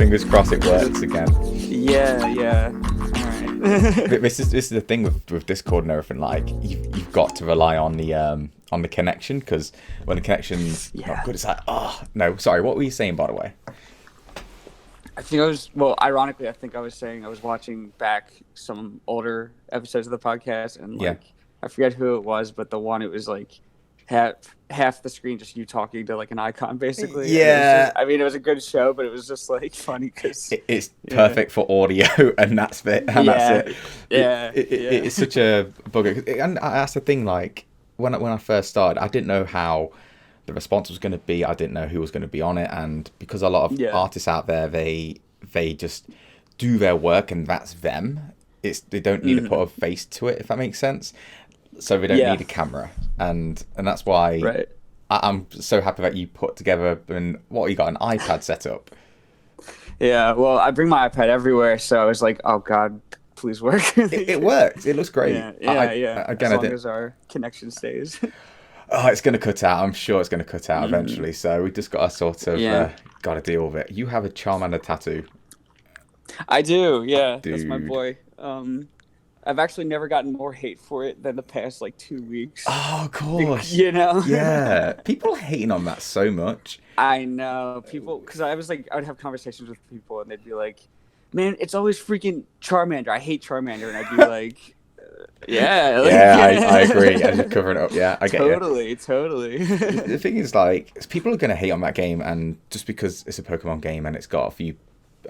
Fingers crossed it works again. Yeah. All right. This is the thing with Discord and everything. Like you've got to rely on the connection, because when the connection's not good, it's like, oh no, sorry. What were you saying, by the way? Ironically, I think I was saying I was watching back some older episodes of the podcast, and I forget who it was, but the one, it was like half the screen just you talking to like an icon, basically. Yeah. It was a good show, but it was just like funny because it's perfect for audio, and that's it. And that's it. It's such a bugger. And that's the thing. Like when I first started, I didn't know how the response was going to be. I didn't know who was going to be on it, and because a lot of artists out there, they just do their work and that's them. They don't need to put a face to it, if that makes sense. So they don't need a camera, and that's why I'm so happy that you put together. And what, you got an iPad set up? Yeah, well, I bring my iPad everywhere, so I was like, oh god, please work. It works. It looks great. Yeah. Again, as long as our connection stays. Oh, it's going to cut out. I'm sure it's going to cut out eventually. So we just got to sort of got to deal with it. You have a Charmander tattoo. I do. Yeah, Dude. That's my boy. I've actually never gotten more hate for it than the past 2 weeks. Oh, of course. Yeah. People are hating on that so much. I know people, because I would have conversations with people and they'd be like, "Man, it's always freaking Charmander. I hate Charmander," and I'd be like. I agree. I just covering it up. Yeah, I get Totally. The thing is, people are going to hate on that game, and just because it's a Pokemon game and it's got a few,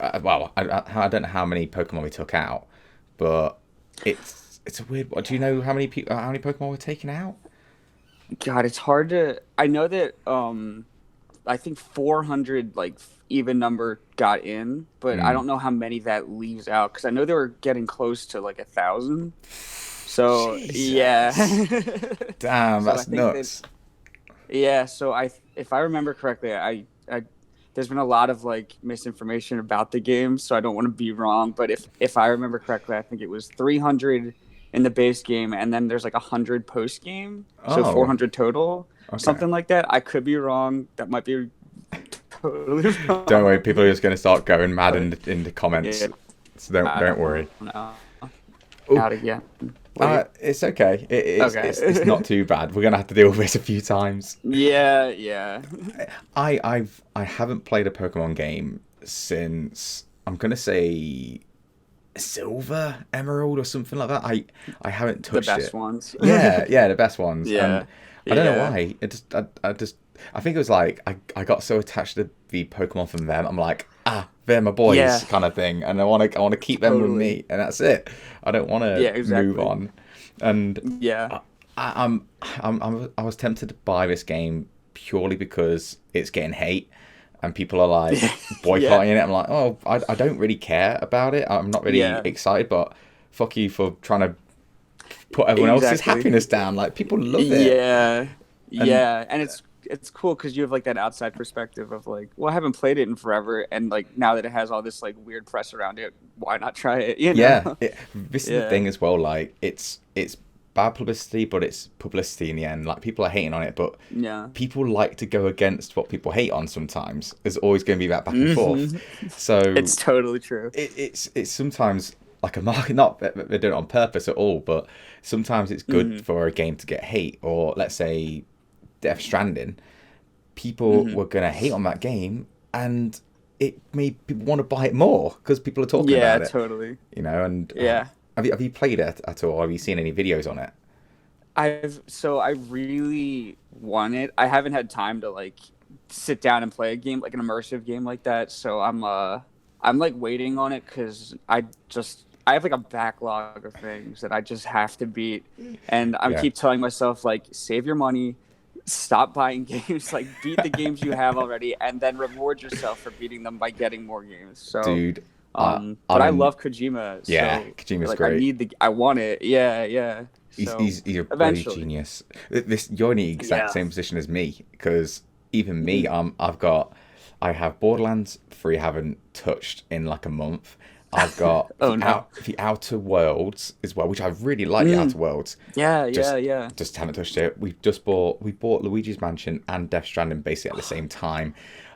I don't know how many Pokemon we took out, but it's a weird. Do you know how many Pokemon were taken out? God, it's hard to. I know that I think 400 even number got in, but I don't know how many that leaves out, because I know they were getting close to 1,000. So Jesus. Damn, that's nuts. So if I remember correctly, I there's been a lot of misinformation about the game, so I don't want to be wrong, but if I remember correctly, I think it was 300 in the base game, and then there's 100 post game, so 400 total, something like that. I could be wrong. That might be totally wrong. Don't worry, people are just going to start going mad in the comments. So don't worry. No. Out again. It's okay. It's not too bad. We're gonna have to deal with this a few times. Yeah. I haven't played a Pokemon game since, I'm gonna say, Silver, Emerald, or something like that. I haven't touched it. The best ones. Yeah, the best ones. Yeah. And I don't know why. I think it was I got so attached to the Pokemon from them. I'm like, they're my boys, kind of thing, and I want to keep them with me, and that's it. I don't want to move on. And I was tempted to buy this game purely because it's getting hate, and people are boycotting it. I'm like, oh, I don't really care about it. I'm not really excited, but fuck you for trying to put everyone else's happiness down. People love it. Yeah, and it's cool because you have that outside perspective of I haven't played it in forever, and now that it has all this weird press around it, why not try it? This is the thing as well. It's bad publicity, but it's publicity in the end. People are hating on it, but people like to go against what people hate on. Sometimes there's always going to be that back and forth. So it's totally true. It's sometimes a market. Not that they do it on purpose at all, but sometimes it's good for a game to get hate, or let's say Death Stranding, people were going to hate on that game, and it made people want to buy it more because people are talking about it. Yeah, totally. And have you played it at all? Have you seen any videos on it? I really want it. I haven't had time to sit down and play a game, an immersive game like that. So I'm waiting on it because I have a backlog of things that I just have to beat, and I keep telling myself save your money. Stop buying games, beat the games you have already, and then reward yourself for beating them by getting more games. So, dude, but I love Kojima. Yeah, so, Kojima's great. I want it. Yeah. So, he's a bloody genius. You're in the exact same position as me, because even me, I have Borderlands 3 haven't touched in a month. I've got the Outer Worlds as well, which I really like. The Outer Worlds. Yeah. Just haven't touched it. We bought Luigi's Mansion and Death Stranding basically at the same time.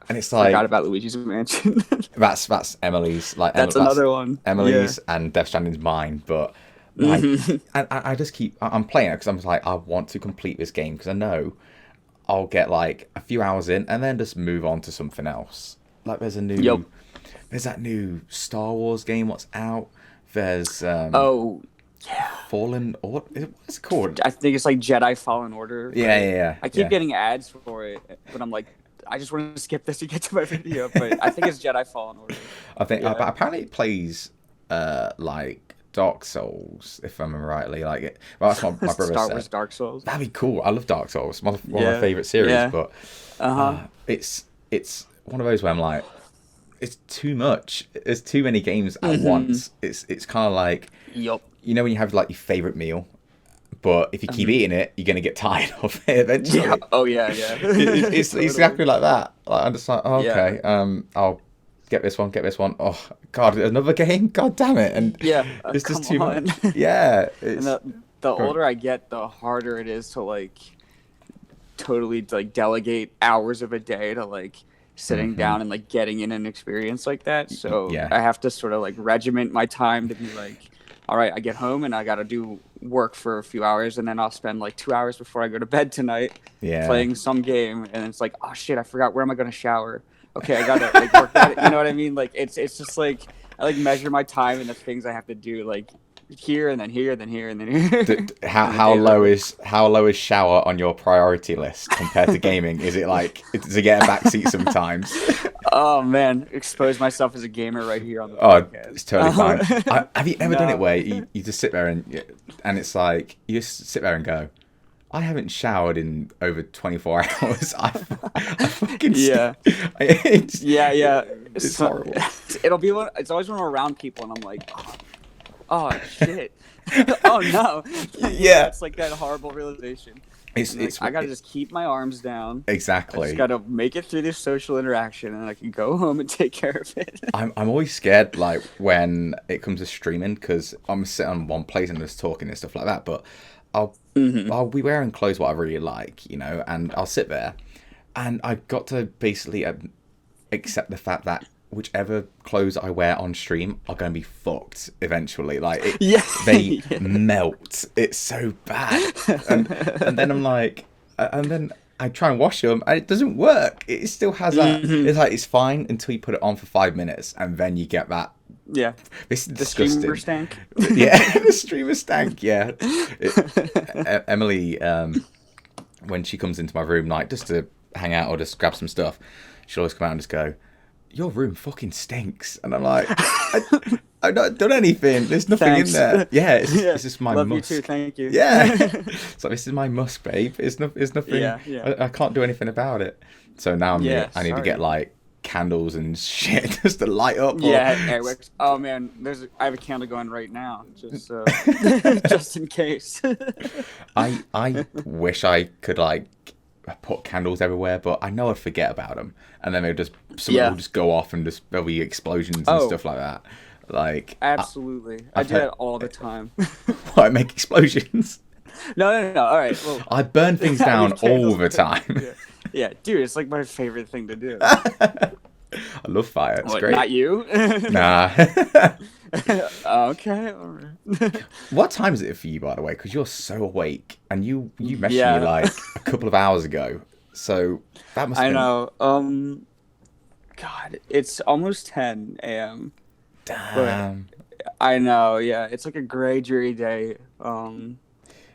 And it's like, forgot about Luigi's Mansion. that's Emily's, like That's another one. Emily's, and Death Stranding's mine. But like, and I just keep, I'm playing it because I'm like, I want to complete this game because I know I'll get like a few hours in and then just move on to something else. Like there's that new Star Wars game. What's out? There's oh yeah, Fallen, or what's it called? I think it's like Jedi Fallen Order. Right? Yeah. I keep getting ads for it, but I'm like, I just want to skip this to get to my video. But I think it's Jedi Fallen Order. I think apparently it plays like Dark Souls, if I remember rightly. Like, well, that's what my brother Star said. Wars Dark Souls. That'd be cool. I love Dark Souls. One of my favorite series. But it's one of those where I'm like, it's too much. There's too many games at once. It's kind of like, yup. You know when you have like your favorite meal, but if you keep eating it, you're gonna get tired of it eventually. Yeah. Oh yeah. It's Totally. exactly like that. Like, I'm just like, oh, okay, I'll get this one. Oh God, another game. God damn it! And it's just too much. Yeah. It's, and the older I get, the harder it is to like totally like delegate hours of a day to like sitting down and like getting in an experience like that. So I have to sort of like regiment my time to be like, all right, I get home and I got to do work for a few hours, and then I'll spend like 2 hours before I go to bed tonight playing some game, and it's like, oh shit, I forgot, where am I going to shower? Okay, I got to like work at it. You know what I mean? Like it's just like I like measure my time and the things I have to do, like here and then here and then here and then here. How low is shower on your priority list compared to gaming? Is it like, does it get a backseat sometimes? Oh man, expose myself as a gamer right here on the podcast. It's totally fine. Have you ever done it where you just sit there and it's like you just sit there and go, I haven't showered in over 24 hours. I fucking it's horrible. It's always when I'm around people and I'm like, oh shit. Oh no. Yeah. It's like that horrible realization. It's I gotta just keep my arms down. Exactly. I just gotta make it through this social interaction, and I can go home and take care of it. I'm always scared, like when it comes to streaming, because I'm sitting on one place and just talking and stuff like that. But I'll be wearing clothes what I really like, you know, and I'll sit there, and I've got to basically accept the fact that whichever clothes I wear on stream are going to be fucked eventually. Like, they melt. It's so bad. And then I'm like, and then I try and wash them, and it doesn't work. It still has that. It's like, it's fine until you put it on for 5 minutes, and then you get that. Yeah. This is disgusting. The streamer stank. Yeah, the streamer stank. Yeah. Emily, when she comes into my room, like just to hang out or just grab some stuff, she'll always come out and just go, your room fucking stinks. And I'm like, I've not done anything. There's nothing in there. Yeah, it's just my Love musk. You too, thank you. Yeah. So this is my musk, babe. It's nothing. Yeah. I can't do anything about it. So now I need to get like candles and shit just to light up. Airwicks. Oh man, I have a candle going right now, just just in case. I wish I could like put candles everywhere, but I know I'd forget about them, and then will just go off and just there'll be explosions and stuff like that. Like absolutely, I do that all the time. What, make explosions? No. All right, well, I burn things down all the time. Yeah, dude, it's like my favorite thing to do. I love fire. It's great. Not you? Nah. Okay. All right. What time is it for you, by the way? Because you're so awake, and you messaged me like a couple of hours ago. So that must. I know. God, it's almost 10 a.m. Damn. But I know. Yeah, it's like a gray, dreary day.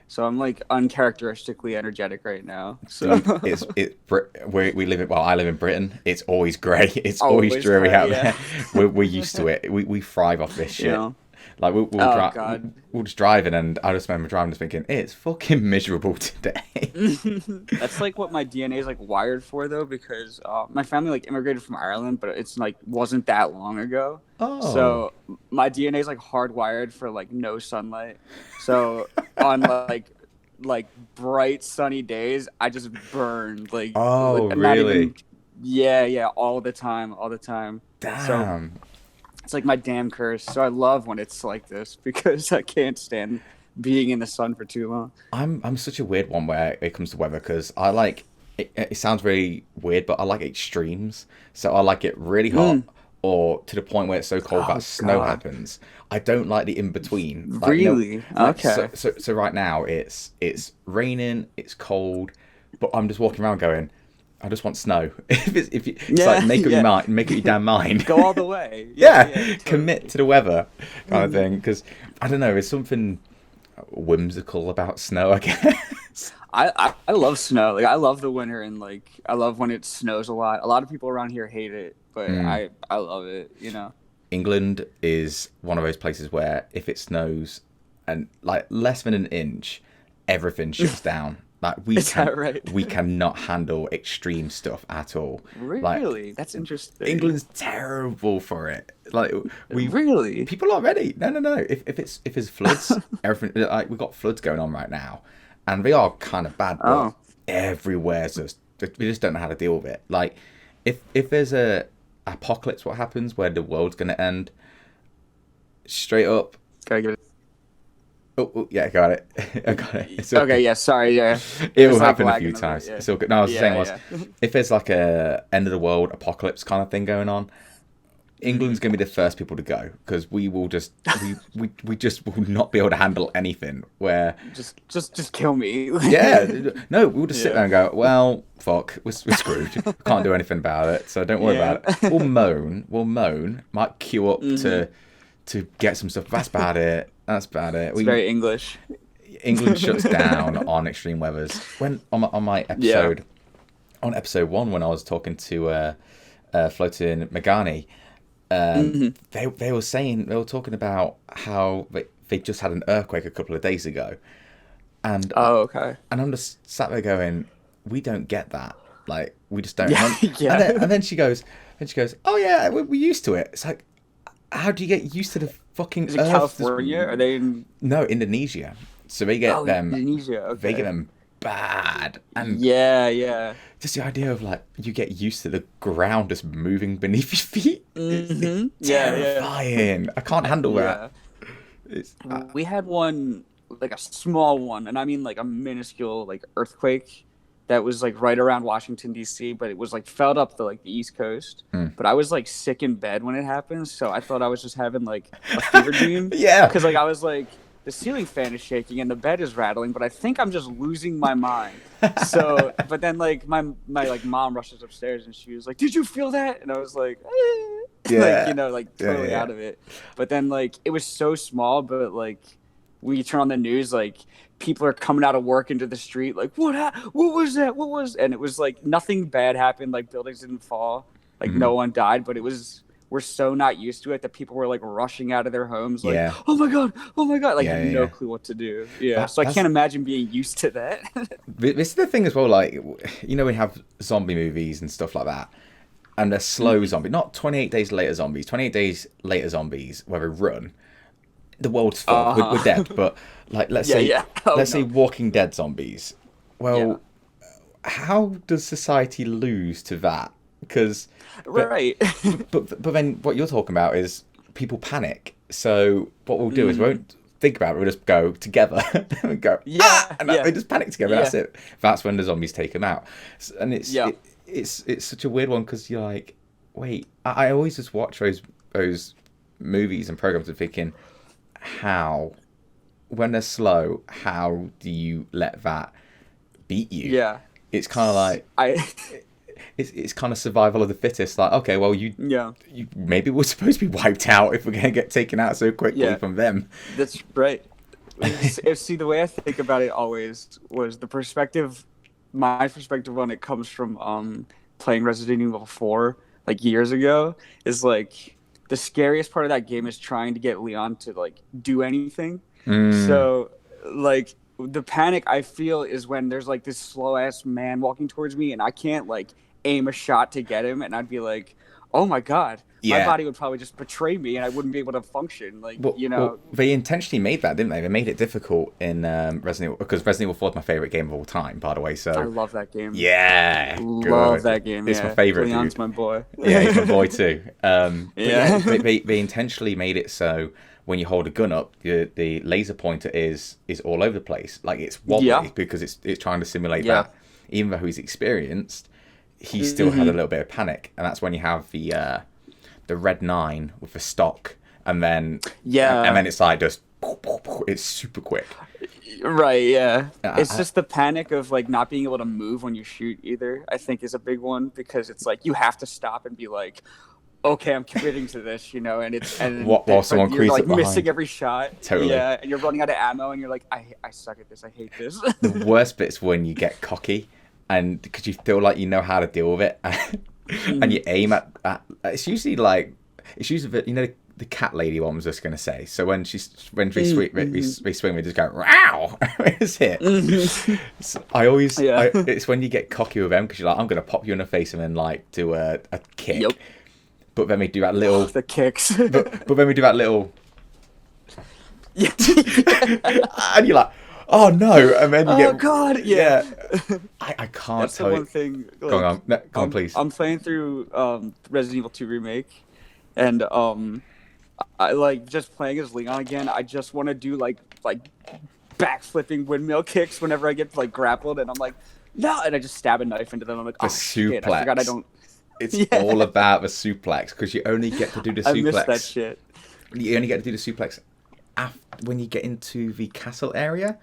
So I'm like uncharacteristically energetic right now. So we live in, well, I live in Britain. It's always grey. It's always dreary out there. We're used to it. We thrive off this shit. Yeah. Like we're just driving, and I just remember driving, just thinking it's fucking miserable today. That's like what my DNA is like wired for, though, because my family like immigrated from Ireland, but it's like wasn't that long ago. Oh. So my DNA is like hardwired for like no sunlight. So on like bright sunny days, I just burn like. Oh, like, really? Yeah, all the time. Damn. So, it's like my damn curse. So I love when it's like this because I can't stand being in the sun for too long. I'm such a weird one where it comes to weather, because I like it sounds very weird, but I like extremes. So I like it really hot, or to the point where it's so cold that snow happens. I don't like the in between. Like, Really? Okay. So right now it's raining, it's cold, but I'm just walking around going, I just want snow. It's like make up your mind, make up your damn mind. Go all the way. Totally. Commit to the weather, kind of thing. Because I don't know, there's something whimsical about snow, I guess. I love snow. Like I love the winter, and like I love when it snows a lot. A lot of people around here hate it, but I love it. You know. England is one of those places where if it snows and like less than an inch, everything shuts down. Like we cannot handle extreme stuff at all. Really? Like, that's interesting. England's terrible for it. Like people are ready. No. If it's floods, everything, like we've got floods going on right now, and they are kind of bad. But everywhere's just we just don't know how to deal with it. Like if there's a apocalypse, what happens where the world's gonna end? Straight up. Gotta give it. Oh, yeah, got it. I got it. It's okay, yeah, sorry, yeah. It will happen a few times. Yeah. It's all good. No, I was saying if there's like a end of the world apocalypse kind of thing going on, England's gonna be the first people to go because we will just we just will not be able to handle anything. Where just kill me. No, we'll just sit there and go, well, fuck, we're screwed. Can't do anything about it, so don't worry about it. We'll moan, might queue up to get some stuff. That's about it. That's about it. It's very English. England shuts down on extreme weathers. When on my episode, on episode 1, when I was talking to Floating Megani, they were talking about how they just had an earthquake a couple of days ago, and and I'm just sat there going, we don't get that. Like we just don't. And then she goes, oh yeah, we're used to it. It's like, how do you get used to the fucking Is it California? Are they in... No, Indonesia. So they get them. Indonesia. Okay. They get them bad. And just the idea of like you get used to the ground just moving beneath your feet. It's terrifying. I can't handle that. We had one, like a small one, and I mean like a minuscule like earthquake that was like right around Washington D.C., but it was like felt up the East Coast. But I was like sick in bed when it happened, so I thought I was just having like a fever dream. Because like I was like, the ceiling fan is shaking and the bed is rattling, but I think I'm just losing my mind. So, but then like my like mom rushes upstairs and she was like, "Did you feel that?" And I was like, like totally out of it. But then like it was so small, but like when you turn on the news, like people are coming out of work into the street, like, what was that? And it was like nothing bad happened, like buildings didn't fall, like no one died, but we're so not used to it that people were like rushing out of their homes, like, oh my god, like had no clue what to do. So I can't imagine being used to that. This is the thing as well, like, you know, we have zombie movies and stuff like that, and they're slow zombie, not 28 days later zombies. 28 days later zombies where they run, the world's full, we're dead. But like, let's say Walking Dead zombies. Well, how does society lose to that? Because but then what you're talking about is people panic. So what we'll do is we won't think about it. We'll just go together and go we just panic together. That's it. That's when the zombies take them out. And it's such a weird one because you're like, wait. I always just watch those movies and programs and thinking, how, when they're slow, how do you let that beat you? It's kind of like it's kind of survival of the fittest. Like, okay, well, you maybe we're supposed to be wiped out if we're gonna get taken out so quickly from them. That's right. See, the way I think about it always was my perspective on it comes from playing Resident Evil 4 like years ago. Is like, the scariest part of that game is trying to get Leon to like do anything. So like the panic I feel is when there's like this slow ass man walking towards me and I can't like aim a shot to get him, and I'd be like, oh my god, my body would probably just betray me and I wouldn't be able to function. Like, well, they intentionally made that, didn't they? They made it difficult in Resident Evil, because Resident Evil 4 is my favorite game of all time, by the way. So I love that game. Love that game. It's my favorite. Leon's my boy. Yeah, he's my boy too. They intentionally made it so when you hold a gun up, the laser pointer is all over the place. Like, it's wobbly because it's trying to simulate that. even though he's experienced, he still had a little bit of panic, and that's when you have the red 9 with the stock, and then it's like just it's super quick. Right, yeah. It's just the panic of like not being able to move when you shoot either, I think is a big one, because it's like you have to stop and be like, okay, I'm committing to this, you know, and while someone you're like behind. missing every shot. Totally. Yeah, and you're running out of ammo and you're like, I suck at this, I hate this. The worst bit's when you get cocky and because you feel like you know how to deal with it and you aim at it's usually you know the cat lady one was just going to say. So when we swing, we just go, wow, it's hit. So it's when you get cocky with them because you're like, I'm going to pop you in the face and then like do a kick. Yep. But then we do that little... the kicks. but then we do that little... and you're like, oh no, and then you get... Oh god, yeah. I can't That's tell the you. one thing. Like, go on, please. I'm playing through Resident Evil 2 Remake, and I like just playing as Leon again. I just want to do like backflipping windmill kicks whenever I get like grappled, and I'm like, no, and I just stab a knife into them. I'm like, oh shit, I forgot I don't. It's all about the suplex because you only get to do the suplex. I miss that shit. You only get to do the suplex when you get into the castle area.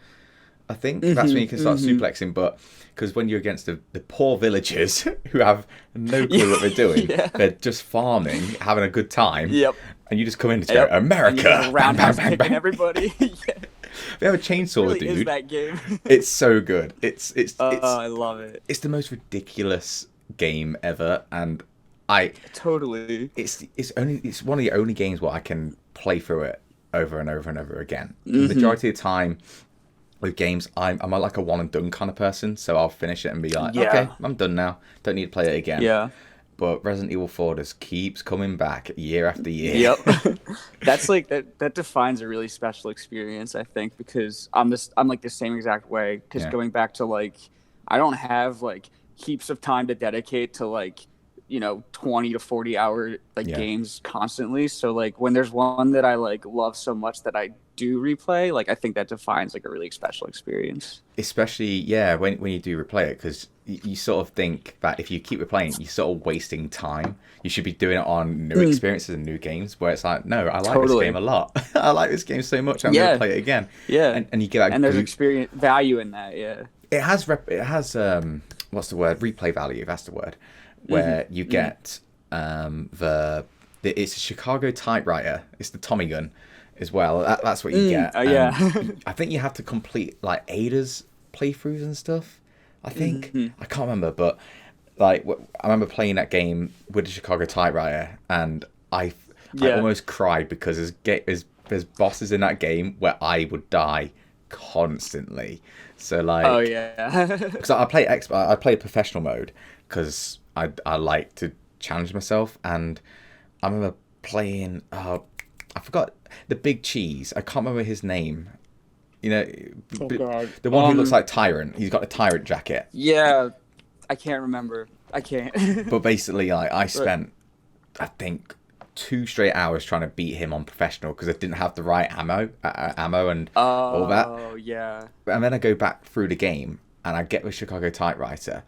I think that's when you can start suplexing. But because when you're against the poor villagers who have no clue what they're doing, they're just farming, having a good time. Yep. And you just come in and go, America! Roundhouse kicking everybody. They have a chainsaw, really dude. Is that game? It's so good. It's I love it. It's the most ridiculous game ever, and totally. It's one of the only games where I can play through it over and over and over again. The majority of the time with games, I'm like a one and done kind of person, so I'll finish it and be like, okay, I'm done now. Don't need to play it again. Yeah. But Resident Evil 4 just keeps coming back year after year. Yep. That's like that defines a really special experience, I think, because I'm like the same exact way. Because going back to like, I don't have like heaps of time to dedicate to like, you know, 20 to 40 hour games constantly. So like when there's one that I like love so much that I do replay, like I think that defines like a really special experience. Especially when you do replay it, because you sort of think that if you keep replaying, you're sort of wasting time. You should be doing it on new experiences and new games, where it's like, no, I like this game a lot. I like this game so much, I'm going to play it again. Yeah. And you get that. And there's experience value in that. Yeah. It has what's the word? Replay value. That's the word. Where you get it's a Chicago typewriter. It's the Tommy gun as well. That's what you get. I think you have to complete like Ada's playthroughs and stuff. I think I can't remember, but like I remember playing that game with the Chicago typewriter, and I almost cried because there's bosses in that game where I would die constantly. So like, because I play professional mode because I like to challenge myself, and I remember playing. I forgot the big cheese. I can't remember his name. You know, the one who looks like Tyrant. He's got a Tyrant jacket. Yeah, I can't remember. I can't. But basically, I spent, I think, 2 straight hours trying to beat him on professional because I didn't have the right ammo and all that. Oh yeah. And then I go back through the game and I get the Chicago typewriter,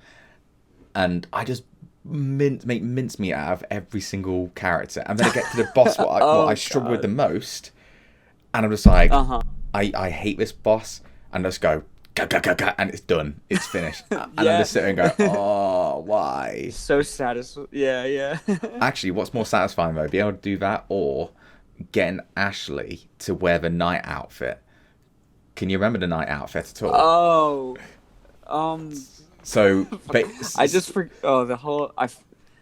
and I just make mincemeat out of every single character, and then I get to the boss what I struggle with the most, and I'm just like, I hate this boss, and I just go, and it's done, it's finished. And I'm just sitting and go, oh, why? So satisfying. Yeah. Actually, what's more satisfying though, being able to do that or getting Ashley to wear the night outfit? Can you remember the night outfit at all? So I just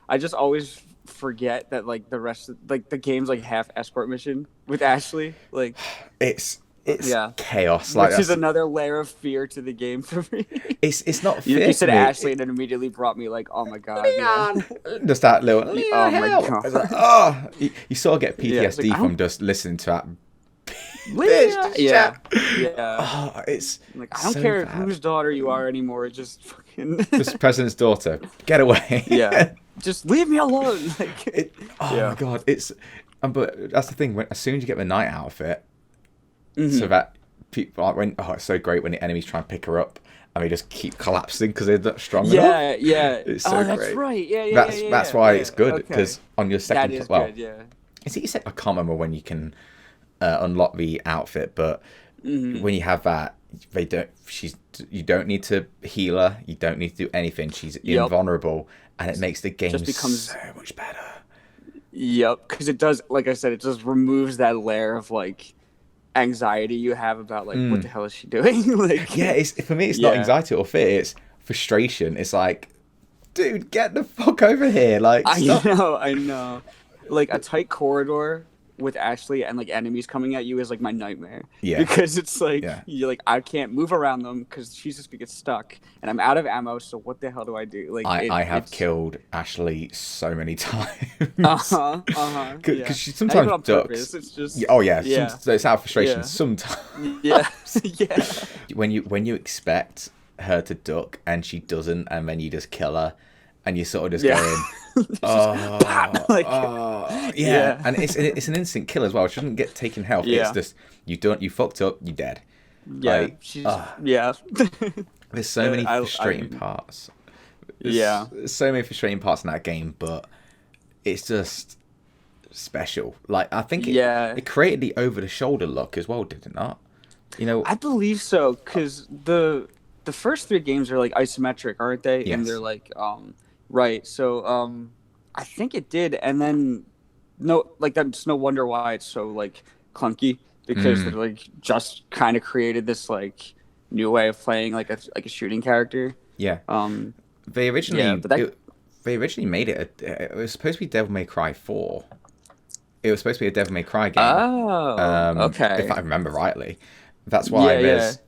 I just always forget that like the rest of like the game's like half escort mission with Ashley. Like it's chaos. Like which is another layer of fear to the game for me. It's not fear. You said Ashley and it immediately brought me like, oh my god. Leon. Just that little Leon, oh my god. I was like, you sort of get PTSD from just listening to that. Yeah. Oh, it's like I don't care whose daughter you are anymore. Just fucking just president's daughter. Get away. Yeah. Just leave me alone. Like my god, it's but that's the thing. As soon as you get the night outfit, so that people like when it's so great when the enemies try and pick her up and they just keep collapsing because they're not strong Yeah, enough. yeah. It's so That's great. right. Yeah, yeah, That's yeah, that's yeah, why yeah. it's good Okay. because on your That second is well, good. Yeah. is it you said I can't remember when you can unlock the outfit, but when you have that, you don't need to heal her, you don't need to do anything. She's Yep. invulnerable, and it makes the game Just becomes so much better. Yep, because it does, like I said, it just removes that layer of like anxiety you have about like what the hell is she doing? Like, Yeah, it's for me, it's not yeah. anxiety or fear; it's frustration. It's like, dude, get the fuck over here! Like, stop. I know. Like a tight corridor with Ashley and like enemies coming at you is like my nightmare. Yeah. Because it's like Yeah. you're like I can't move around them because she's just gonna get stuck and I'm out of ammo. So what the hell do I do? Like I have killed Ashley so many times. Because Because she sometimes on ducks. purpose. It's just Oh yeah, yeah. so it's out of frustration. Yeah. Sometimes. Yeah. Yeah. When you expect her to duck and she doesn't, and then you just kill her, and you're sort of just going, yeah. And it's an instant kill as well. She doesn't get taken health. Yeah. It's just you fucked up, you're dead. Yeah, Like, yeah. There's so many I frustrating mean, parts. There's so many frustrating parts in that game, but it's just special. Like I think it created the over the shoulder look as well, did it not? You know, I believe so because the first three games are like isometric, aren't they? Yes. And they're like right. So I think it did, and then no, like that's no wonder why it's so like clunky because they're like just kind of created this like new way of playing like a shooting character. Yeah. They originally they originally made it. It was supposed to be Devil May Cry 4. It was supposed to be a Devil May Cry game. Oh, okay. If I remember rightly, that's why there's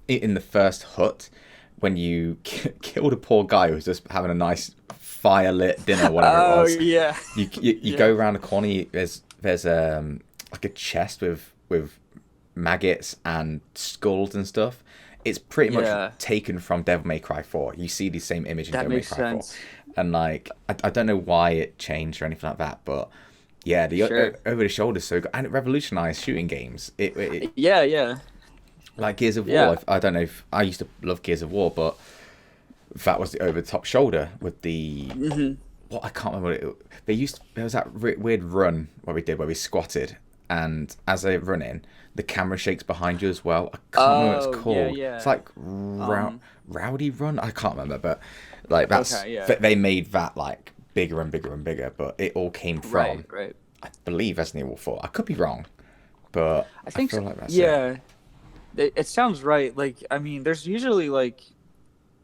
in the first hut when you killed a poor guy who was just having a nice fire lit dinner, whatever it was. Yeah. You go around the corner. There's like a chest with maggots and skulls and stuff. It's pretty much taken from Devil May Cry 4. You see the same image in Devil May Cry 4. And like, I don't know why it changed or anything like that, but yeah, the over the shoulder is so good, and it revolutionized shooting games. Yeah. Like Gears of War. I don't know if I used to love Gears of War, but that was the over the top shoulder with the what I can't remember. There was that weird run where we squatted, and as they're running, the camera shakes behind you as well. I can't remember what it's called. Yeah. It's like Rowdy Run. I can't remember, but like that's they made that like bigger and bigger and bigger. But it all came from right. I believe Resident Evil 4. I could be wrong, but I feel so. like that's it sounds right. Like I mean, there's usually like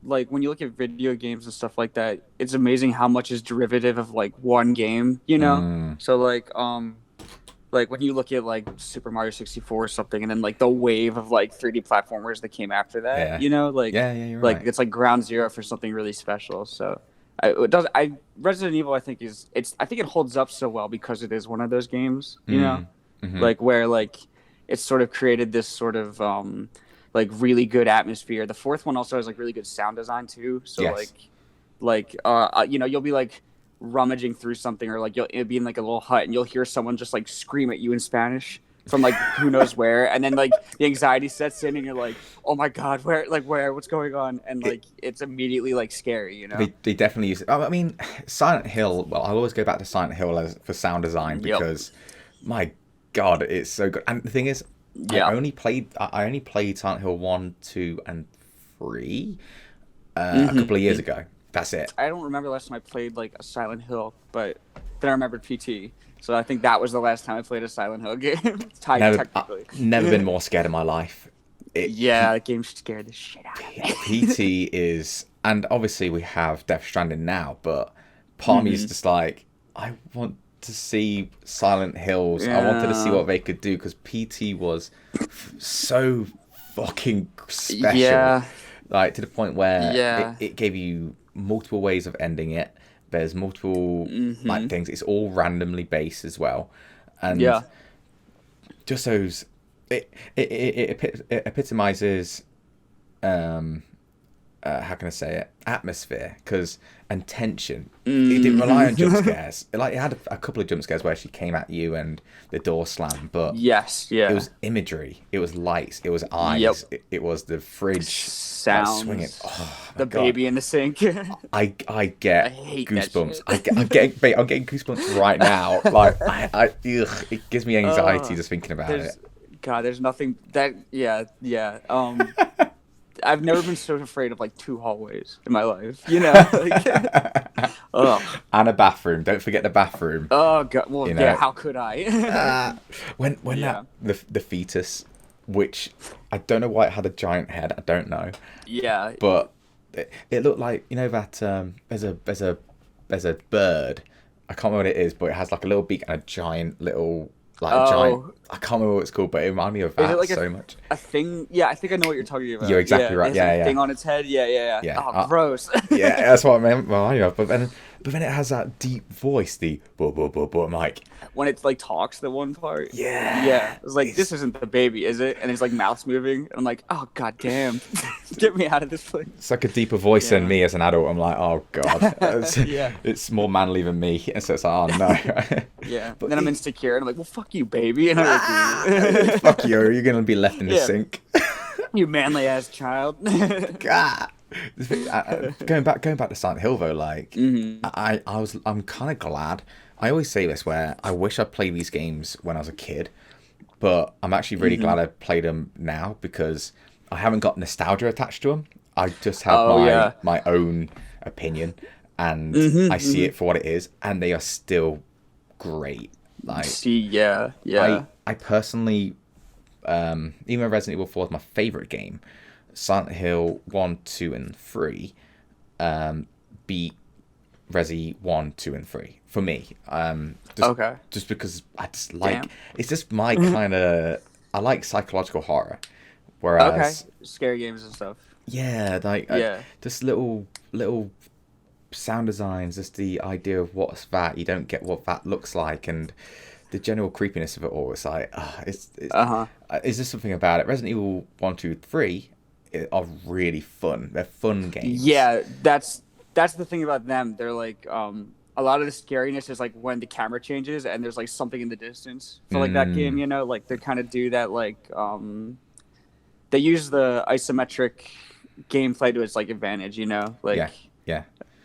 when you look at video games and stuff like that, it's amazing how much is derivative of like one game. You know, so like when you look at like Super Mario 64 or something, and then like the wave of like 3D platformers that came after that, you know, like you're like right. it's like ground zero for something really special. So Resident Evil I think it holds up so well because it is one of those games, you know, like where like it's sort of created this sort of like really good atmosphere. The fourth one also has like really good sound design too. So like you know, you'll be like rummaging through something or like it'll be in like a little hut and you'll hear someone just like scream at you in Spanish from like who knows where, and then like the anxiety sets in and you're like, oh my god, what's going on, and like it's immediately like scary, you know. They definitely use it. I mean, Silent Hill, well, I'll always go back to Silent Hill for sound design because my god, it's so good. And the thing is, I only played Silent Hill 1, 2 and 3 a couple of years ago. That's it. I don't remember last time I played like a Silent Hill, but then I remembered PT. So I think that was the last time I played a Silent Hill game. Technically. Never been more scared in my life. That game scared the shit out of me. PT is, and obviously we have Death Stranding now, but part of me is just like, I want to see Silent Hills. I wanted to see what they could do because PT was so fucking special. Yeah. Like to the point where it gave you multiple ways of ending it. There's multiple like things. It's all randomly based as well, and just those. It epitomizes how can I say it, atmosphere, and tension. It didn't rely on jump scares. Like, it had a couple of jump scares where she came at you and the door slammed, but it was imagery, it was lights, it was eyes, it was the fridge sounds, swinging. Oh, the God. baby in the sink. I get hate goosebumps. I'm getting goosebumps right now. Like, it gives me anxiety just thinking about it. God, there's nothing that I've never been so afraid of like 2 hallways in my life, you know. And a bathroom. Don't forget the bathroom. Oh God. Well, you know? How could I? When that the fetus, which I don't know why it had a giant head. I don't know. Yeah. But it looked like, you know, that there's a bird. I can't remember what it is, but it has like a little beak and a giant little. Giant, I can't remember what it's called, but it reminded me of that like so much. A thing? Yeah, I think I know what you're talking about. You're exactly right. Yeah, a thing on its head. Yeah. Oh, gross. Yeah, that's what I meant. Well, but then it has that deep voice, the I'm like, when it like talks, the one part. Yeah. It's like, this isn't the baby, is it? And it's like mouth's moving, and I'm like, oh God damn, get me out of this place. It's like a deeper voice than me as an adult. I'm like, oh God, it's more manly than me. And so it's like, oh no. Yeah. But then I'm insecure, and I'm like, well, fuck you, baby. And I'm like, fuck you. You're gonna be left in the sink. You manly ass child. God. Going back to Silent Hill though, like I'm kind of glad. I always say this, where I wish I played these games when I was a kid, but I'm actually really glad I played them now, because I haven't got nostalgia attached to them. I just have my own opinion, and I see it for what it is, and they are still great. Like, I personally, even though Resident Evil 4 is my favorite game, Silent Hill 1, 2, and 3 beat Resi 1, 2, and 3 for me. Just because I just like, it's just my kind of, I like psychological horror, whereas scary games and stuff. Yeah, like just little sound designs, just the idea of what's that, you don't get what that looks like, and the general creepiness of it all. It's like, is there something about it? Resident Evil 1, 2, 3 are really fun. They're fun games. Yeah, that's the thing about them. They're like, a lot of the scariness is like when the camera changes and there's like something in the distance for like that game, you know, like they kind of do that, like they use the isometric gameplay to its like advantage, you know, like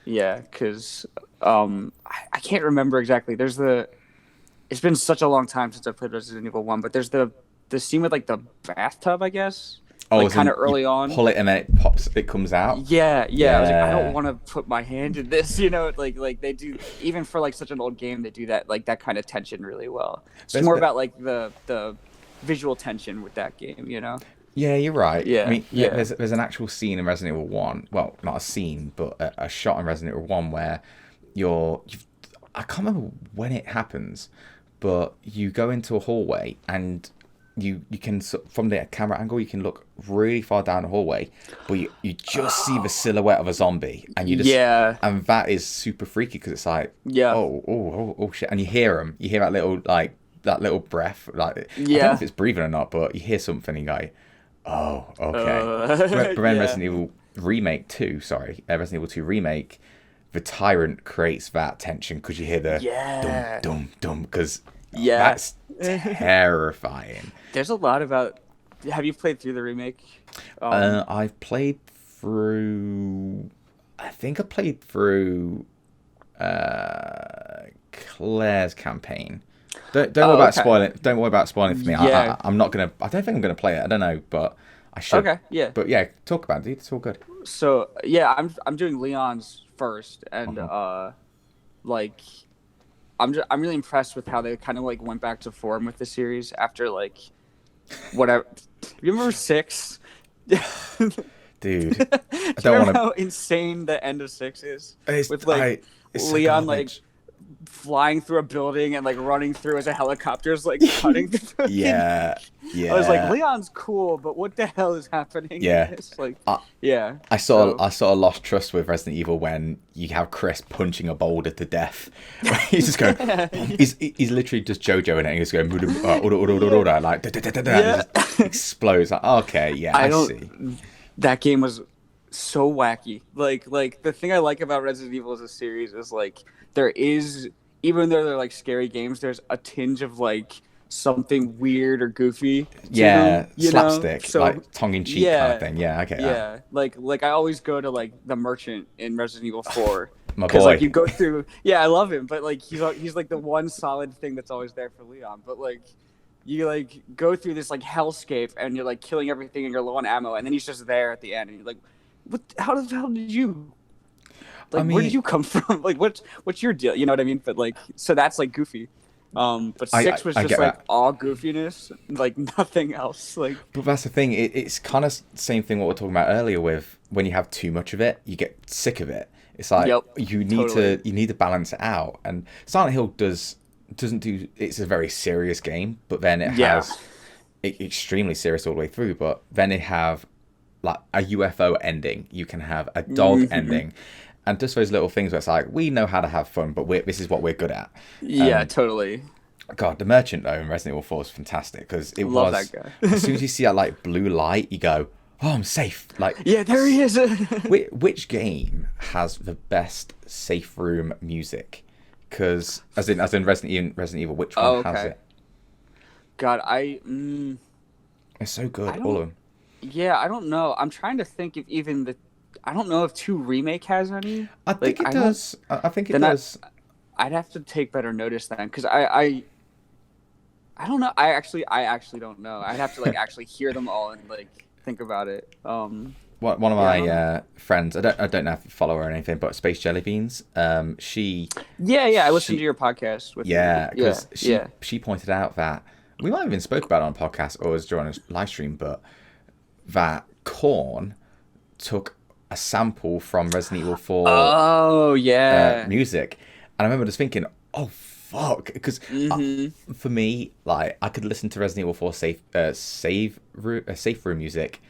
because I can't remember exactly. It's been such a long time since I played Resident Evil 1, but there's the scene with like the bathtub, I guess. Like kind of early on. Pull it and then it comes out. Yeah. I was like, I don't want to put my hand in this, you know. Like they do, even for like such an old game, they do that, like that kind of tension really well. It's more about like the visual tension with that game, you know. Yeah, you're right. Yeah, I mean, there's an actual scene in Resident Evil 1. Well, not a scene, but a shot in Resident Evil 1 where I can't remember when it happens, but you go into a hallway and you can, from the camera angle, you can look really far down the hallway, but you just see the silhouette of a zombie, and you just and that is super freaky, because it's like oh shit, and you hear that little breath, like I don't know if it's breathing or not, but you hear something and you go, oh okay. But then Resident Evil Resident Evil 2 remake, the Tyrant creates that tension, because you hear the dum dum dum, because that's terrifying. There's a lot about. Have you played through the remake? I've played through. I think I played through Claire's campaign. Don't worry about spoiling. Don't worry about spoiling for me. I'm not gonna. I don't think I'm gonna play it. I don't know, but I should. Okay. Yeah. But yeah, talk about it. It's all good. So yeah, I'm doing Leon's first, and like. I'm really impressed with how they kind of like went back to form with the series after like whatever. You remember 6? Dude, I don't want to. How insane the end of 6 is, with like Leon like flying through a building and like running through as a helicopter's like cutting through. Yeah. I was like, Leon's cool, but what the hell is happening? Yeah. It's like, I sort of lost trust with Resident Evil when you have Chris punching a boulder to death. He's just going, he's literally just JoJo in it, and he's going, like, and it just explodes. Like, okay, I see. That game was so wacky. Like the thing I like about Resident Evil as a series is like there is, even though they're like scary games, there's a tinge of like something weird or goofy to them, Yeah, you know? slapstick, So like tongue in cheek kind of yeah, thing. Yeah, I get that. yeah. Like I always go to like the merchant in Resident Evil 4 My because like you boy. go through. Yeah, I love him, but like he's like the one solid thing that's always there for Leon. But like you like go through this like hellscape and you're like killing everything and you're low on ammo, and then he's just there at the end, and you're like, what? How the hell did you? I Like, where did mean, you come from? Like, what's your deal? You know what I mean? But like, so that's like goofy. But I, six was I just get like that. all goofiness, like nothing else. Like, But that's the thing. It's kind of same thing what we are talking about earlier with when you have too much of it, you get sick of it. It's like yep, totally. you need to balance it out. And Silent Hill doesn't do. It's a very serious game, but then it Yeah. has extremely serious all the way through. But then it have like a UFO ending. You can have a dog Hmm. ending, and just those little things where it's like we know how to have fun, but this is what we're good at. Yeah, totally. God, the merchant though in Resident Evil 4 is fantastic because it Love was that guy. as soon as you see that like blue light, you go, "Oh, I'm safe." Like, Yeah, there he is. which game has the best safe room music? Because as in Resident Evil, which one Oh, has okay. it? God, It's so I good, all don't. of them. Yeah, I don't know. I'm trying to think if even the. I don't know if two remake has any. I Like, think it I don't. does. I think it Then does. I'd have to take better notice then, because I don't know. I actually don't know. I'd have to like actually hear them all and like think about it. One of Yeah, I don't know. my friends, I don't know if you follow her or anything, but Space Jelly Beans. She Yeah, yeah. I listened to she your podcast with you. Yeah, Yeah, because yeah. she pointed out that we might have even spoke about it on a podcast or was during a live stream, but that Korn took a sample from Resident Evil 4 Oh, yeah. music, and I remember just thinking, "Oh fuck!" Because Mm-hmm. for me, like I could listen to Resident Evil 4 safe room music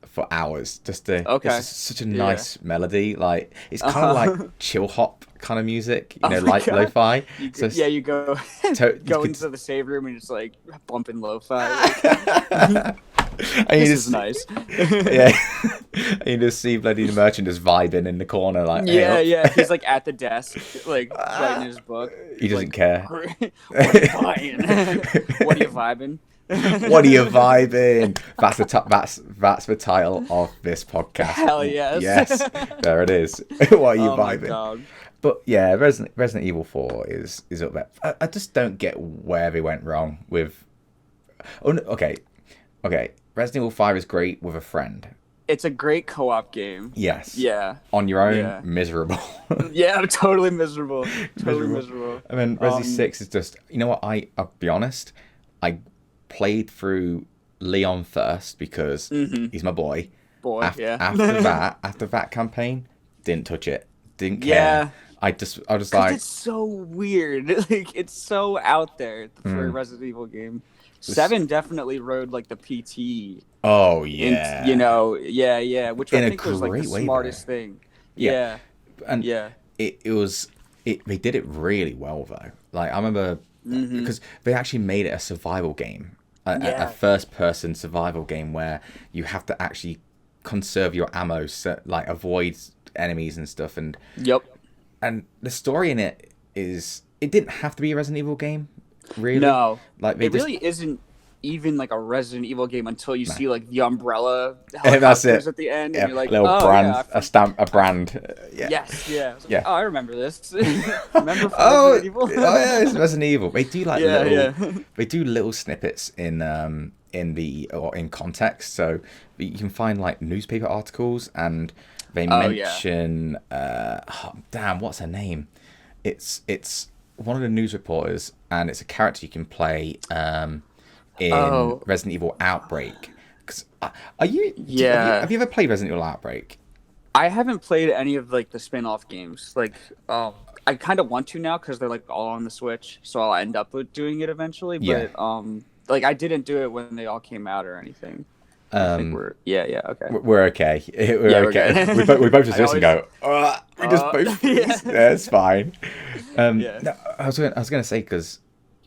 for hours. It's Okay. just such a Yeah. nice melody. Like it's kind of like Uh-huh. chill hop kind of music, Oh my like God. lo-fi. You So yeah, you go you go could into the save room and just like bumping lo-fi. Like, and you this is just nice. yeah, and you just see bloody the merchant just vibing in the corner like, hey Yeah, up. yeah. He's like at the desk, like writing his book. He doesn't Like, care. what are you buying? What are you vibing? What are you vibing? That's that's the title of this podcast. Hell yes. Yes, there it is. What are you Oh my vibing? god. But yeah, Resident Evil 4 is up there. I just don't get where they went wrong with. Oh, no, okay. Resident Evil 5 is great with a friend. It's a great co-op game. Yes. Yeah. On your own, Yeah. miserable. Yeah, I'm totally miserable. Totally Miserable. miserable. And then Resi 6 is just, you know what? I'll be honest. I played through Leon first because he's my boy. Boy, yeah. After that campaign, didn't touch it. Didn't care. Yeah. I was 'Cause like, it's so weird. Like it's so out there for a Resident Evil game. 7 definitely rode like the PT. oh In, yeah. yeah, which In I a think was like the great way, smartest though. thing. Yeah. Yeah, And yeah. it was they did it really well though. Like I remember because they actually made it a survival game, a Yeah. first person survival game where you have to actually conserve your ammo, so, like avoid enemies and stuff, and Yep. the story in it it didn't have to be a Resident Evil game, really. No, Like they it just really isn't even like a Resident Evil game until you no. see like the umbrella That's it. helicopters at the end, Yeah, and you're like, little oh brand, yeah, a stamp, a brand. Yeah. yes, yeah. I was like, Yeah. oh, I remember this. Remember from Oh, Resident Evil? oh yeah, it's Resident Evil. They do like Yeah, little, yeah. they do little snippets in the or in context. So you can find like newspaper articles, and they Oh, yeah. mention oh, damn, what's her name? It's one of the news reporters, and it's a character you can play in Oh. Resident Evil Outbreak. 'Cause, are you? Yeah. Have you ever played Resident Evil Outbreak? I haven't played any of like the spin-off games. Like, I kind of want to now because they're like all on the Switch, so I'll end up with doing it eventually. Yeah. But like I didn't do it when they all came out or anything. I think yeah, okay. We're okay. We're Yeah, we're okay. good. We both just I listen and go, we just both. yeah. That's fine. Yeah. No, I was going to say because.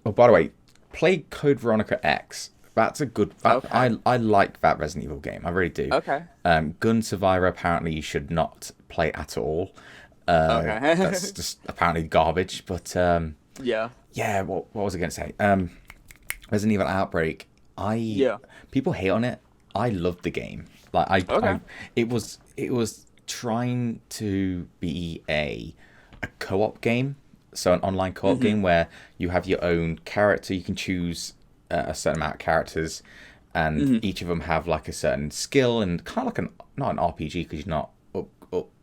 Oh, by the way, play Code Veronica X That's a good. I like that Resident Evil game. I really do. Okay. Gun Survivor apparently you should not play at all. Okay. That's just apparently garbage. But Yeah. yeah. What was I going to say? Resident Evil Outbreak. People hate on it. I loved the game. Like it was trying to be a co-op game, so an online co-op game where you have your own character. You can choose a certain amount of characters, and each of them have like a certain skill, and kind of like not an RPG because you're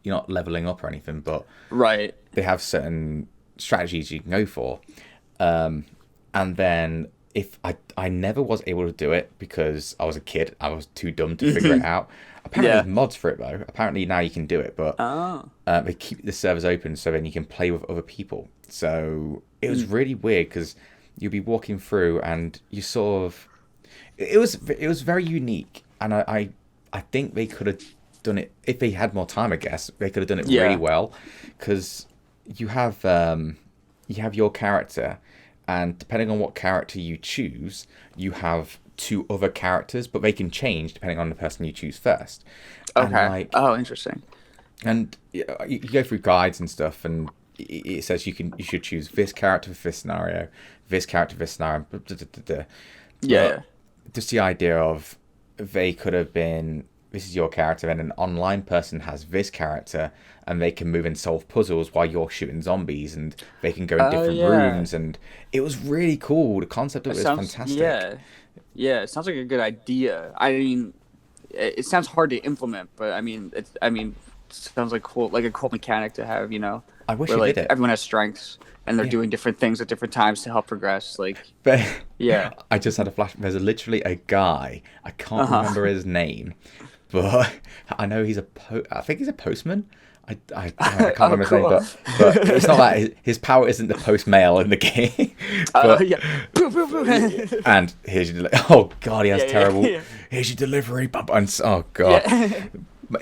not leveling up or anything, but right, they have certain strategies you can go for. And then if I never was able to do it because I was a kid, I was too dumb to figure it out. Apparently there's mods for it though. Apparently now you can do it, but they keep the servers open so then you can play with other people. So it was really weird because you'd be walking through and you sort of it was very unique, and I think they could have done it if they had more time. I guess they could have done it really well, because you have your character, and depending on what character you choose, you have two other characters, but they can change depending on the person you choose first. Okay. And interesting. And you go through guides and stuff, and it says you should choose this character for this scenario, this character for this scenario. Yeah. Just the idea of they could have been, this is your character, and an online person has this character, and they can move and solve puzzles while you're shooting zombies, and they can go in different rooms, and it was really cool. The concept of it was fantastic. Yeah, it sounds like a good idea. I mean, it sounds hard to implement, but it sounds like a cool mechanic to have. I wish where, I did it. Everyone has strengths, and they're doing different things at different times to help progress. I just had a flash. There's literally a guy. I can't remember his name, but I know he's I think he's a postman. I can't remember his name, but it's not that his power isn't the post mail in the game. And here's your oh god, he has terrible. Here's your delivery, and oh god. But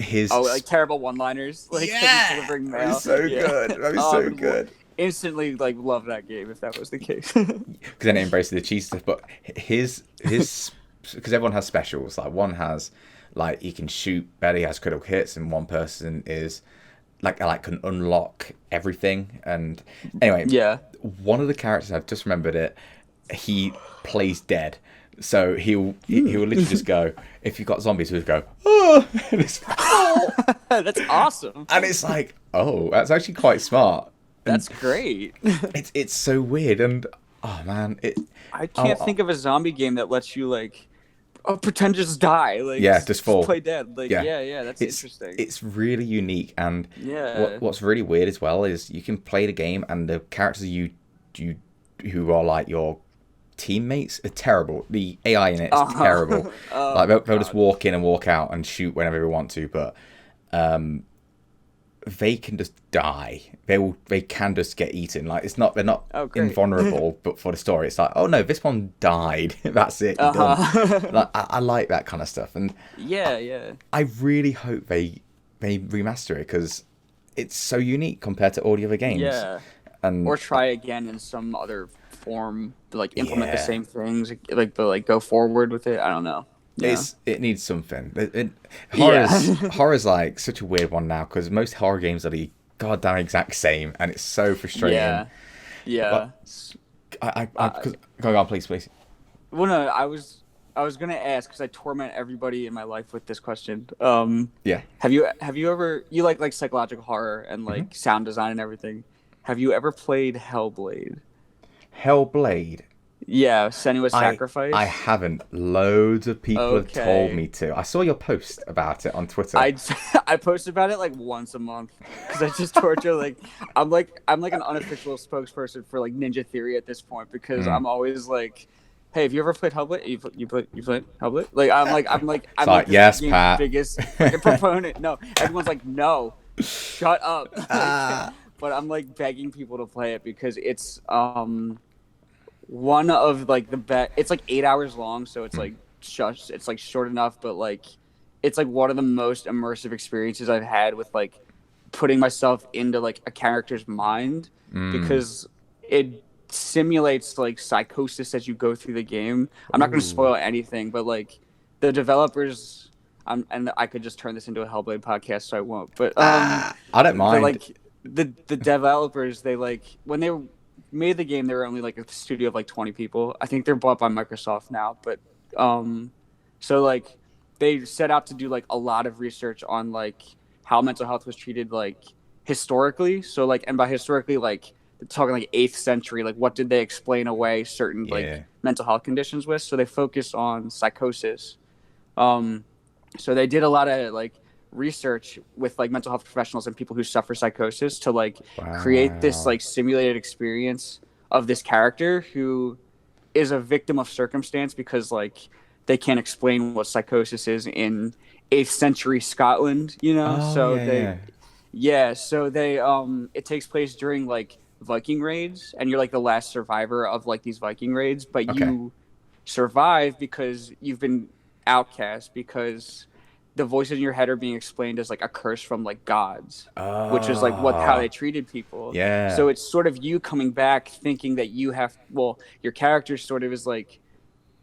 terrible one-liners, delivering mail. That was so good. That was so good. Instantly, love that game if that was the case. Because then it embraces the cheese stuff. But his because everyone has specials. Like one has he can shoot better, he has critical hits, and one person is can unlock everything. And anyway, one of the characters, I've just remembered it. He plays dead. So he will literally just go, if you've got zombies, he'll just go, oh, and that's awesome. And it's like, oh, that's actually quite smart. That's great. It's so weird, and oh man, I can't think of a zombie game that lets you pretend to just die, just fall, play dead, that's interesting. It's really unique, and what's really weird as well is you can play the game, and the characters you who are your teammates are terrible. The AI in it is terrible. They'll just walk in and walk out and shoot whenever they want to, but they can just die. They can just get eaten. They're not invulnerable, but for the story it's oh no, this one died. That's it. Done. I like that kind of stuff, and I really hope they remaster it because it's so unique compared to all the other games. Or try again in some other form, implement the same things, but go forward with it. I don't know. It needs something. Horror's such a weird one now because most horror games are the goddamn exact same, and it's so frustrating. Go on, please. Well, no, I was gonna ask because I torment everybody in my life with this question. Have you ever like psychological horror and sound design and everything? Have you ever played Hellblade? Hellblade? Yeah, Senua's Sacrifice. I haven't. Loads of people have told me to. I saw your post about it on Twitter. I post about it once a month because I just torture I'm an unofficial spokesperson for Ninja Theory at this point because I'm always hey, have you ever played Hellblade? You played Hellblade? I'm yes, Pat. Biggest proponent. No, everyone's no, shut up. But I'm begging people to play it because it's one of the best. It's 8 hours long, so it's it's short enough, but it's one of the most immersive experiences I've had with putting myself into a character's mind because it simulates like psychosis as you go through the game. I'm not going to Ooh. spoil anything, but like the developers, and I could just turn this into a Hellblade podcast, so I won't. But I don't mind. like the developers, they like when they made the game, they were only like a studio of like 20 people. I think they're bought by Microsoft now, but so like they set out to do like a lot of research on like how mental health was treated like historically. So like, and by historically, like talking like 8th century, like what did they explain away certain like mental health conditions with? So they focus on psychosis. So they did a lot of like research with like mental health professionals and people who suffer psychosis to like create this like simulated experience of this character who is a victim of circumstance because like they can't explain what psychosis is in 8th century Scotland, you know? So they it takes place during like Viking raids, and you're like the last survivor of like these Viking raids, but you survive because you've been outcast, because the voices in your head are being explained as like a curse from like gods, which is like how they treated people. So it's sort of you coming back thinking that you have, well, your character sort of is like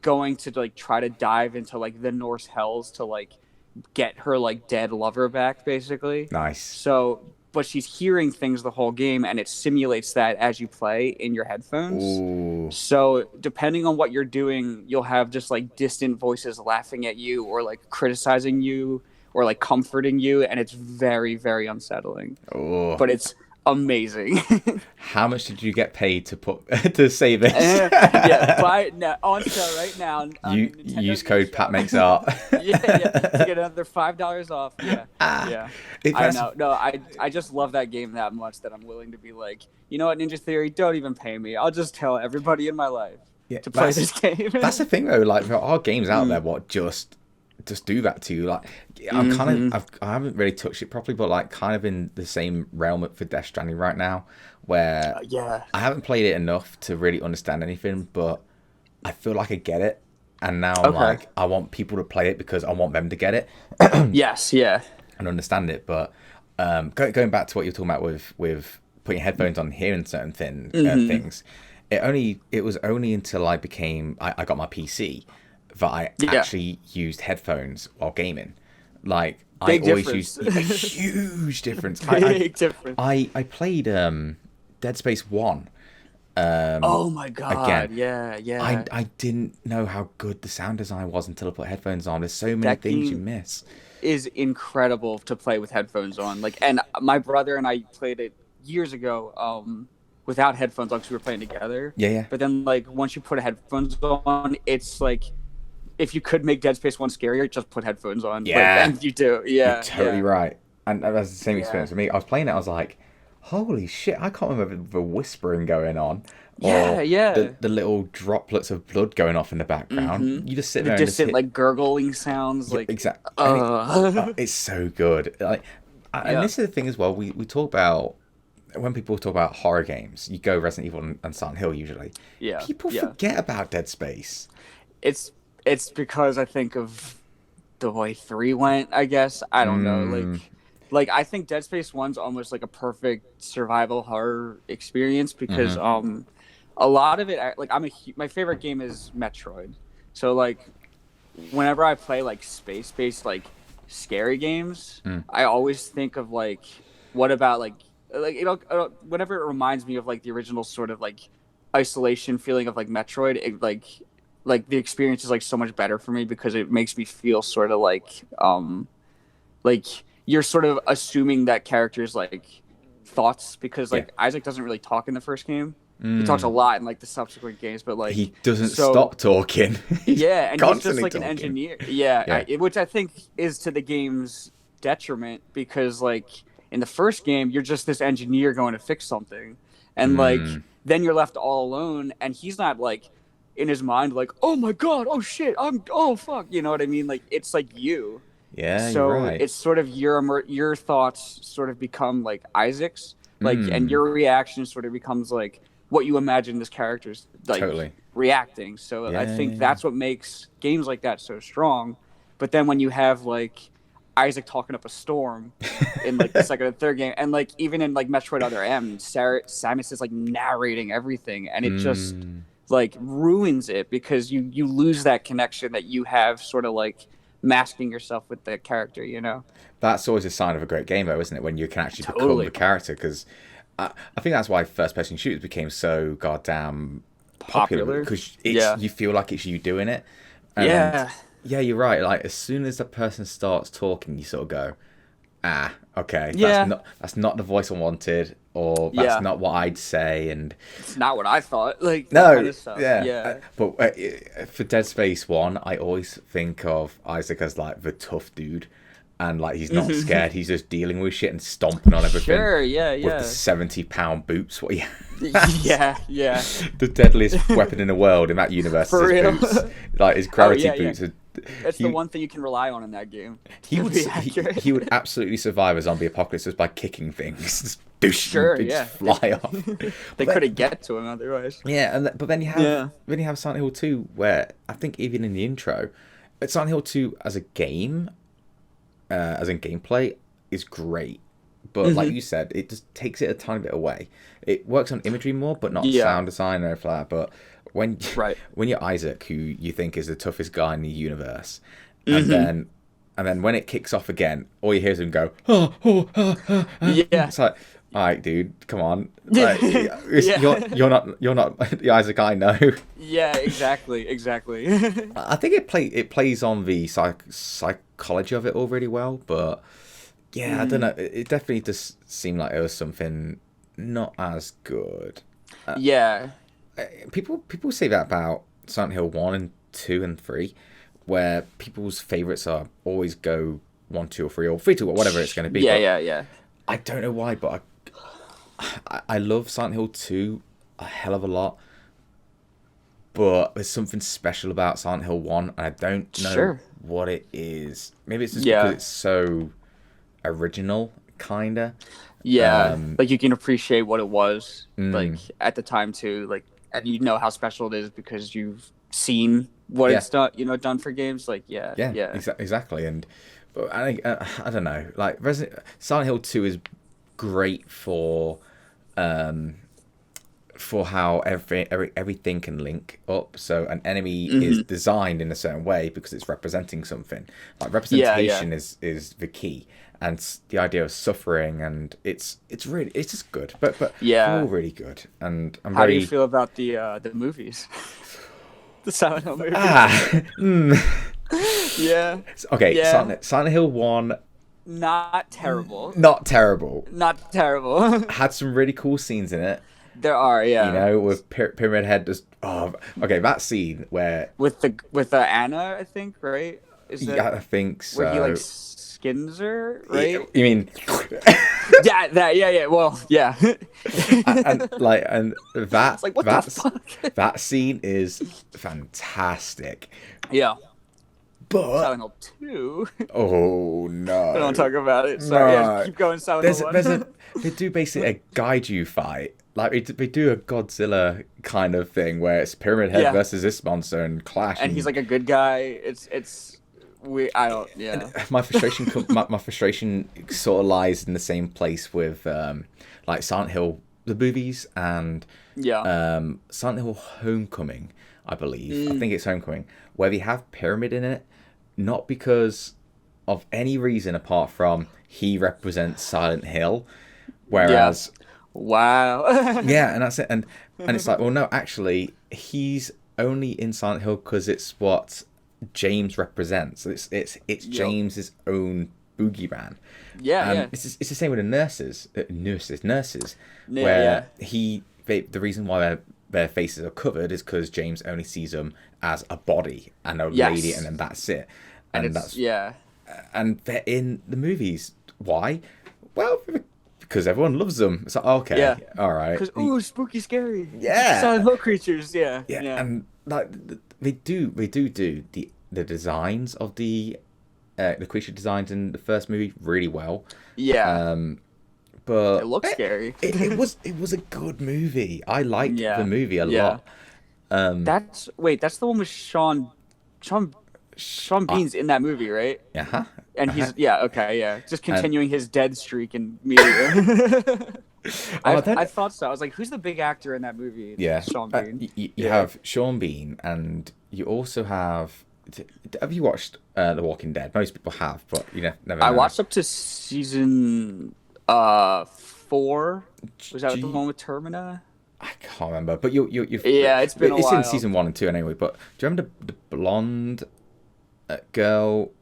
going to like try to dive into like the Norse hells to like get her like dead lover back, basically. Nice. So, but she's hearing things the whole game, and it simulates that as you play in your headphones. Ooh. So depending on what you're doing, you'll have just like distant voices laughing at you or like criticizing you or like comforting you, and it's very, very unsettling. Ooh. But it's amazing. How much did you get paid to put to say this? Buy it now, on sale right now. You use code PatMakesArts. To get another $5 off. I know. No, I just love that game that much that I'm willing to be like, you know what, Ninja Theory, don't even pay me. I'll just tell everybody in my life to play this game. That's the thing though. Like there are games out there what just do that to you. Like I'm kind of I haven't really touched it properly, but like kind of in the same realm for Death Stranding right now, where I haven't played it enough to really understand anything, but I feel like I get it, and now I'm like I want people to play it because I want them to get it. And understand it. But going back to what you're talking about with putting headphones on, hearing certain things, it was only until I got my PC that I actually used headphones while gaming. Like I always used a huge difference. I played Dead Space 1. Oh my god! Again. I didn't know how good the sound design was until I put headphones on. There's so many things you miss. Is incredible to play with headphones on. Like, and my brother and I played it years ago without headphones on because we were playing together. But then like once you put headphones on, it's like, if you could make Dead Space 1 scarier, just put headphones on. And you do. You're totally right. And that's the same experience for me. I was playing it, I was like, holy shit, I can't remember the whispering going on. Or the little droplets of blood going off in the background. You just sit there and just like gurgling sounds. Like exactly. It's so good. Like, and this is the thing as well. We talk about, when people talk about horror games, you go Resident Evil and Silent Hill usually. People forget about Dead Space. It's because I think of the way 3 went, I guess. I don't know. Like I think Dead Space 1's almost like a perfect survival horror experience because a lot of it, like my favorite game is Metroid. So like whenever I play like space-based like scary games, I always think of like, what about like whenever it reminds me of like the original sort of like isolation feeling of like Metroid, it like the experience is like so much better for me because it makes me feel sort of like you're sort of assuming that character's like thoughts, because like Isaac doesn't really talk in the first game. He talks a lot in like the subsequent games, but like he doesn't stop talking. And he's just like talking. an engineer. Which I think is to the game's detriment, because like in the first game you're just this engineer going to fix something, and like then you're left all alone, and he's not like in his mind like, oh my god, oh shit, oh fuck, you know what I mean? Like it's like you. So you're right. It's sort of your thoughts sort of become like Isaac's, like, and your reaction sort of becomes like what you imagine this character's like reacting. So I think that's what makes games like that so strong. But then when you have like Isaac talking up a storm in like the second and third game, and like even in like Metroid Other M, Samus is like narrating everything, and it just like ruins it because you lose that connection that you have sort of like masking yourself with the character, you know. That's always a sign of a great game, though, isn't it? When you can actually become Totally. the character, because I think that's why first-person shooters became so goddamn popular, because you feel like it's you doing it. And yeah, you're right. Like as soon as the person starts talking, you sort of go, okay, that's not the voice I wanted, or that's not what I'd say, and it's not what I thought. Like no, kind of stuff. But for Dead Space 1, I always think of Isaac as like the tough dude. And like he's not scared, he's just dealing with shit and stomping on everything. Sure, yeah. With the 70-pound boots. What? Yeah. The deadliest weapon in the world in that universe is his boots. Like his gravity boots. It's the one thing you can rely on in that game. He would absolutely survive a zombie apocalypse just by kicking things. Just fly off. They couldn't get to him otherwise. Yeah, but then you have Silent Hill 2, where I think even in the intro, Silent Hill 2 as a game, as in gameplay, is great, but like you said, it just takes it a tiny bit away. It works on imagery more, but not sound design or anything like that. But when you're Isaac, who you think is the toughest guy in the universe, and then when it kicks off again, all you hear is him go, it's like, all right, dude, come on. Like, you're not the Isaac I know. Yeah, exactly. I think it plays on the psychology of it all really well, but I don't know. It definitely does seem like it was something not as good. People say that about Silent Hill 1 and 2 and 3, where people's favorites are always go 1, 2, or 3, or 3, 2, or whatever it's going to be. Yeah. I don't know why, but I love Silent Hill 2 a hell of a lot, but there's something special about Silent Hill 1, and I don't know what it is. Maybe it's just because it's so original, kinda. Yeah, like you can appreciate what it was like at the time too, like, and you know how special it is because you've seen what it's done, done for games. Like exactly. And but I don't know, like Silent Hill 2 is great for how everything can link up. So an enemy is designed in a certain way because it's representing something. Like representation is the key, and the idea of suffering, and it's just good. But all really good. And how do you feel about the movies? The Silent Hill movies. Yeah. Okay. Yeah. Silent Hill 1. Not terrible. Not terrible. Had some really cool scenes in it. There are, with Pyramid Head just. Oh, okay, that scene where with Anna, I think, right? I think so. Where he like skins her, right? You mean? Yeah. Well, yeah. and that it's like, what the fuck? That scene is fantastic. Yeah. But Silent Hill 2. Oh no! I don't talk about it. So keep going. Silent Hill 1. They do basically a Gaiju fight. Like they do a Godzilla kind of thing where it's Pyramid Head versus this monster and clash. And he's like a good guy. I don't. Yeah. And my frustration sort of lies in the same place with like Silent Hill the movies and Silent Hill Homecoming. I believe. I think it's Homecoming, where they have Pyramid in it, not because of any reason apart from he represents Silent Hill, whereas wow. Yeah, and that's it. And it's like, well, no, actually, he's only in Silent Hill because it's what James represents. It's James's own boogeyman. Yeah. It's the same with the nurses, where the reason why their faces are covered is because James only sees them as a body and a lady, and then that's it. And that's and they're in the movies. Why? Well, because everyone loves them. It's like, okay, all right. Because spooky, scary. Yeah. Silent Hill creatures. Yeah. And like they do the designs of the creature designs in the first movie really well. Yeah. But it looks scary. It was a good movie. I liked the movie a lot. That's the one with Sean Sean Bean's in that movie, right? Uh-huh. And he's just continuing his dead streak in media. I thought so. I was like, who's the big actor in that movie? Yeah, Sean Bean. You have Sean Bean, and you also have. Have you watched The Walking Dead? Most people have, but you never know. I watched up to season 4. Was that the one with Termina? I can't remember, but you've it's been a while. It's in season 1 and 2 anyway. But do you remember the blonde girl?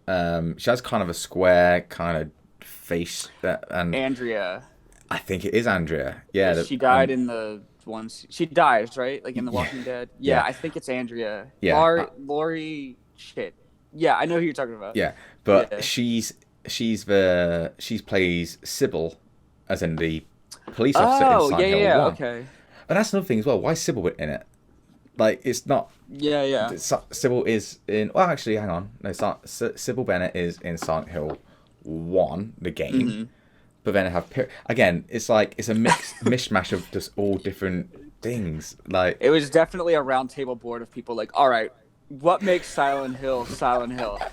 She has kind of a square kind of face, and Andrea. I think it is Andrea. Yeah, she died in the ones. She dies, right? Like in The Walking Dead. Yeah, I think it's Andrea. Yeah, Lori. Shit. Yeah, I know who you're talking about. Yeah, but she plays Sybil, as in the police officer in Silent Hill 1. Okay. And that's another thing as well. Why is Sybil in it? Like, it's not. Yeah. Sybil is in. Well, actually, hang on. No, Sybil Bennett is in Silent Hill 1, the game. Mm-hmm. But then I have again. It's like it's a mishmash of just all different things. Like, it was definitely a round table board of people. Like, all right, what makes Silent Hill Silent Hill? Well,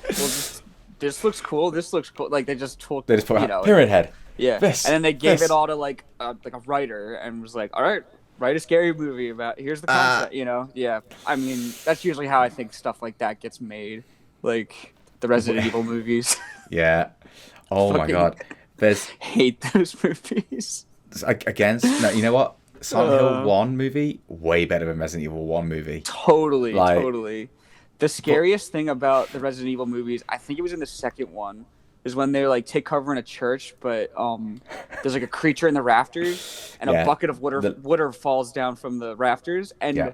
this looks cool. This looks cool. Like they just put Pyramid Head. Yeah, and then they gave it all to like a writer and was like, all right, write a scary movie about. Here's the concept. Yeah. I mean, that's usually how I think stuff like that gets made. Like the Resident Evil movies. Yeah. Oh my god. Hate those movies. No, you know what? Silent Hill 1 movie, way better than Resident Evil 1 movie. Totally. The scariest thing about the Resident Evil movies, I think it was in the second one, is when they like take cover in a church, but there's like a creature in the rafters, and a bucket of water falls down from the rafters, and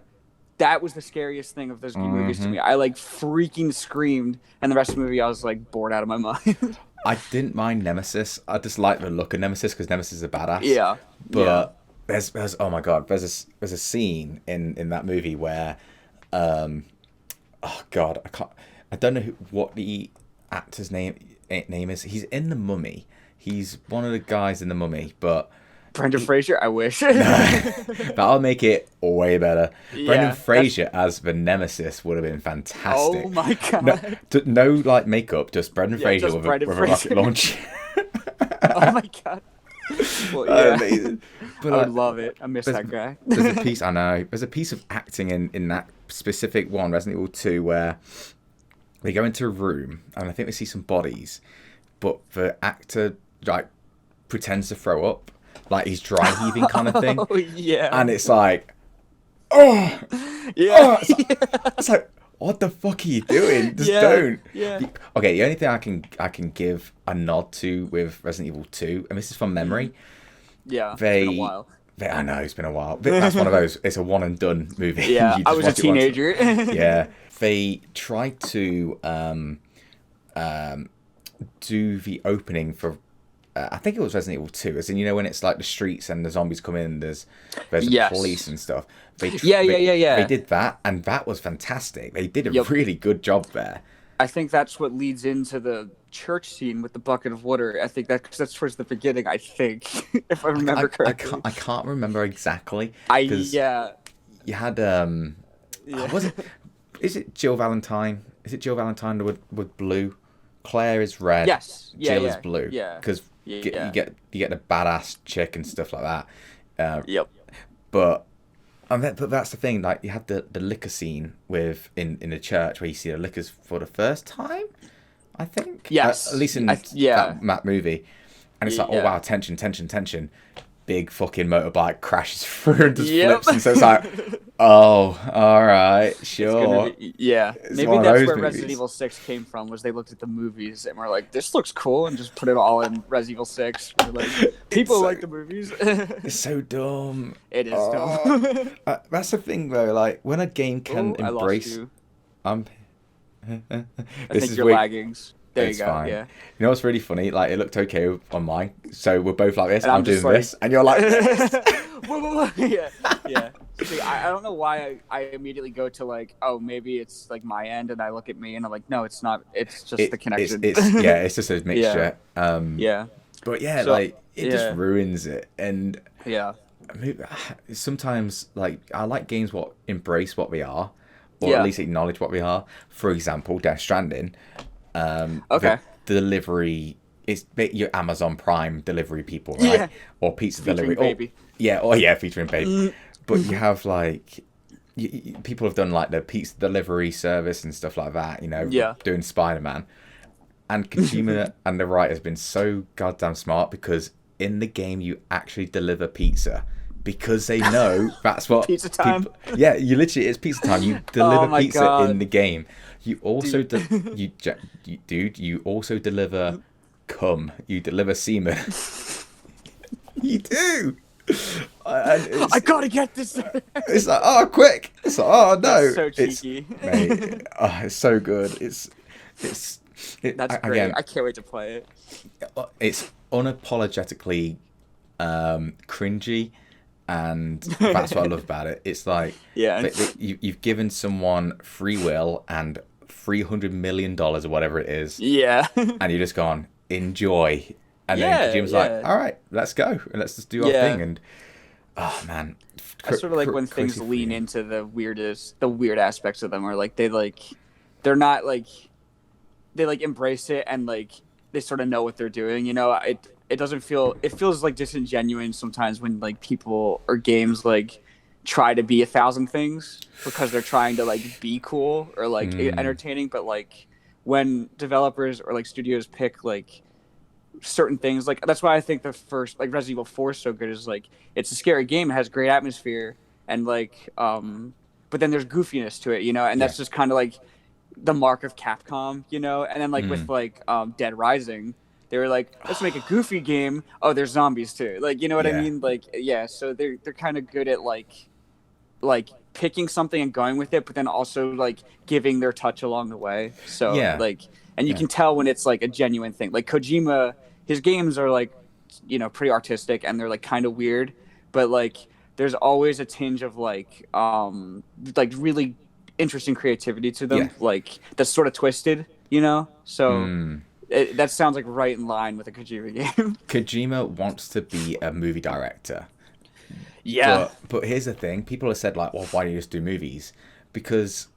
that was the scariest thing of those movies to me. I like freaking screamed, and the rest of the movie I was like bored out of my mind. I didn't mind Nemesis. I just like the look of Nemesis because Nemesis is a badass. Yeah. But there's oh my god, there's a scene in that movie where oh god, I don't know what the actor's name is. He's in The Mummy. He's one of the guys in The Mummy, but Brendan Fraser, I wish. That'll make it way better. Yeah, Brendan Fraser as the Nemesis would have been fantastic. Oh my god. No like makeup, just Brendan Fraser with a rocket launcher. Oh my god. Well, yeah. Amazing. But, I would love it. I miss that guy. There's a piece, I know. There's a piece of acting in that specific one, Resident Evil 2, where they go into a room and I think they see some bodies, but the actor like pretends to throw up. Like he's dry heaving kind of thing. Oh, yeah. And it's like, it's like, what the fuck are you doing? Just don't. Yeah. Okay, the only thing I can give a nod to with Resident Evil 2, and this is from memory. Yeah, it's been a while. I know, it's been a while. That's one of those, it's a one and done movie. Yeah, I was a teenager. Yeah. They tried to do the opening for I think it was Resident Evil 2, as in, when it's like the streets and the zombies come in, there's police and stuff. They did that, and that was fantastic. They did a really good job there. I think that's what leads into the church scene with the bucket of water. I think that's towards the beginning, I think, if I remember correctly. I can't remember exactly. You had, is it Jill Valentine? Is it Jill Valentine with blue? Claire is red. Yes. Jill is blue. Yeah. Because you get the badass chick and stuff like that. Yep. But that's the thing. Like you have the liquor scene in the church where you see the liquors for the first time. I think. Yes. At least in that movie, and it's like, oh wow, tension. Big fucking motorbike crashes through and just flips, and so it's like, oh, all right, sure. Maybe that's where Resident Evil 6 came from. Was they looked at the movies and were like, this looks cool, and just put it all in Resident Evil 6. Like, people like the movies. It's so dumb. It is dumb. That's the thing though. Like when a game can embrace, I think you're lagging. There you go. Fine. Yeah. You know what's really funny? Like it looked okay on mine, so we're both like this. And I'm doing this, and you're like this. Yeah. See, I don't know why I immediately go to like, oh, maybe it's like my end, and I look at me and I'm like, no, it's not. It's just the connection. It's just a mixture. Yeah. But it just ruins it, and yeah. Sometimes like I like games what embrace what they are, or at least acknowledge what we are. For example, Death Stranding. Okay. The delivery is your Amazon Prime delivery people, right? Or pizza featuring delivery. Baby. Featuring Baby. But you have like people have done like the pizza delivery service and stuff like that. You know, doing Spider-Man. And Kojima and the writer's been so goddamn smart, because in the game you actually deliver pizza, because they know that's what pizza time. You literally, it's pizza time. You deliver pizza in the game. You also you also deliver cum. You deliver semen. You do. I gotta get this. It's like, oh, quick. It's like, oh no. That's so cheeky. It's so good. That's great. I can't wait to play it. It's unapologetically cringy, and that's what I love about it. It's like, you've given someone free will and $300 million or whatever it is. Yeah. And you're just gone, enjoy. And then Kojima's like, all right, let's go and let's just do our thing. And oh man, I sort of like when things lean into the weird aspects of them, or like they're not like, they like embrace it and like they sort of know what they're doing. You know, it doesn't feel, it feels like disingenuous sometimes when like people or games like try to be 1,000 things because they're trying to like be cool or like entertaining. But like when developers or like studios pick like certain things, like that's why I think the first like Resident Evil 4 is so good, is like it's a scary game, it has great atmosphere, and like but then there's goofiness to it, you know, and that's just kind of like the mark of Capcom, you know. And then like with like Dead Rising, they were like, let's make a goofy game. Oh, there's zombies too, like, you know what I mean? Like, so they're kind of good at like picking something and going with it, but then also like giving their touch along the way. So like, and you can tell when it's like a genuine thing. Like Kojima, his games are like, you know, pretty artistic and they're like kind of weird, but like there's always a tinge of like really interesting creativity to them, like that's sort of twisted, you know. So that sounds like right in line with a Kojima game. Kojima wants to be a movie director. But here's the thing: people have said like, well, why do you just do movies? Because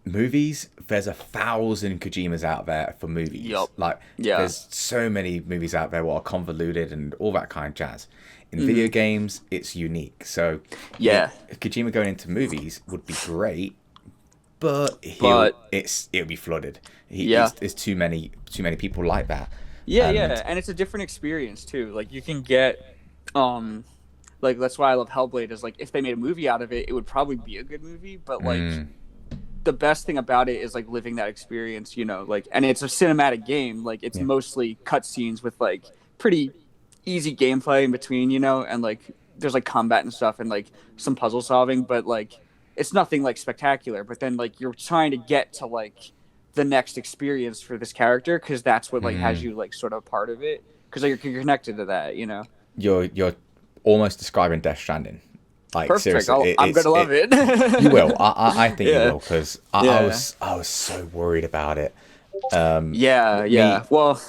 movies, there's 1,000 Kojimas out there for movies. There's so many movies out there that are convoluted and all that kind of jazz. In video games, it's unique. So Kojima going into movies would be great, but it'll be flooded. There's too many people like that. And it's a different experience too. Like you can get like that's why I love Hellblade, is like if they made a movie out of it, it would probably be a good movie, but like the best thing about it is like living that experience, you know, like, and it's a cinematic game, like it's mostly cutscenes with like pretty easy gameplay in between, you know, and like there's like combat and stuff and like some puzzle solving, but like it's nothing like spectacular. But then like you're trying to get to like the next experience for this character, because that's what like has you like sort of part of it, because like, you're connected to that, you know. You're almost describing Death Stranding. Like, perfect. Seriously, I'm gonna love it. You will. I think you will, because I was so worried about it. Well,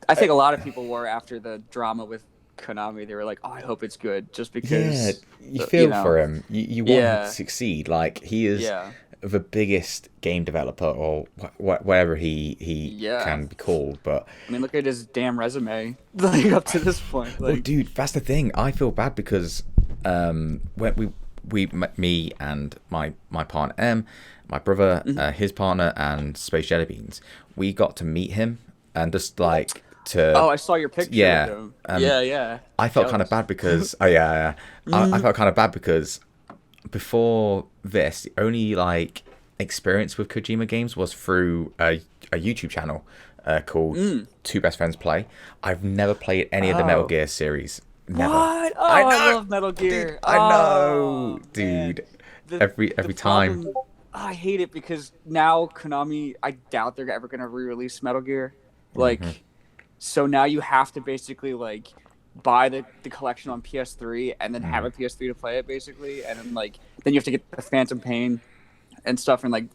I think a lot of people were after the drama with Konami. They were like, "Oh, I hope it's good," just because. You feel for him. You want him to succeed. Like, he is the biggest game developer, or whatever he can be called. But I mean, look at his damn resume, like up to this point. Like, well, dude, that's the thing. I feel bad because when me and my partner M, my brother, his partner, and Space Jelly Beans, we got to meet him and just like to. Oh, I saw your picture. Yeah, of him. I felt kind of bad because I felt kind of bad because before this, the only like experience with Kojima games was through a YouTube channel called Two Best Friends Play. I've never played any of the Metal Gear series. Never. What? Oh, I love Metal Gear. Dude, I know, dude. Every time. I hate it because now Konami, I doubt they're ever gonna re-release Metal Gear. Like, so now you have to basically like buy the collection on PS3 and then have a PS3 to play it, basically, and then like then you have to get the Phantom Pain and stuff, and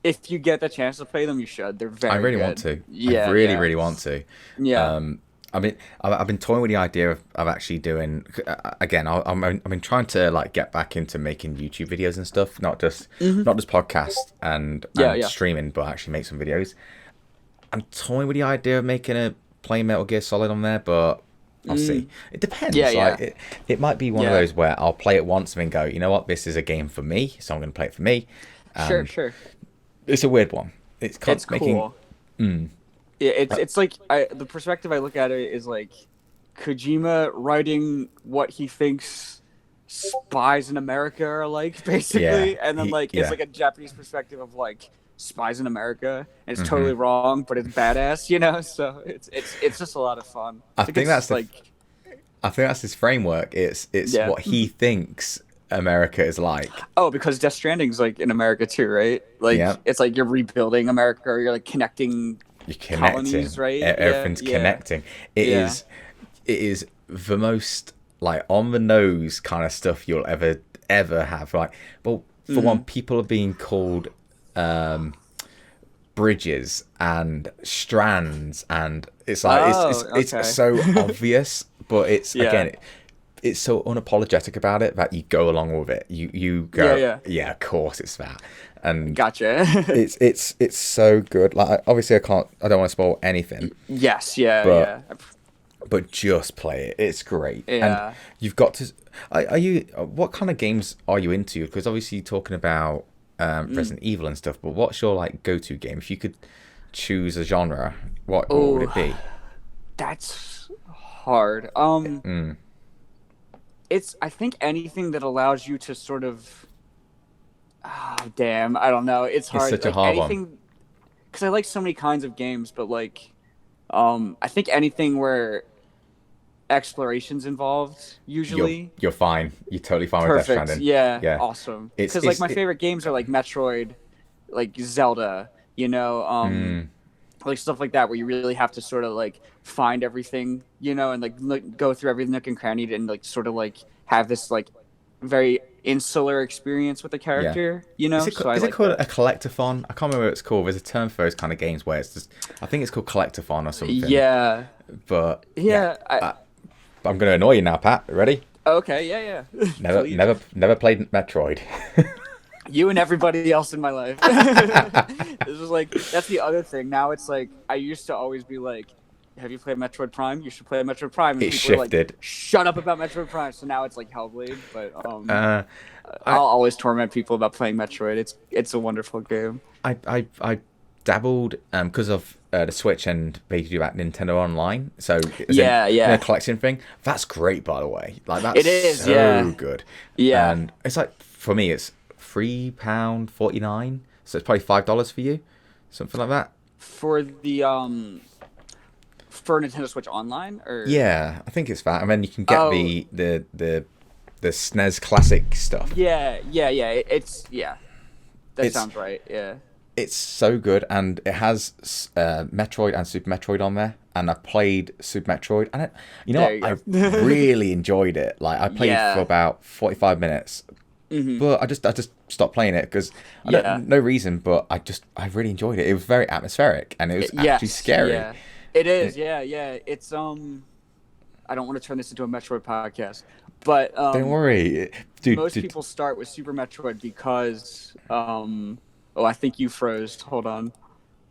if you get the chance to play them, you should. They're very. I really good. Want to. I really want to. Yeah. I mean, I've been toying with the idea of actually doing again. I've been trying to like get back into making YouTube videos and stuff, not just podcasts and streaming, but actually make some videos. I'm toying with the idea of making a playing Metal Gear Solid on there, but I'll see. It depends. It might be one of those where I'll play it once and then go, you know what, this is a game for me, so I'm going to play it for me. Sure. It's a weird one. It's cool. It's like the perspective I look at it is like Kojima writing what he thinks spies in America are like, basically, and then it's like a Japanese perspective of like spies in America, and it's totally wrong, but it's badass, you know. So it's just a lot of fun. I think that's his framework. It's what he thinks America is like. Oh, because Death Stranding's like in America too, right? Like it's like you're rebuilding America, or you're like connecting. You're connecting, colonies, right? Everything's connecting. It is the most like on the nose kind of stuff you'll ever have. Like, well, for one, people are being called bridges and strands, and it's like it's so obvious, but it's again. It's so unapologetic about it that you go along with it. You go, yeah, of course it's that. And gotcha. it's so good. Like, obviously I don't want to spoil anything. Yes, but just play it. It's great. Yeah. And you've got to. What kind of games are you into? Because obviously you're talking about Resident Evil and stuff. But what's your like go-to game? If you could choose a genre, what would it be? That's hard. I think anything that allows you to sort of. Oh, damn, I don't know. It's hard. It's such a hard one. Because I like so many kinds of games, but like, I think anything where exploration's involved, usually. You're fine. You're totally fine with Death Stranding. Yeah, awesome. Because like my favorite games are like Metroid, like Zelda, you know, like stuff like that, where you really have to sort of like find everything, you know, and like go through every nook and cranny and like sort of like have this like very insular experience with the character, you know. Is it called a collectathon? I can't remember what it's called. There's a term for those kind of games where it's just, I think it's called collectathon or something. Yeah. But I'm going to annoy you now, Pat. Ready? Okay. Yeah. Never played Metroid. You and everybody else in my life. This was like, that's the other thing. Now it's like, I used to always be like, have you played Metroid Prime? You should play Metroid Prime. And it people shifted. Were like, shut up about Metroid Prime. So now it's like Hellblade. But I'll always torment people about playing Metroid. It's a wonderful game. I dabbled because of the Switch, and they do that Nintendo Online. So it's a collection thing. That's great, by the way. Like that's so good. Yeah. And it's like, for me, it's £3.49. So it's probably $5 for you, something like that. For the for Nintendo Switch Online, or I think it's that, and then you can get the SNES Classic stuff. Yeah. That sounds right. Yeah. It's so good, and it has Metroid and Super Metroid on there. And I played Super Metroid, and I really enjoyed it. Like I played for about 45 minutes. But I just stopped playing it because no reason, but I really enjoyed it. It was very atmospheric, and it was actually scary. Yeah. It is, yeah. It's I don't want to turn this into a Metroid podcast, but don't worry, dude. Most people start with Super Metroid because I think you froze. Hold on.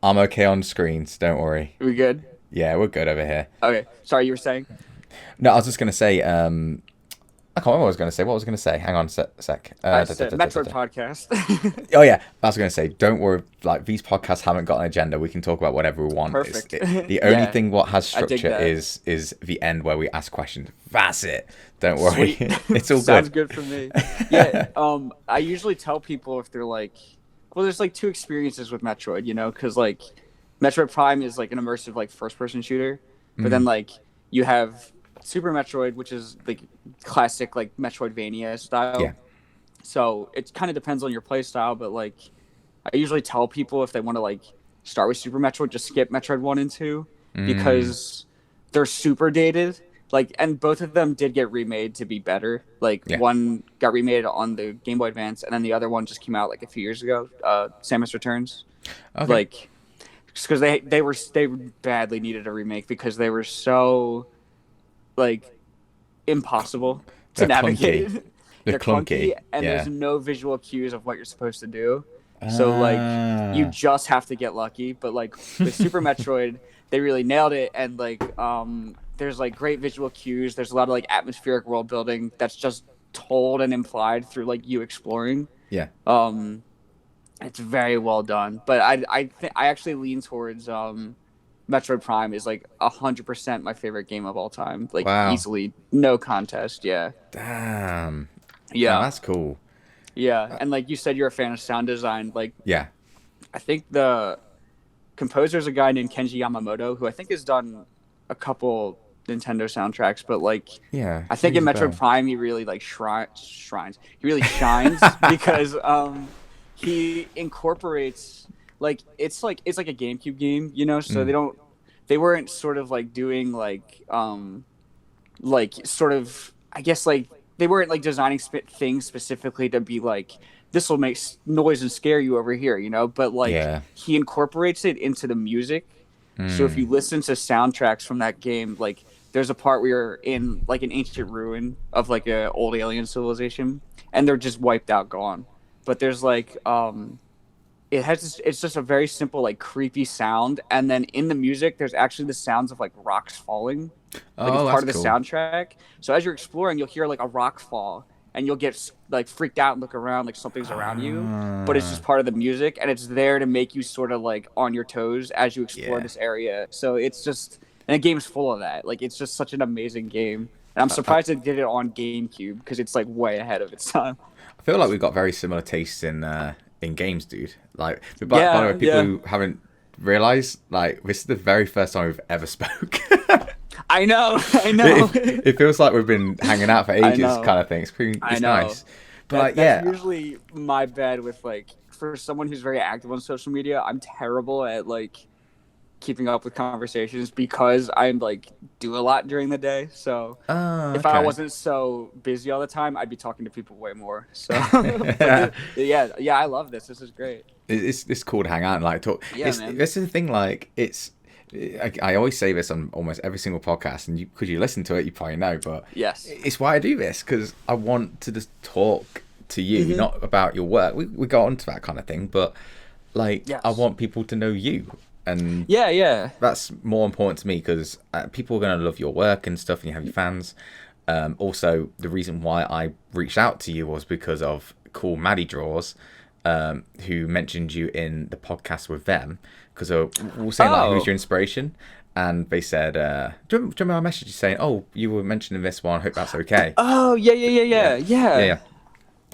I'm okay on screens. Don't worry. Are we good? Yeah, we're good over here. Okay. Sorry, you were saying? No, I was just gonna say. I can't remember what I was going to say. What was I going to say? Hang on a sec. Metroid podcast. Oh, yeah. I was going to say, don't worry. Like, these podcasts haven't got an agenda. We can talk about whatever we want. Perfect. The only thing what has structure is the end where we ask questions. That's it. Don't worry. It's all good. Sounds good for me. Yeah. I usually tell people if they're like, well, there's like two experiences with Metroid, you know, because like Metroid Prime is like an immersive like first-person shooter, but then like you have Super Metroid, which is like classic like Metroidvania style. Yeah. So it kind of depends on your play style, but like I usually tell people if they want to like start with Super Metroid, just skip Metroid 1 and 2 because they're super dated. Like, and both of them did get remade to be better. Like one got remade on the Game Boy Advance, and then the other one just came out like a few years ago. Samus Returns. Okay. Like, just because they badly needed a remake because they were so like impossible to They're navigate. clunky. They're clunky, and Yeah. there's no visual cues of what you're supposed to do. So like you just have to get lucky. But like with Super Metroid, they really nailed it, and like there's like great visual cues. There's a lot of like atmospheric world building that's just told and implied through like you exploring. Yeah. It's very well done. But I actually lean towards Metroid Prime is like 100% my favorite game of all time. Like easily, no contest. Yeah. Damn. Yeah. Oh, that's cool. Yeah, and like you said, you're a fan of sound design. Like, yeah, I think the composer is a guy named Kenji Yamamoto, who I think has done a couple Nintendo soundtracks. But like, yeah, I think in Metroid Prime, he really like shrines. He really shines because he incorporates it's like a GameCube game, you know. So they weren't sort of like doing like sort of I guess like. They weren't like designing things specifically to be like this will make noise and scare you over here, you know. But like he incorporates it into the music. So if you listen to soundtracks from that game, like there's a part where you're in like an ancient ruin of like a old alien civilization, and they're just wiped out, gone. But there's like it's just a very simple like creepy sound, and then in the music there's actually the sounds of like rocks falling. Like it's part of the soundtrack. So as you're exploring, you'll hear like a rock fall, and you'll get like freaked out and look around like something's around you. But it's just part of the music, and it's there to make you sort of like on your toes as you explore this area. So it's just, and the game's full of that. Like it's just such an amazing game. And I'm surprised it did it on GameCube because it's like way ahead of its time. I feel like we've got very similar tastes in games, dude. Like, by the way, people who haven't realized, like, this is the very first time we've ever spoke. I know. It feels like we've been hanging out for ages, kind of thing. It's nice. But that's usually my bad with like, for someone who's very active on social media, I'm terrible at like keeping up with conversations because I'm like do a lot during the day. So if I wasn't so busy all the time, I'd be talking to people way more. So yeah, I love this. This is great. It's cool to hang out and like talk. Yeah, man. This is the thing. Like I always say this on almost every single podcast, and because you listen to it, you probably know. But yes, it's why I do this, because I want to just talk to you, not about your work. We got onto that kind of thing, but like I want people to know you. And that's more important to me because people are going to love your work and stuff, and you have your fans. Also, the reason why I reached out to you was because of cool Maddie Draws, who mentioned you in the podcast with them. Because we were saying like, who's your inspiration? And they said, do you remember our message saying, "Oh, you were mentioning this one. I hope that's okay." Oh yeah.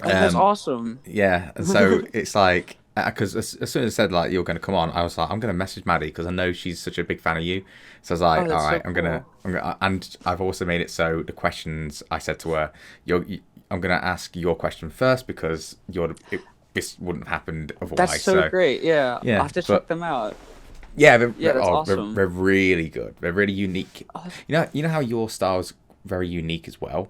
Oh, that's awesome. Yeah, and so it's like. Because as soon as I said like you're going to come on, I was like, I'm going to message Maddie because I know she's such a big fan of you. So I was like, all right, I'm gonna, and I've also made it so the questions I said to her, I'm going to ask your question first because this wouldn't have happened otherwise. That's so great. Yeah, I'll have to check them out. Yeah, that's awesome. They're really good. They're really unique. You know how your style's very unique as well.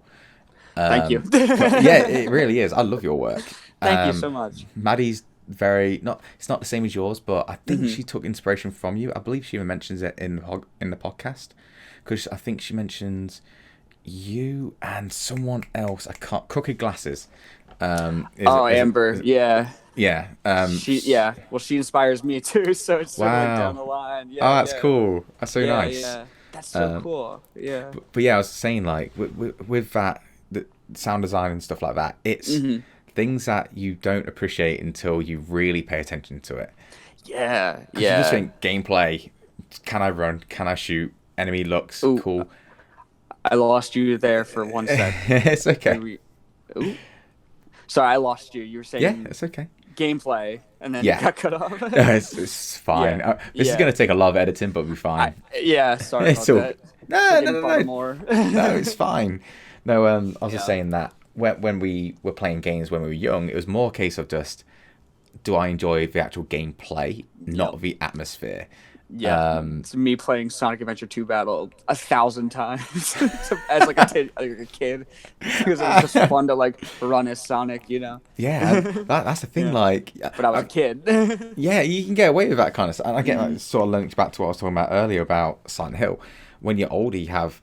Thank you. Yeah, it really is. I love your work. Thank you so much. Maddie's it's not the same as yours, but I think she took inspiration from you. I believe she even mentions it in the podcast, because I think she mentions you and someone else. I can't. Crooked Glasses. Amber. Yeah. Well, she inspires me too, so it's sort of like down the line. Yeah. Oh, that's cool. That's so nice. Yeah. That's so cool. Yeah. But yeah, I was saying like with that, the sound design and stuff like that, it's things that you don't appreciate until you really pay attention to it. Yeah. You just think gameplay. Can I run? Can I shoot? Enemy looks cool. I lost you there for 1 second. It's okay. Sorry, I lost you. You were saying... Yeah, it's okay. Gameplay, and then it got cut off. It's fine. This is going to take a lot of editing, but we'll be fine. Sorry about that. No, it's fine. No, I was just saying that when we were playing games when we were young, it was more a case of just, do I enjoy the actual gameplay, not the atmosphere? Yeah, it's me playing Sonic Adventure 2 Battle 1,000 times as like a kid because it was just fun to like run as Sonic, you know. Yeah, that's the thing. Yeah, Like, but I was a kid. yeah, you can get away with that kind of stuff. And I get like, sort of linked back to what I was talking about earlier about Silent Hill. When you're older,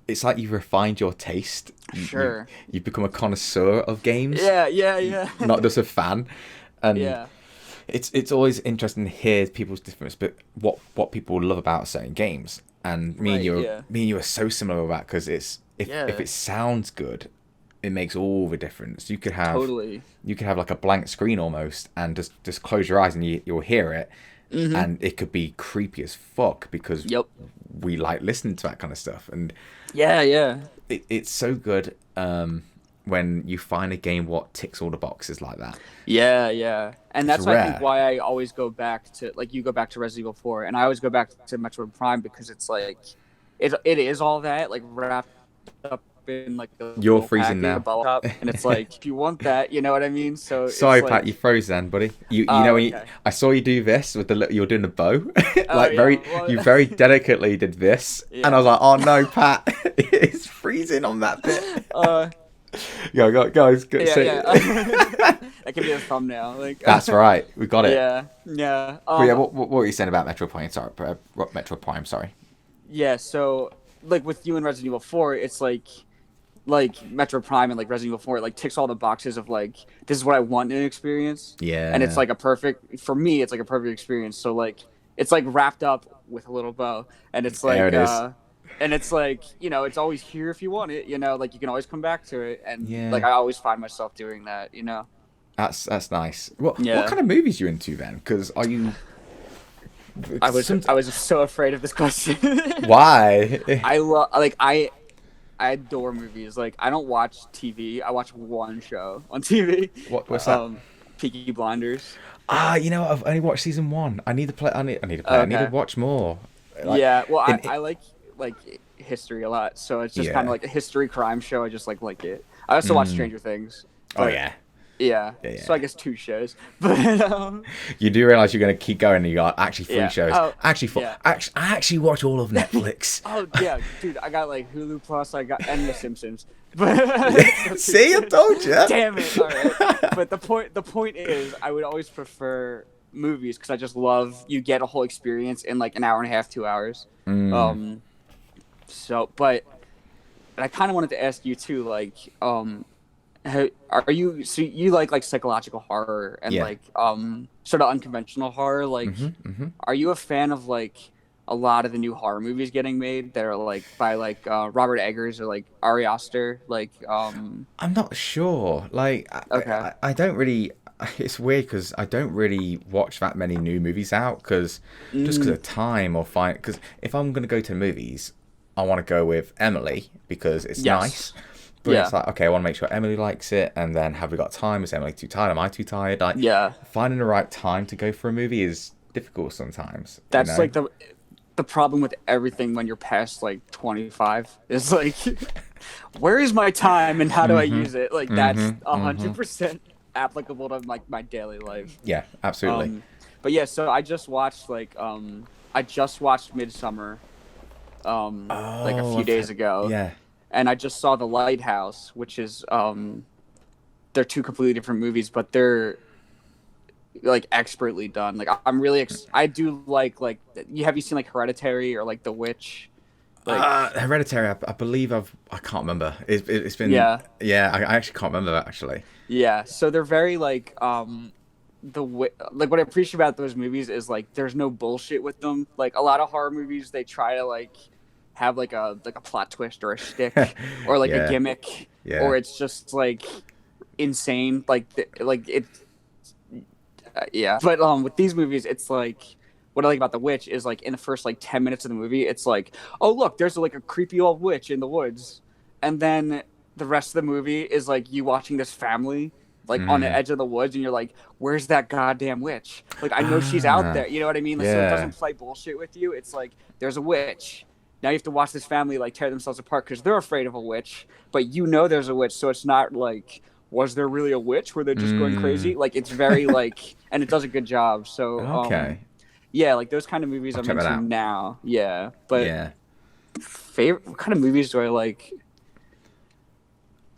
it's like you've refined your taste. Sure. You've become a connoisseur of games. Yeah. Not just a fan. And Yeah. it's always interesting to hear people's difference, but what people love about certain games. And me and you are so similar with that because if it sounds good, it makes all the difference. You could have like a blank screen almost, and just close your eyes and you'll hear it, and it could be creepy as fuck because we like listening to that kind of stuff. And it's so good when you find a game what ticks all the boxes like that. Yeah. And that's I think why I always go back to, like, you go back to Resident Evil 4, and I always go back to Metroid Prime because it's like it is all that like wrapped up in like a you're freezing now top, and it's like if you want that, you know what I mean. So sorry, it's Pat, like, you froze then, buddy. You know when I saw you do this with you're doing the bow, like you very delicately did this, and I was like, oh no, Pat, it's freezing on that bit. Go, guys. That can be a thumbnail. Like, that's right, we got it. Yeah. What were you saying about Metroid Prime? Sorry. Yeah, so like with you and Resident Evil 4, it's like Metroid Prime and like Resident Evil 4, it like ticks all the boxes of like this is what I want in an experience. Yeah. And it's like for me, it's like a perfect experience. So like it's like wrapped up with a little bow, and it's like there it is. And it's like, you know, it's always here if you want it, you know, like you can always come back to it, and like I always find myself doing that, you know. That's nice. What kind of movies are you into then? Because are you? I was so afraid of this question. Why? I adore movies. Like, I don't watch TV. I watch one show on TV. What's that? Peaky Blinders. You know what? I've only watched season 1. I need to play. I need to play. Okay. I need to watch more. Well, I like history a lot, so it's just kind of like a history crime show. I just like it. I also watch Stranger Things. Oh yeah. Yeah. So I guess 2 shows. But you do realize you're going to keep going and you got actually 3 shows. Actually 4. Yeah. I actually watch all of Netflix. Oh yeah, dude, I got like Hulu Plus, and The Simpsons. See, I told you. Damn it. All right. But the point is, I would always prefer movies because I just love you get a whole experience in like an hour and a half, 2 hours. But I kind of wanted to ask you too, like, are you you like psychological horror and like sort of unconventional horror? Like, are you a fan of like a lot of the new horror movies getting made that are like by like Robert Eggers or like Ari Aster? Like, I'm not sure. Like, I don't really. It's weird because I don't really watch that many new movies out just because of time or because if I'm gonna go to the movies, I want to go with Emily because it's nice. But it's like, okay, I want to make sure Emily likes it, and then have we got time? Is Emily too tired? Am I too tired? Like, finding the right time to go for a movie is difficult sometimes. That's like the problem with everything when you're past like 25 is like, where is my time and how do I use it? Like that's 100% applicable to like my daily life. Yeah, absolutely. But yeah, so I just watched Midsummer like a few days ago. Yeah. And I just saw The Lighthouse, which is they're 2 completely different movies, but they're like expertly done. Like I'm really I do like have you seen like Hereditary or like The Witch? Like, Hereditary, I believe I can't remember. It's been I actually can't remember that actually. Yeah, so they're very like what I appreciate about those movies is like there's no bullshit with them. Like a lot of horror movies, they try to like have like a plot twist or a shtick or like a gimmick, or it's just like insane. But with these movies, it's like what I like about The Witch is like in the first like 10 minutes of the movie, it's like, oh look, there's like a creepy old witch in the woods, and then the rest of the movie is like you watching this family like on the edge of the woods, and you're like, where's that goddamn witch? Like I know she's out there, you know what I mean? Like, so it doesn't play bullshit with you. It's like there's a witch. Now you have to watch this family like tear themselves apart because they're afraid of a witch, but you know there's a witch, so it's not like, was there really a witch where they're just going crazy? Like it's very like, and it does a good job. So Yeah, like those kind of movies I'll I'm check that into out. now. Yeah, but Yeah. favorite what kind of movies do I like?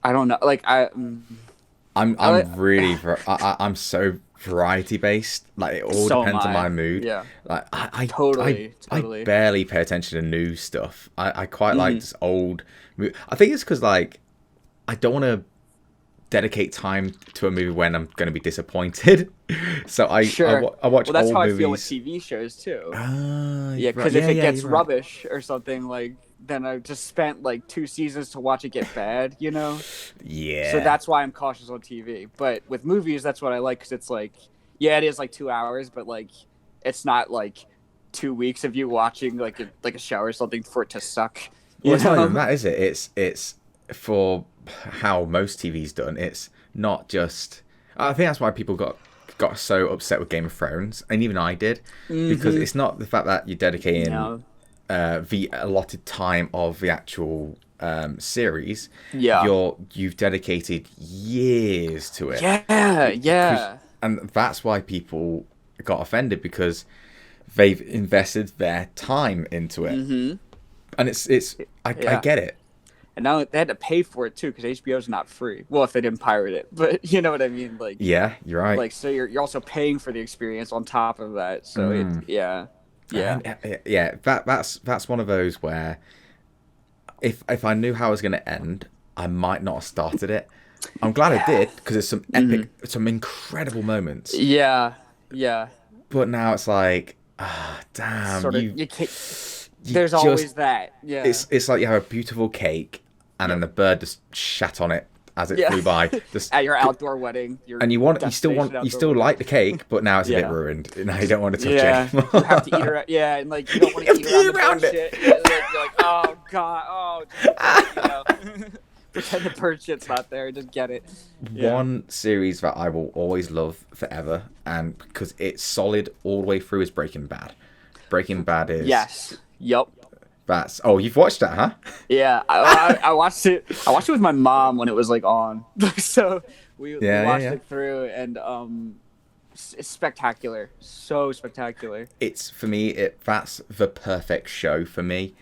I don't know. Like I like I'm really I'm so variety based. Like it all so am depends on I. my mood. Yeah, Like totally, I totally. barely pay attention to new stuff. I quite like Hmm. this old. I think it's because like I don't want to dedicate time to a movie when I'm going to be disappointed. So Sure. I watch Well, that's old how I feel with movies. TV shows too. Ah, Yeah, right. because if Yeah, it yeah, gets you're right. rubbish or something, like then I just spent like 2 seasons to watch it get bad, you know. So Yeah. that's why I'm cautious on TV. But with movies, that's what I like because it's like, yeah, it is like 2 hours, but like it's not like 2 weeks of you watching like a show or something for it to suck, Well, you it's not even know. that, is it? It's for how most TV's done. It's not just. I think that's why people got so upset with Game of Thrones, and even I did, because Mm-hmm. it's not the fact that you're dedicating No. the allotted time of the actual series. Yeah. You've dedicated years to it, Yeah. because Yeah. and that's why people got offended because they've invested their time into it, Mm-hmm. and I Yeah. get it. And now they had to pay for it too because HBO's not free. Well, if they didn't pirate it, but you know what I mean. Yeah, you're right. Like so you're also paying for the experience on top of that. So Mm. yeah. And yeah, that's one of those where if I knew how it was going to end, I might not have started it. I'm glad I Yeah. did because there's some Hmm. some incredible moments. Yeah. Yeah. But now it's like, damn, Sort of. You can't. you There's just always that. Yeah. it's like you have a beautiful cake and then Yep. the bird just shat on it as it Yeah. flew by. Just At your outdoor wedding, your and destination you outdoor still wedding. like the cake, but now it's a bit Yeah. ruined. Now you don't want to touch Yeah. it anymore. You have to eat around. Yeah, and like you don't want You to have eat to around eat the around bird it. shit. You're like, oh god, oh, just, you know. Pretend the bird shit's not there. Just get it. Yeah. One series that I will always love forever, and because it's solid all the way through, is Breaking Bad. Breaking Bad is Yes. Yup. that's. Oh, you've watched that, huh? Yeah. I watched it. I watched it with my mom when it was like on. So we watched Yeah. it through, and it's spectacular. So spectacular. It's for me. That's the perfect show for me.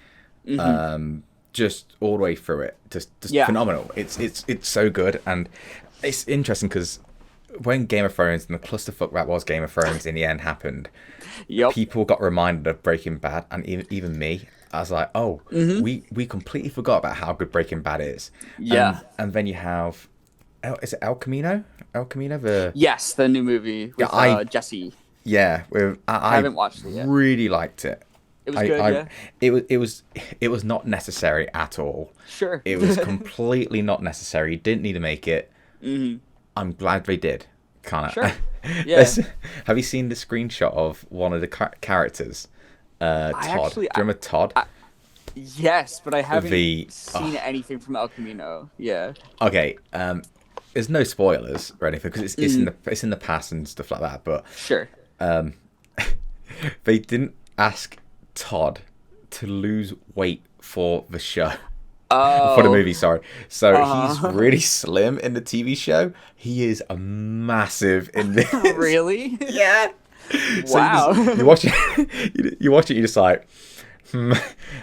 Hmm. Just all the way through it, just Yeah. phenomenal. It's so good, and it's interesting because when Game of Thrones and the clusterfuck that was Game of Thrones in the end happened, Yup. people got reminded of Breaking Bad, and even me. I was like, oh, we completely forgot about how good Breaking Bad is. Yeah. And then you have, is it El Camino? El Camino, the Yes, the new movie with Jesse. yeah, I haven't watched it yet. really liked it. It was good. Yeah. It was not necessary at all. Sure. It was completely not necessary. Didn't need to make it. Hmm. I'm glad they did. Kind of. Sure. Yeah. Have you seen the screenshot of one of the characters? Todd. actually- Do you remember Todd? Yes, but I haven't The- seen anything from El Camino. Yeah. Okay. There's no spoilers or anything because it's in the past and stuff like that. But Sure. they didn't ask Todd to lose weight for the show. Oh. For the movie, sorry. So he's Uh-huh. really slim in the TV show. He is massive in this. Really? Yeah. Wow. So you watch it. You watch it. You're just like,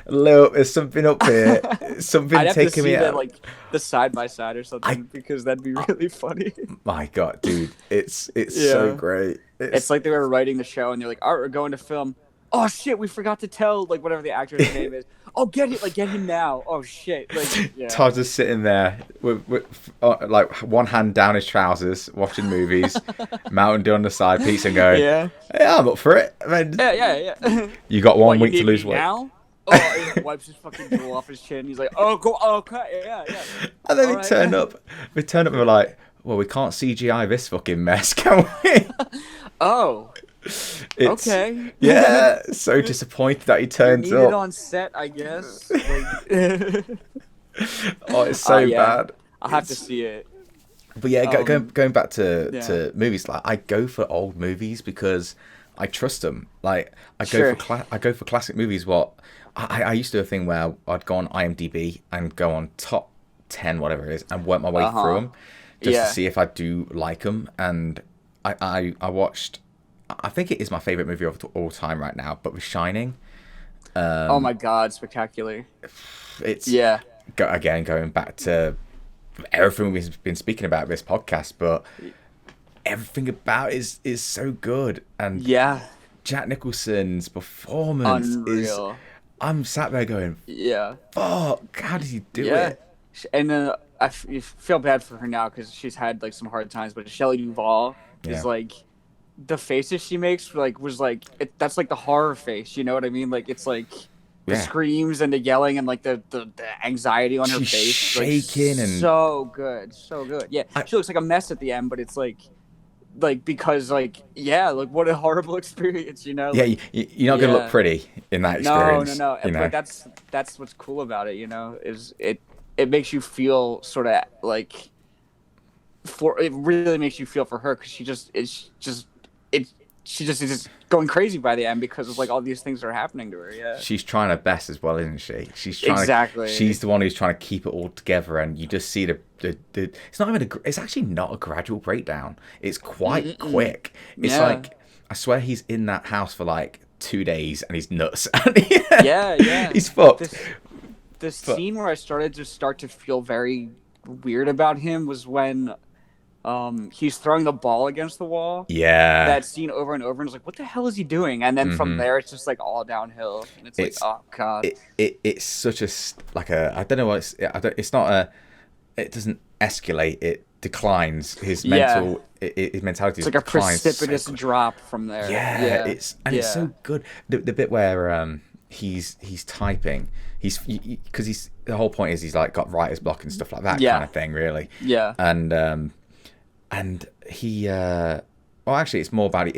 look, there's something up here. Something I'd have to taking see me that out. like the side by side or something because that'd be really funny. My God, dude, it's Yeah. so great. It's like they were writing the show and they're like, "All right, we're going to film." Oh shit, we forgot to tell like whatever the actor's name is. Oh, get him now. Oh shit. Like, yeah. Todd's just sitting there with like one hand down his trousers, watching movies, Mountain Dew on the side, pizza, and going, Yeah. yeah, I'm up for it. I mean, Yeah. you got What, one you week to need lose me weight. now? Oh, he wipes his fucking drool off his chin. He's like, "Oh, go, oh, okay, yeah." And then All they right. turn up. They turn up and we're like, well, we can't CGI this fucking mess, can we? Oh, It's, okay. Yeah, so disappointed that he turns Need it up. on set, I guess. Like, Oh, it's so yeah. bad. I'll have to see it. But yeah, going back to Yeah. movies, like I go for old movies because I trust them. Like I go Sure. for I go for classic movies. What I used to do a thing where I'd go on IMDb and go on top 10, whatever it is, and work my way through them just Yeah. to see if I do like them. And I watched I think it is my favorite movie of all time right now. But with Shining, Oh my God, spectacular. it's Yeah. going back to everything we've been speaking about this podcast, but everything about it is so good. And Yeah. Jack Nicholson's performance is. Unreal. I'm sat there going, Yeah. fuck, how did he do Yeah. it? And then you feel bad for her now because she's had like some hard times, but Shelley Duvall Yeah. is like the faces she makes was like that's like the horror face, you know what I mean? Like it's like the screams and the yelling and like the anxiety on her She's face, shaking, like, and so good. Yeah, she looks like a mess at the end, but it's like because like what a horrible experience, you know? Yeah, like, you're not gonna look pretty in that experience. No. You know? But that's what's cool about it, you know, is it makes you feel sort of like it really makes you feel for her because she's just going crazy by the end because of like all these things that are happening to her. Yeah, she's trying her best as well, isn't she? She's trying exactly. She's the one who's trying to keep it all together, and you just see the it's not even it's actually not a gradual breakdown. It's quite quick. It's like, I swear he's in that house for like 2 days and he's nuts. Yeah. He's fucked. The scene where I started to feel very weird about him was when he's throwing the ball against the wall. Yeah. That scene over and over, and it's like, what the hell is he doing? And then from there, it's just like all downhill, and it's like, oh god. It's such a I don't know what it's not a. It doesn't escalate. It declines. His mental his mentality. It's like a precipitous drop from there. Yeah. It's so good. The bit where he's typing. Because the whole point is he's like got writer's block and stuff like that kind of thing, really. Yeah. And he well, actually it's more about the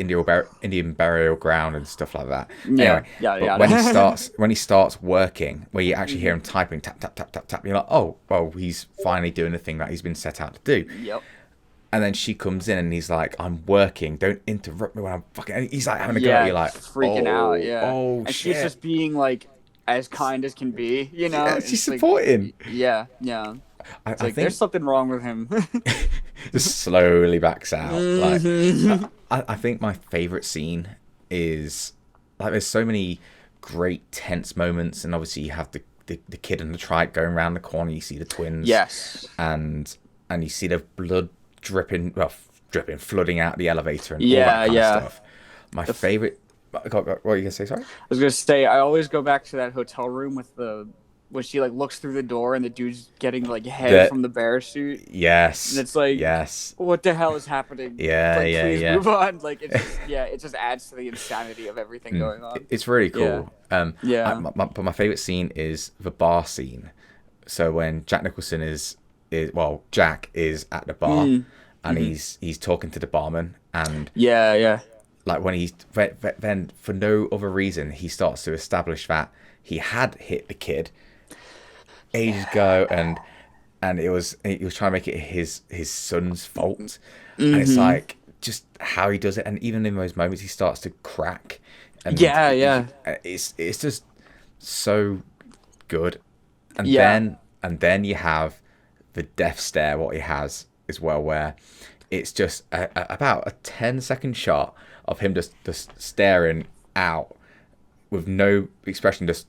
Indian burial ground and stuff like that. Anyway, when he starts working, where you actually hear him typing tap tap tap tap tap, you're like, oh well, he's finally doing the thing that he's been set out to do. Yep. And then she comes in and he's like, I'm working, don't interrupt me when I'm fucking, and he's like having a go at you, like freaking out. Oh and shit. She's just being like as kind as can be, you know. Yeah, she's supporting. Yeah. I think there's something wrong with him. Just slowly backs out. Like, I think my favorite scene is like, there's so many great tense moments, and obviously you have the kid and the trike going around the corner. You see the twins. Yes. And you see the blood flooding out the elevator and all that kind of stuff. My favorite. What were you gonna say? Sorry. I was gonna say I always go back to that hotel room with when she like looks through the door and the dude's getting like head from the bear suit. Yes. And it's like, what the hell is happening? Please move on. Like it just adds to the insanity of everything going on. It's really cool. But my favorite scene is the bar scene. So when Jack Nicholson Jack is at the bar and he's talking to the barman, and like when then for no other reason he starts to establish that he had hit the kid ages ago, and he was trying to make it his son's fault, and it's like just how he does it, and even in those moments he starts to crack, and it's just so good, and then you have the death stare what he has as well, where it's just about a 10-second shot of him just staring out with no expression, just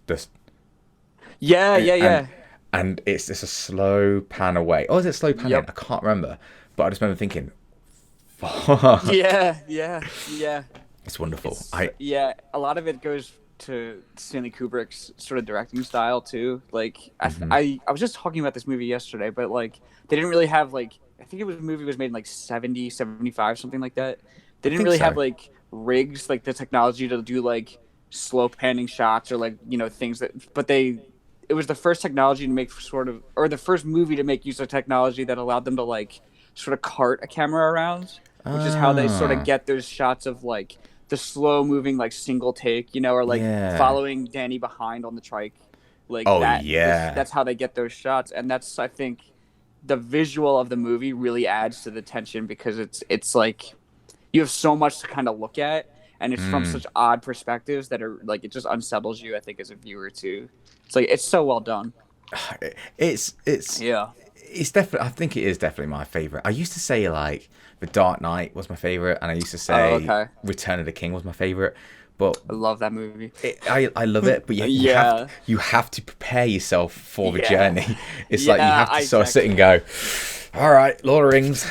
and it's just a slow pan away. Oh, is it slow pan in? I can't remember, but I just remember thinking, fuck. Yeah. It's wonderful. A lot of it goes to Stanley Kubrick's sort of directing style too. Like I was just talking about this movie yesterday, but like they didn't really have like, I think the movie was made in like 70, 75, something like that. They didn't really have like rigs, like the technology to do like slow panning shots or like, you know, things but it was the first technology to make the first movie to make use of technology that allowed them to like sort of cart a camera around, which is how they sort of get those shots of like the slow moving like single take, you know, or like following Danny behind on the trike, like that's how they get those shots. And that's, I think, the visual of the movie really adds to the tension because it's like you have so much to kind of look at, and it's from such odd perspectives that are like, it just unsettles you, I think, as a viewer too. It's like, it's so well done. It's it's definitely. I think it is definitely my favorite. I used to say like The Dark Knight was my favorite, and I used to say Return of the King was my favorite. But I love that movie. I love it, but you have to prepare yourself for the journey. It's like you have to sort of sit and go, all right, Lord of the Rings,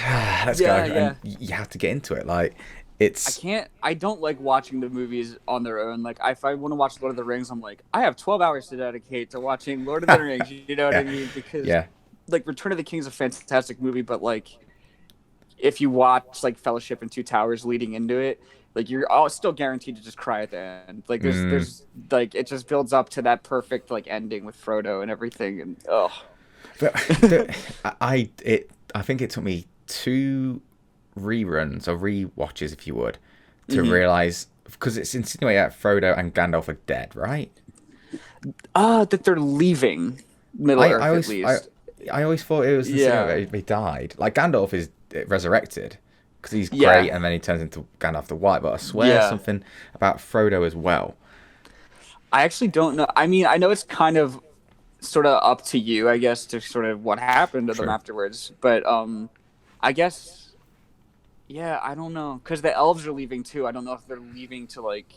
let's go, and you have to get into it. Like it's. I don't like watching the movies on their own. Like if I want to watch Lord of the Rings, I'm like, I have 12 hours to dedicate to watching Lord of the Rings. You know what I mean? Because like Return of the King is a fantastic movie, but like if you watch like Fellowship and Two Towers leading into it, like you're still guaranteed to just cry at the end. Like there's like it just builds up to that perfect like ending with Frodo and everything. And But I think it took me 2 reruns or rewatches, if you would, to realize, because it's insinuated that Frodo and Gandalf are dead, right? That they're leaving Middle Earth at least. I always thought it was that they died. Like Gandalf is resurrected because he's great, and then he turns into Gandalf the White. But I swear something about Frodo as well. I actually don't know. I mean, I know it's kind of sort of up to you, I guess, to sort of what happened to them afterwards. But I guess, I don't know, because the elves are leaving too. I don't know if they're leaving to like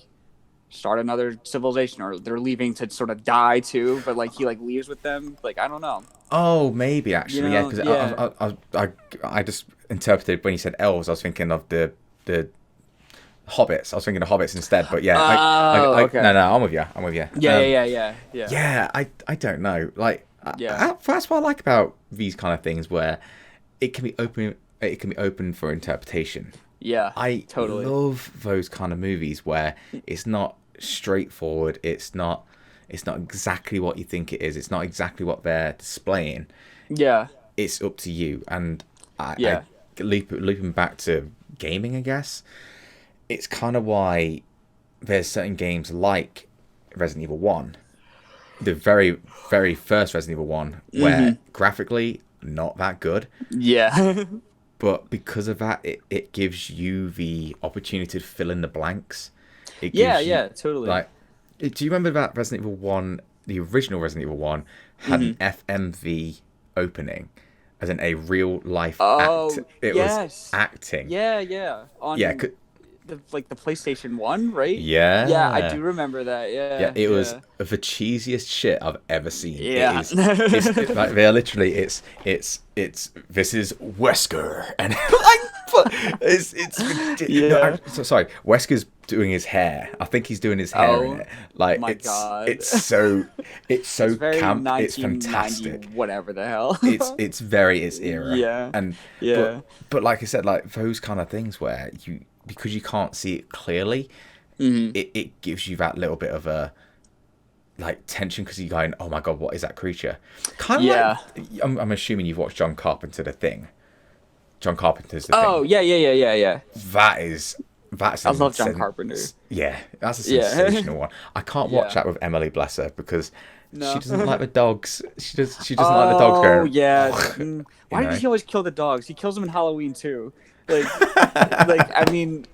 start another civilization, or they're leaving to sort of die too. But like he like leaves with them. Like I don't know. Oh, maybe actually, because I just interpreted when you said elves, I was thinking of the hobbits. I was thinking of hobbits instead, but okay. No, I'm with you. Yeah. Yeah, I don't know. Like, that's what I like about these kind of things, where it can be open. It can be open for interpretation. Yeah, I totally love those kind of movies where it's not straightforward. It's not exactly what you think it is. It's not exactly what they're displaying. Yeah, it's up to you. And I looping back to gaming, I guess. It's kind of why there's certain games like Resident Evil 1, the very, very first Resident Evil 1, where graphically not that good. Yeah. But because of that, it gives you the opportunity to fill in the blanks. It gives you, totally. Like, do you remember that Resident Evil 1, the original Resident Evil 1, had an FMV opening? As in a real life act. It was acting. Yeah. The PlayStation 1, right? Yeah. Yeah, I do remember that. Yeah. It was the cheesiest shit I've ever seen. Yeah. It's like they're literally it's this is Wesker, and sorry, Wesker's doing his hair. I think he's doing his hair in it. Like God. It's so very camp. It's fantastic. Whatever the hell. it's very its era. Yeah. And but like I said, like those kind of things where because you can't see it clearly, it gives you that little bit of a like tension, because you're going, oh my god, what is that creature? Kind of like, I'm assuming you've watched John Carpenter The Thing. John Carpenter's The Thing. Oh yeah. That's I love John Carpenter. Yeah, that's a sensational one. I can't watch that with Emily, bless her, because she doesn't like the dogs. She doesn't like the dogs going. Oh yeah. Why does he always kill the dogs? He kills them in Halloween too. Like I mean,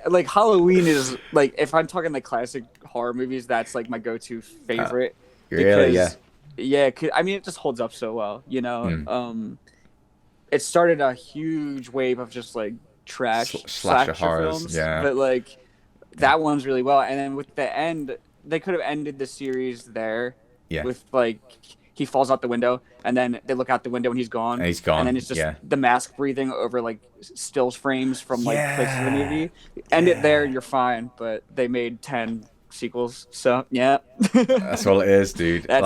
like Halloween is like, if I'm talking like classic horror movies, that's like my go-to favorite. Really? Yeah. I mean, it just holds up so well, you know. It started a huge wave of just like trash slasher horrors, films, but like that one's really well. And then with the end, they could have ended the series there with like he falls out the window, and then they look out the window and he's gone. And then it's just the mask breathing over like stills frames from like places in the movie. End it there, you're fine. But they made 10 sequels, so that's all it is, dude. I'm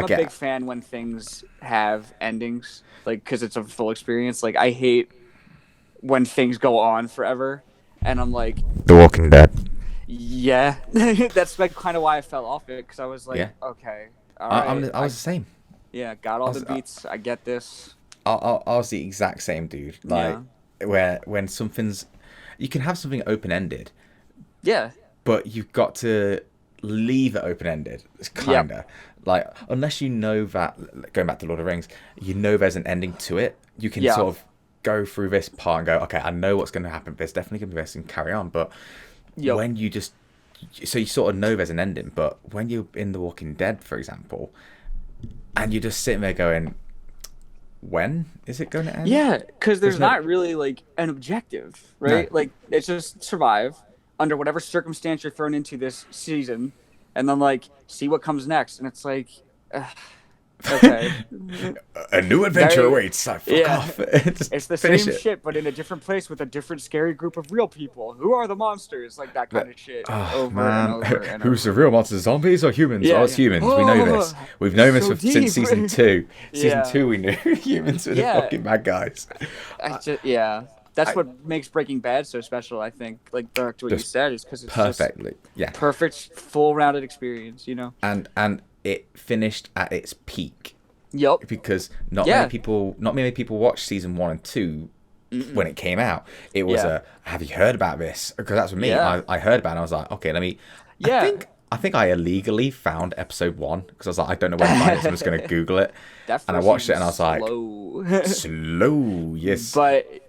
a big fan when things have endings, like, because it's a full experience. Like, I hate when things go on forever, and I'm like, The Walking Dead. Yeah, that's like kind of why I fell off it, because I was like, okay, all right. I was the same. Yeah, got all the beats. I get this. I was the exact same, dude. Like, when something's, you can have something open ended. Yeah. But you've got to leave it open ended. It's kinda like, unless you know that, going back to Lord of the Rings, you know there's an ending to it. You can sort of go through this part and go, okay, I know what's going to happen. There's definitely going to be this and carry on. But when you just, so you sort of know there's an ending, but when you're in The Walking Dead, for example, and you're just sitting there going, when is it going to end? Yeah, because there's not really like an objective, right? No. Like it's just survive under whatever circumstance you're thrown into this season, and then like see what comes next. And it's like, okay, a new adventure awaits. Fuck off. It's the same shit, but in a different place with a different scary group of real people. Who are the monsters? Like that kind of shit. Over and over and Who's over. the real monsters? Zombies or humans? Yeah, it's humans. We know this. We've known this since season 2. Season 2, we knew humans were the fucking bad guys. That's what makes Breaking Bad so special, I think. Like back to what you said, is because it's perfectly, perfect, full-rounded experience, you know. And it finished at its peak. Yep. Because not many people watched season 1 and 2 when it came out. It was have you heard about this? Because that's what me. I heard about it and I was like, okay, let me. I think I illegally found episode 1 because I was like, I don't know where to find it, so I'm just going to Google it. And I watched it and I was like, slow, yes. But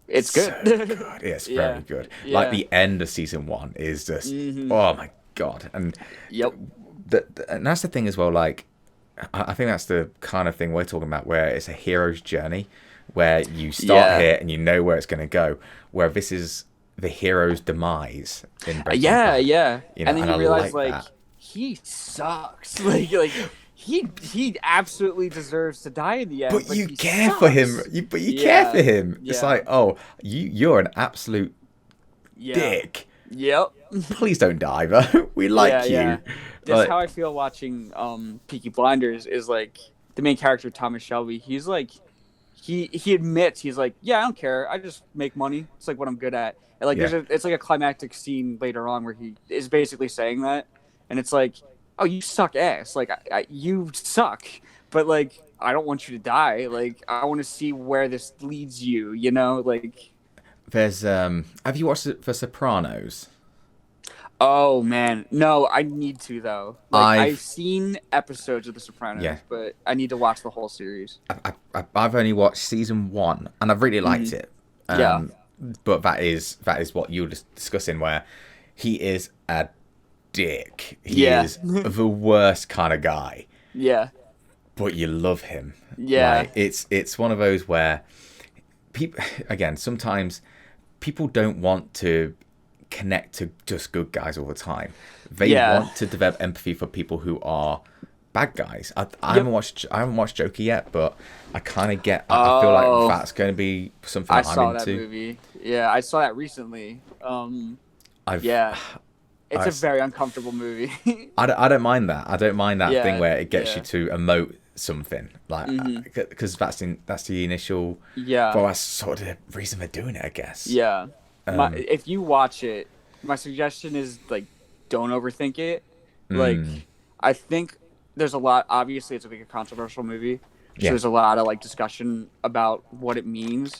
it's good. So good. It's very good. Yeah. Like the end of season 1 is just, oh my God. And and that's the thing as well, like, I think that's the kind of thing we're talking about where it's a hero's journey where you start here and you know where it's going to go, where this is the hero's demise in Breaking Bad. You know, and then you realize like he sucks. like he absolutely deserves to die in the end. But you care for him. You care for him. Yeah. It's like, oh, you're an absolute dick. Yep. Please don't die, though. We like you. Yeah. That's how I feel watching Peaky Blinders. Is like the main character Thomas Shelby. He's like, he admits he's like, yeah, I don't care. I just make money. It's like what I'm good at. And like it's like a climactic scene later on where he is basically saying that, and it's like, oh, you suck ass. Like you suck, but like I don't want you to die. Like I want to see where this leads you. You know, like there's have you watched The Sopranos? Oh man, no, I need to though. Like, I've seen episodes of The Sopranos, but I need to watch the whole series. I've only watched season 1, and I've really liked it. But that is what you were discussing, where he is a dick. He is the worst kind of guy. Yeah. But you love him. Yeah. Like, it's one of those where people, again, sometimes people don't want to connect to just good guys all the time. They want to develop empathy for people who are bad guys. I haven't watched Joker yet, but I kind of get. I feel like that's going to be something I'm into. I saw that movie. Yeah, I saw that recently. It's a very uncomfortable movie. I don't mind that. I don't mind that thing where it gets you to emote something, like because that's the initial. Yeah. Well, that's sort of the reason they're doing it, I guess. Yeah. If you watch it, my suggestion is like don't overthink it. Like I think there's a lot. Obviously, it's like a controversial movie, so there's a lot of like discussion about what it means.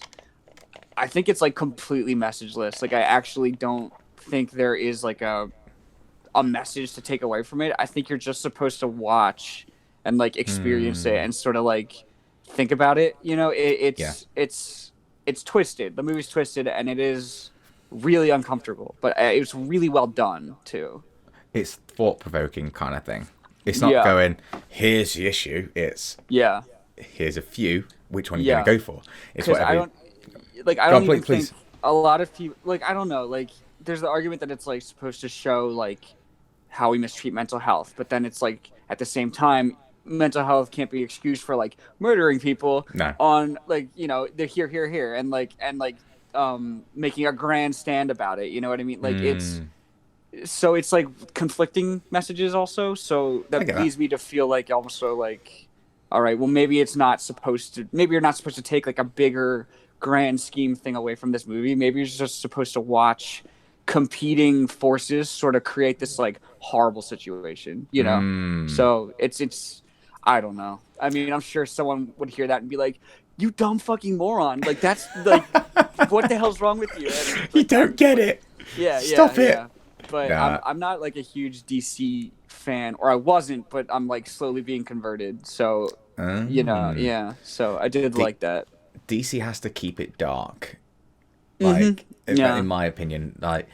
I think it's like completely messageless. Like I actually don't think there is like a message to take away from it. I think you're just supposed to watch and like experience it and sort of like think about it. You know, it's twisted. The movie's twisted, and it is really uncomfortable, but it's really well done too. It's thought-provoking kind of thing. It's not going, here's the issue. It's here's a few. Which one are you going to go for? It's whatever. I don't even think a lot of people, like, I don't know, like, there's the argument that it's like supposed to show like how we mistreat mental health, but then it's like at the same time, mental health can't be excused for like murdering people on like, you know, they're here and making a grand stand about it, you know what I mean? Like it's like conflicting messages also, so that leads me to feel like also like, all right, well maybe you're not supposed to take like a bigger grand scheme thing away from this movie. Maybe you're just supposed to watch competing forces sort of create this like horrible situation, you know? So it's I don't know. I mean, I'm sure someone would hear that and be like, you dumb fucking moron. Like, that's like, what the hell's wrong with you? Like, you don't get it. Stop it. Yeah. But I'm not like a huge DC fan, or I wasn't, but I'm like slowly being converted. So, you know, so I did like that. DC has to keep it dark. Like, in my opinion, like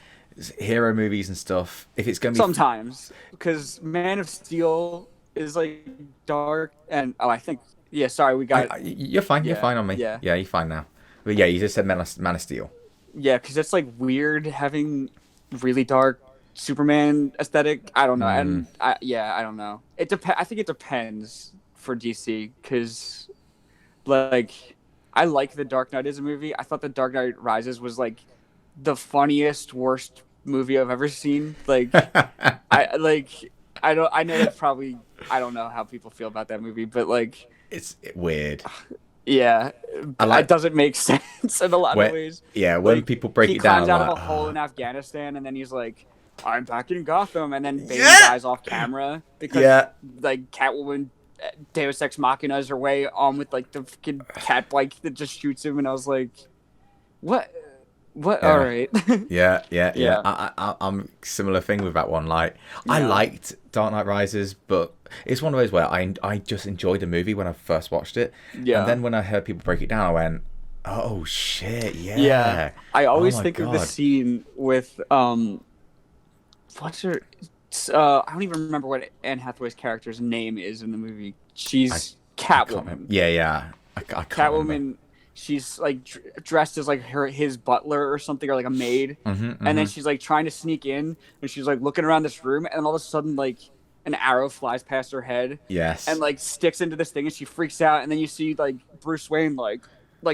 hero movies and stuff, if it's going to be... Sometimes, because Man of Steel is like dark, and I think Sorry, we got You're fine. You're fine on me. yeah, Yeah, you're fine now. But yeah, you just said Man of Steel. yeah, because it's like weird having really dark Superman aesthetic. I don't know, and I don't know. I think it depends for DC because like I like The Dark Knight as a movie. I thought The Dark Knight Rises was like the funniest, worst movie I've ever seen. Like I know that's probably I don't know how people feel about that movie, but like It's weird. yeah, it doesn't make sense in a lot of ways. Yeah, when like, people break it down, he climbs out of a hole in Afghanistan, and then he's like, "I'm back in Gotham," and then Bane dies off camera because like Catwoman, Deus Ex Machina's her way on with like the fucking cat bike that just shoots him, and I was like, "What? What? Yeah. All right." Yeah. I'm similar thing with that one. Like, I liked Dark Knight Rises, but it's one of those where I just enjoyed the movie when I first watched it. Yeah. And then when I heard people break it down, I went, "Oh shit, yeah." Yeah. I always think of the scene with what's her? I don't even remember what Anne Hathaway's character's name is in the movie. She's Catwoman. Yeah. I can't Catwoman. remember. She's like dressed as like his butler or something, or like a maid, and then she's like trying to sneak in, and she's like looking around this room, and all of a sudden like an arrow flies past her head, and like sticks into this thing, and she freaks out, and then you see like Bruce Wayne like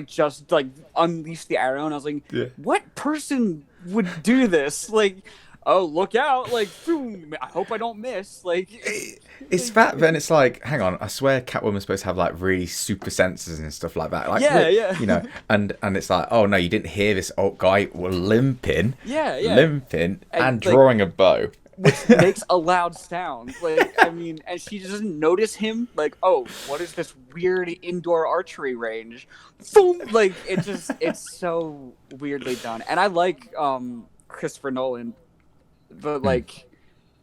just like unleash the arrow, and I was like, what person would do this? Like, oh, look out, like, boom, I hope I don't miss. Like, it's that, then it's like, hang on, I swear Catwoman's supposed to have like really super senses and stuff like that. Like, you know, and it's like, oh no, you didn't hear this old guy limping and drawing a bow. Which makes a loud sound. Like, I mean, and she doesn't notice him. Like, oh, what is this weird indoor archery range? Boom! Like, it's so weirdly done. And I like Christopher Nolan, but like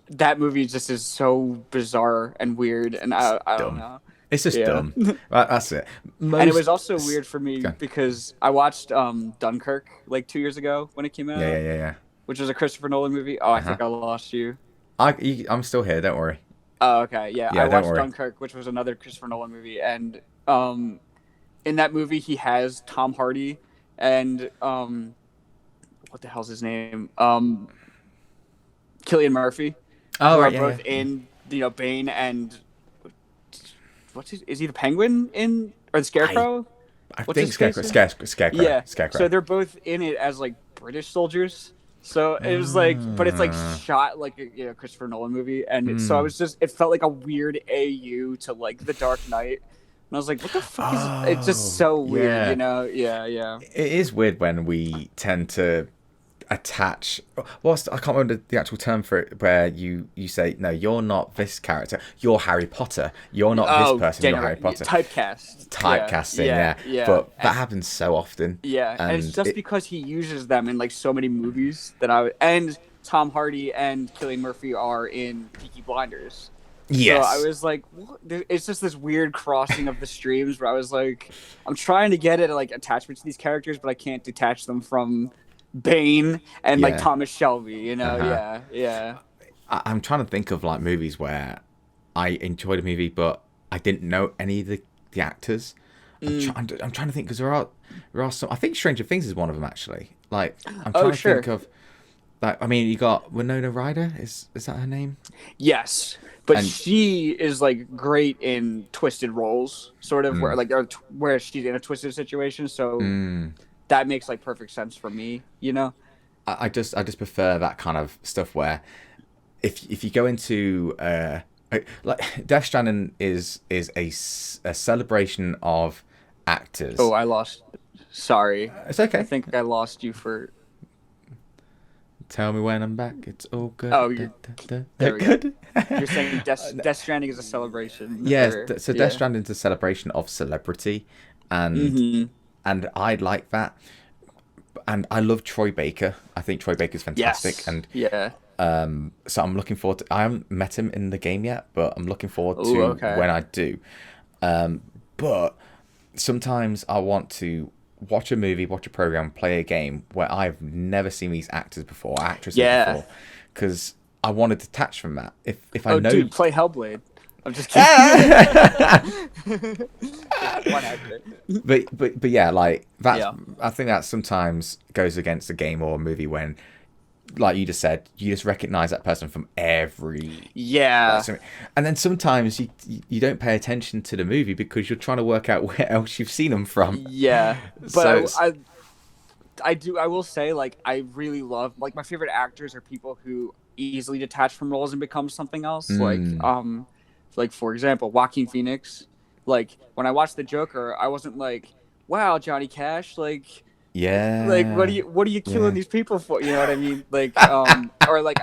that movie just is so bizarre and weird, and I don't know. It's just dumb. That's it. And it was also weird for me because I watched Dunkirk like 2 years ago when it came out. Yeah. Which was a Christopher Nolan movie. Oh, I think I lost you. I'm still here. Don't worry. Oh, okay. Yeah, I watched Dunkirk, which was another Christopher Nolan movie, and in that movie he has Tom Hardy and what the hell's his name? Cillian Murphy. Oh, right. Both in Bane and is he the Penguin in or the Scarecrow? I think Scarecrow. Yeah, Scarecrow. So they're both in it as like British soldiers. So it was like, but it's like shot like a Christopher Nolan movie, and so it felt like a weird AU to like The Dark Knight, and I was like, what the fuck is it? It's just so weird, you know? Yeah. It is weird when we tend to attach. I can't remember the actual term for it, where you say, no, you're not this character, you're Harry Potter. You're not this person, you're Harry Potter. Typecasting, yeah. But that happens so often. Yeah, and it's just because he uses them in like so many movies and Tom Hardy and Cillian Murphy are in Peaky Blinders. Yes. So I was like, what? It's just this weird crossing of the streams where I was like, I'm trying to get at like attachment to these characters, but I can't detach them from Bane and like Thomas Shelby, you know. Yeah. I'm trying to think of like movies where I enjoyed a movie but I didn't know any of the actors. I'm trying to think, because there are some. I think Stranger Things is one of them actually. Like, I'm trying to think of, like, I mean, you got Winona Ryder. Is that her name? Yes, but she is like great in twisted roles, sort of where she's in a twisted situation. So that makes like perfect sense for me, you know. I just prefer that kind of stuff where if you go into like Death Stranding is a celebration of actors. Oh, I lost. Sorry. It's okay. I think I lost you for. Tell me when I'm back. It's all good. Oh, there we go. You're saying Death Stranding is a celebration. Yes. So Death Stranding is a celebration of celebrity, and I like that. And I love Troy Baker. I think Troy Baker's fantastic. Yes. And so I'm looking forward to. I haven't met him in the game yet, but I'm looking forward to when I do. But sometimes I want to watch a movie, watch a program, play a game where I've never seen these actors before, actresses before, because I want to detach from that. If I know, dude, play Hellblade. I'm just kidding. One actor. But yeah, like that's Yeah. I think that sometimes goes against a game or a movie when, like you just said, you just recognize that person from every Yeah. and then sometimes you don't pay attention to the movie because you're trying to work out where else you've seen them from. Yeah. But So I will say, like, I really love, like, my favorite actors are people who easily detach from roles and become something else. Like for example, Joaquin Phoenix. Like, when I watched The Joker, I wasn't like, wow, Johnny Cash, like yeah, what are you killing yeah. these people for? You know what I mean? Like, or like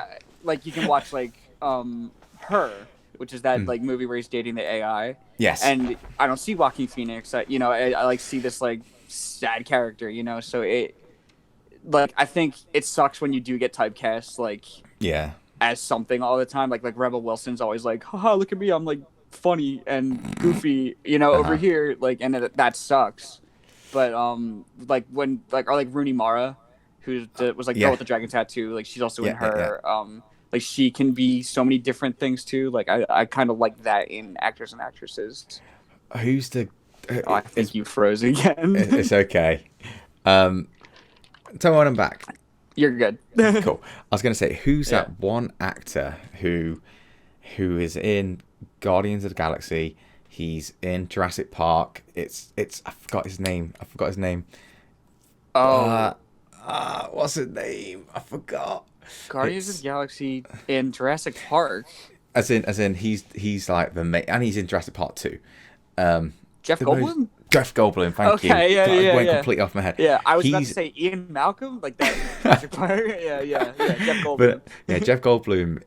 you can watch Her, which is that like movie where he's dating the AI. Yes. And I don't see Joaquin Phoenix. I like see this like sad character. So I think it sucks when you do get typecast like Yeah. as something all the time. Like Rebel Wilson's always like, haha, look at me, I'm like funny and goofy, over here, like, and that sucks. But like when like Rooney Mara, who was like girl with the dragon tattoo, like she's also in Her. Like she can be so many different things too. Like I kind of like that in actors and actresses. Who's the? I think you froze again. It's okay. Tell me when I'm back. You're good. Cool. I was gonna say, who's that one actor who is in Guardians of the Galaxy? He's in Jurassic Park. It's I forgot his name. Oh. What's his name? I forgot. Guardians of the Galaxy in Jurassic Park. As in he's like the main, and he's in Jurassic Park 2. Jeff Goldblum? Jeff Goldblum, thank you. Okay, I went completely off my head. Yeah, I was about to say Ian Malcolm, like that. Jurassic Park. Yeah, Jeff Goldblum. But yeah, Jeff Goldblum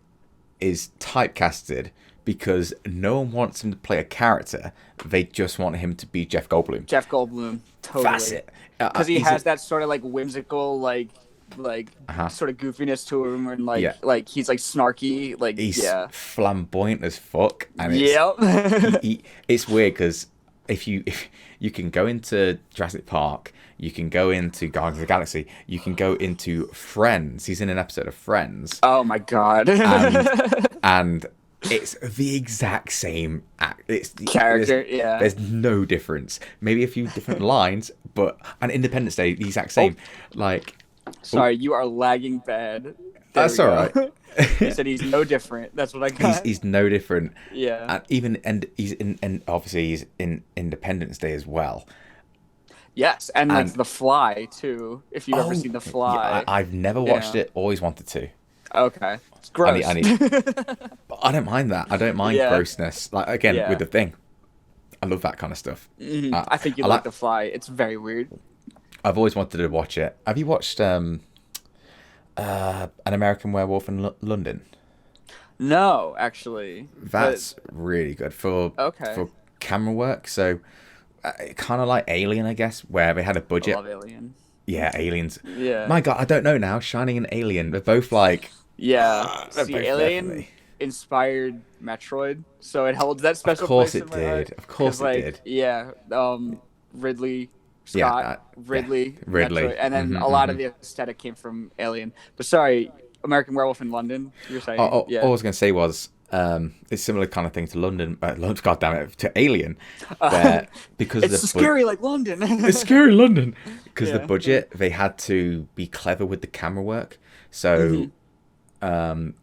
is typecasted because no one wants him to play a character. They just want him to be Jeff Goldblum. Jeff Goldblum, totally. That's it. Because he has that sort of like whimsical, like sort of goofiness to him, and like he's like snarky, like he's flamboyant as fuck, and it's weird because if you can go into Jurassic Park, you can go into Guardians of the Galaxy, you can go into Friends. He's in an episode of Friends. Oh my god! and it's the exact same character. There's no difference. Maybe a few different lines, but on Independence Day, the exact same. Sorry, you are lagging bad. That's all right. He said he's no different. That's what I got. He's no different. Yeah. And he's obviously he's in Independence Day as well. Yes, and like The Fly too. If you've ever seen The Fly. Yeah, I've never watched it. Always wanted to. Okay. It's gross. But I don't mind that. I don't mind grossness. Like again with The Thing. I love that kind of stuff. Mm-hmm. I think you like The Fly. It's very weird. I've always wanted to watch it. Have you watched An American Werewolf in London? No, actually. That's really good for camera work. So kind of like Alien, I guess, where they had a budget. I love Alien. Yeah, Aliens. Yeah. My God, I don't know now. Shining and Alien, they're both like. Yeah. See, Alien inspired Metroid, so it holds that special place in my heart. Of course it did. Yeah. Ridley Scott, Ridley, Metroid, and then a lot of the aesthetic came from Alien. But sorry, American Werewolf in London. You're saying? All I was going to say was it's similar kind of thing to London. God damn it, to Alien, where because it's scary like London. It's scary London because the budget they had to be clever with the camera work. So I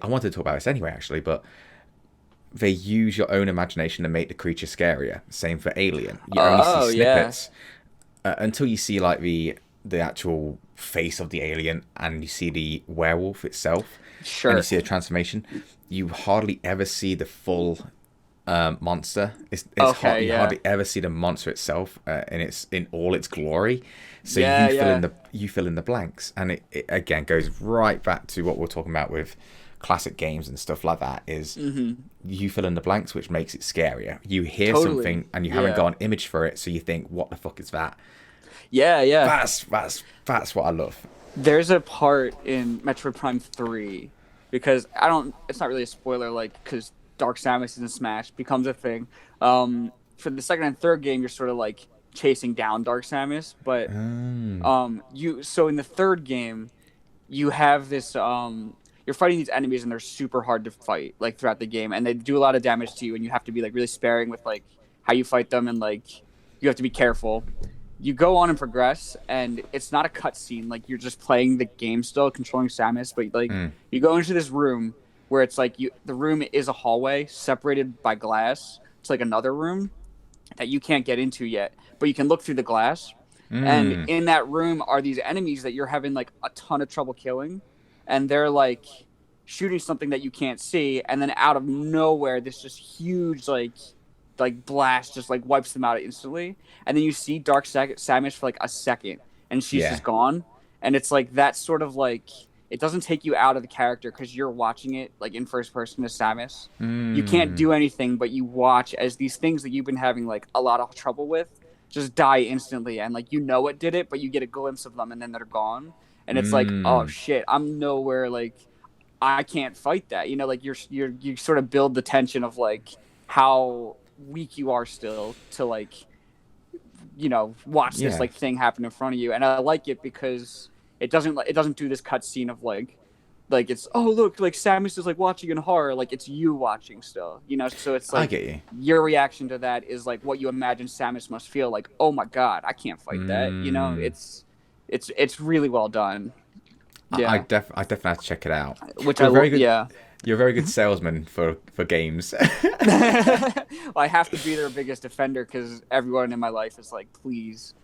wanted to talk about this anyway, actually, but. They use your own imagination to make the creature scarier. Same for Alien. You only see snippets until you see like the actual face of the alien and you see the werewolf itself. Sure. And you see a transformation. You hardly ever see the full monster. You hardly ever see the monster itself in all its glory. So you fill in the blanks, and it again goes right back to what we're talking about with classic games and stuff like that is you fill in the blanks, which makes it scarier. You hear something and you haven't got an image for it, so you think, what the fuck is that? That's what I love. There's a part in Metroid Prime 3 because it's not really a spoiler, like, because Dark Samus in Smash becomes a thing. For the second and third game, you're sort of like chasing down Dark Samus, but so in the third game you have this you're fighting these enemies and they're super hard to fight like throughout the game, and they do a lot of damage to you, and you have to be like really sparing with like how you fight them, and like you have to be careful. You go on and progress, and it's not a cutscene. Like you're just playing the game still, controlling Samus, but like you go into this room where it's like the room is a hallway separated by glass. It's like another room that you can't get into yet, but you can look through the glass. And in that room are these enemies that you're having like a ton of trouble killing, and they're like shooting something that you can't see, and then out of nowhere this just huge like blast just like wipes them out instantly, and then you see Dark Samus for like a second, and she's just gone. And it's like that sort of like, it doesn't take you out of the character because you're watching it like in first person as Samus. You can't do anything, but you watch as these things that you've been having like a lot of trouble with just die instantly, and like what did it, but you get a glimpse of them and then they're gone, and it's like, oh shit, I'm nowhere, like I can't fight that, like you sort of build the tension of like how weak you are still to like watch this like thing happen in front of you. And I like it because it doesn't do this cutscene of like it's, oh look, like Samus is like watching in horror, like it's you watching still, so it's like, I get you. Your reaction to that is like what you imagine Samus must feel like, oh my god, I can't fight that, it's really well done. I definitely have to check it out. Which you're a very good salesman for games. Well, I have to be their biggest defender because everyone in my life is like, please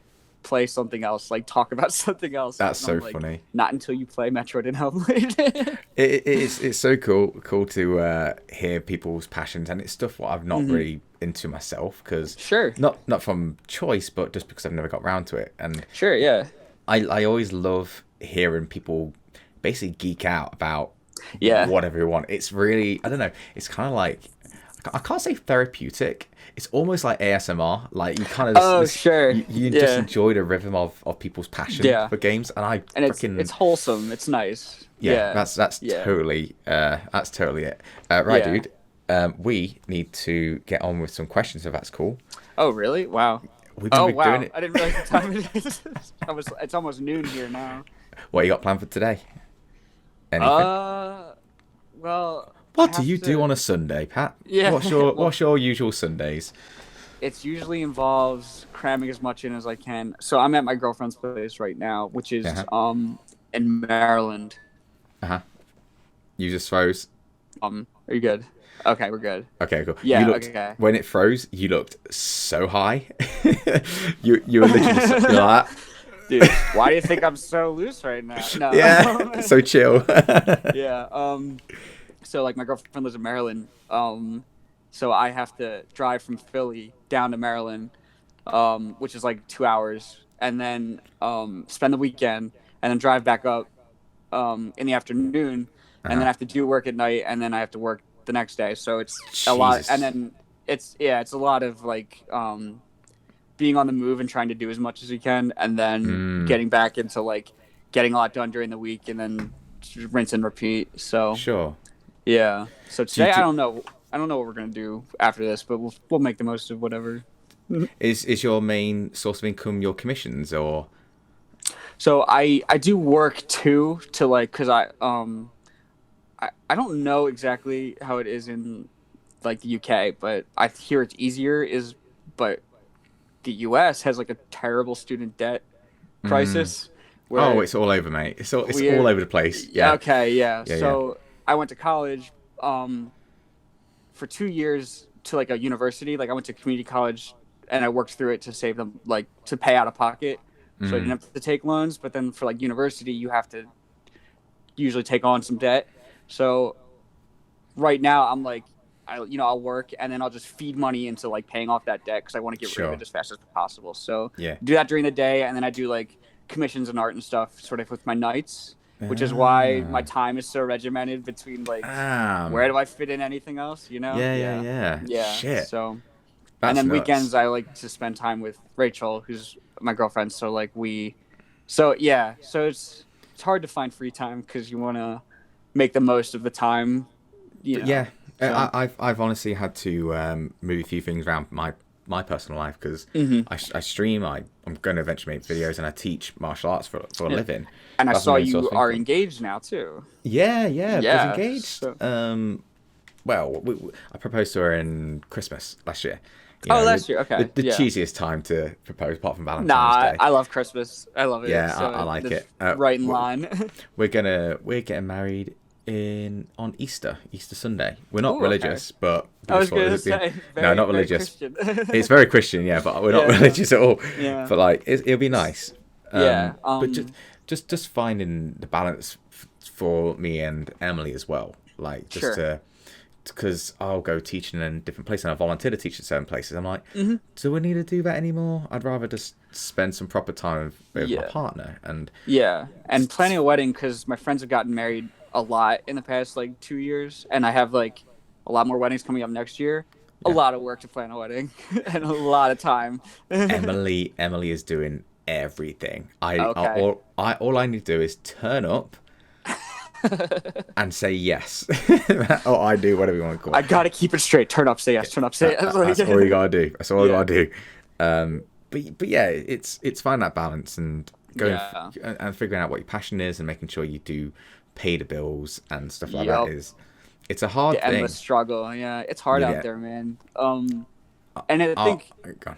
play something else, like talk about something else. That's so funny. Not until you play Metroid and Hellblade. It's so cool to hear people's passions, and it's stuff what I've not really into myself, because not from choice, but just because I've never got around to it. And I always love hearing people basically geek out about whatever you want. It's really, I don't know, it's kind of like, I can't say therapeutic. It's almost like ASMR. Like you kind of you just enjoy the rhythm of people's passion for games, and it's wholesome. It's nice. That's totally it. Right, dude. We need to get on with some questions if that's cool. Oh really? Wow. We've been doing it. I didn't realize the time it is. It's almost noon here now. What you got planned for today? Anything? Well. What do you do on a Sunday, Pat? Yeah. What's your usual Sundays? It usually involves cramming as much in as I can. So I'm at my girlfriend's place right now, which is in Maryland. You just froze. Are you good? Okay, we're good. Okay, cool. Yeah. Okay. When it froze, you looked so high. you were literally like that. Dude, why do you think I'm so loose right now? No. Yeah. So chill. Yeah. So like my girlfriend lives in Maryland, so I have to drive from Philly down to Maryland, which is like 2 hours, and then spend the weekend, and then drive back up in the afternoon, and then I have to do work at night, and then I have to work the next day. So it's a lot, and then it's a lot of like being on the move and trying to do as much as you can, and then getting back into like getting a lot done during the week, and then rinse and repeat. So yeah. So today I don't know what we're gonna do after this, but we'll make the most of whatever. Is your main source of income your commissions, or? So I do work too, to like, cause I don't know exactly how it is in like the UK, but I hear it's easier. But the US has like a terrible student debt crisis. It's all over, mate. It's all over the place. Yeah. Okay. Yeah. So I went to college for 2 years to like a university. Like I went to community college, and I worked through it to save them, like to pay out of pocket, so I didn't have to take loans. But then for like university, you have to usually take on some debt. So right now I'm like, I'll work, and then I'll just feed money into like paying off that debt because I want to get rid of it as fast as possible. So do that during the day, and then I do like commissions and art and stuff sort of with my nights. Which is why my time is so regimented between like where do I fit in anything else, Yeah. Shit. So That's and then nuts. weekends I like to spend time with Rachel, who's my girlfriend. So like so it's hard to find free time because you want to make the most of the time. Yeah. So. I've honestly had to move a few things around my my personal life, because Mm-hmm. I stream, I'm going to eventually make videos, and I teach martial arts for a Yeah. living. And I That's saw my main source you of are income. engaged now too. Yeah, was Yeah. engaged. So. Well, I proposed to her in Christmas last year. You Oh, know, last year. Okay. the Yeah. cheesiest time to propose, apart from Nah, Valentine's Day. I love Christmas. I love it. Yeah, I So like that's it. right in line. We're getting married on Easter Sunday. We're not Ooh, okay. religious, but I was gonna no, say very, not very religious. Christian. It's very Christian, yeah, but we're not Yeah. religious at all. Yeah. But like, it'll be nice. Yeah. But just finding the balance for me and Emily as well. Like, just Sure. because I'll go teaching in different places, and I volunteer to teach in certain places. I'm like, Mm-hmm. do we need to do that anymore? I'd rather just spend some proper time with my Yeah. partner. And Yeah, and planning a wedding, because my friends have gotten married a lot in the past like 2 years, and I have like a lot more weddings coming up next year. A Yeah. lot of work to plan a wedding and a lot of time. Emily is doing everything. Okay. All I need to do is turn up and say yes. Or I do, whatever you want to call it. I gotta keep it straight. Turn up, say yes. Turn up, say yes. That's all you gotta do. That's all I Yeah. gotta do. But yeah, it's finding that balance and going Yeah. and figuring out what your passion is, and making sure you do pay the bills and stuff like Yup. that. It's a hard The thing. endless struggle. Yeah, it's hard Yeah. out there, man. And I think go on.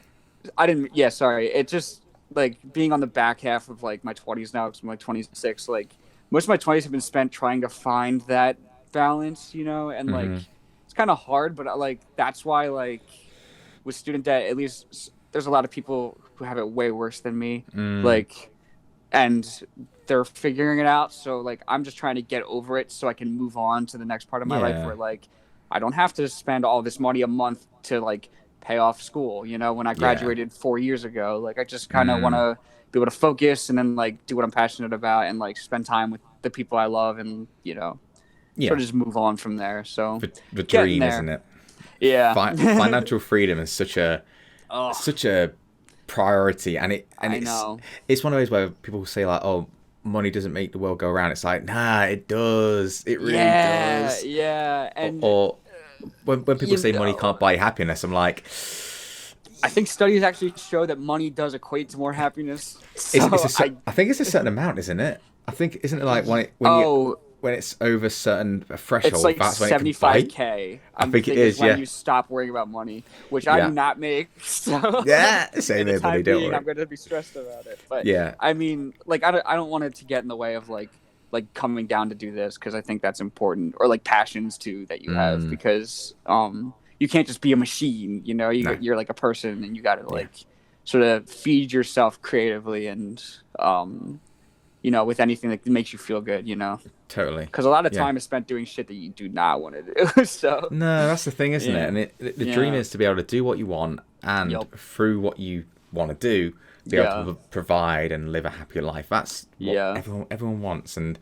I didn't. Yeah, sorry. It just like being on the back half of like my 20s now, because I'm like 26. Like most of my 20s have been spent trying to find that balance, and like it's kind of hard. But like that's why like with student debt, at least there's a lot of people who have it way worse than me. Like, and they're figuring it out. So like I'm just trying to get over it so I can move on to the next part of my life where like I don't have to spend all this money a month to like pay off school, when I graduated 4 years ago. Like I just kind of want to be able to focus and then like do what I'm passionate about and like spend time with the people I love and sort of just move on from there. So the dream, isn't it? Yeah. Financial freedom is such a priority, and it's one of those where people say like, oh, money doesn't make the world go around. It's like, nah, it does. It really does. Yeah. And or when people say money can't buy happiness, I'm like, I think studies actually show that money does equate to more happiness. So I think it's a certain amount, isn't it? I think, isn't it like when it's over a certain threshold, it's like that's when 75K. I think it is, when you stop worrying about money, which I do not make. So same here, buddy. Don't worry. I'm going to be stressed about it. But yeah, I mean, like I don't want it to get in the way of like coming down to do this, because I think that's important, or like passions too that you have, because you can't just be a machine. You're like a person, and you got to like sort of feed yourself creatively and with anything that makes you feel good, Totally. Because a lot of time is spent doing shit that you do not want to do. So no, that's the thing, isn't it? And the dream is to be able to do what you want, and through what you want to do, be able to provide and live a happier life. That's what everyone wants. And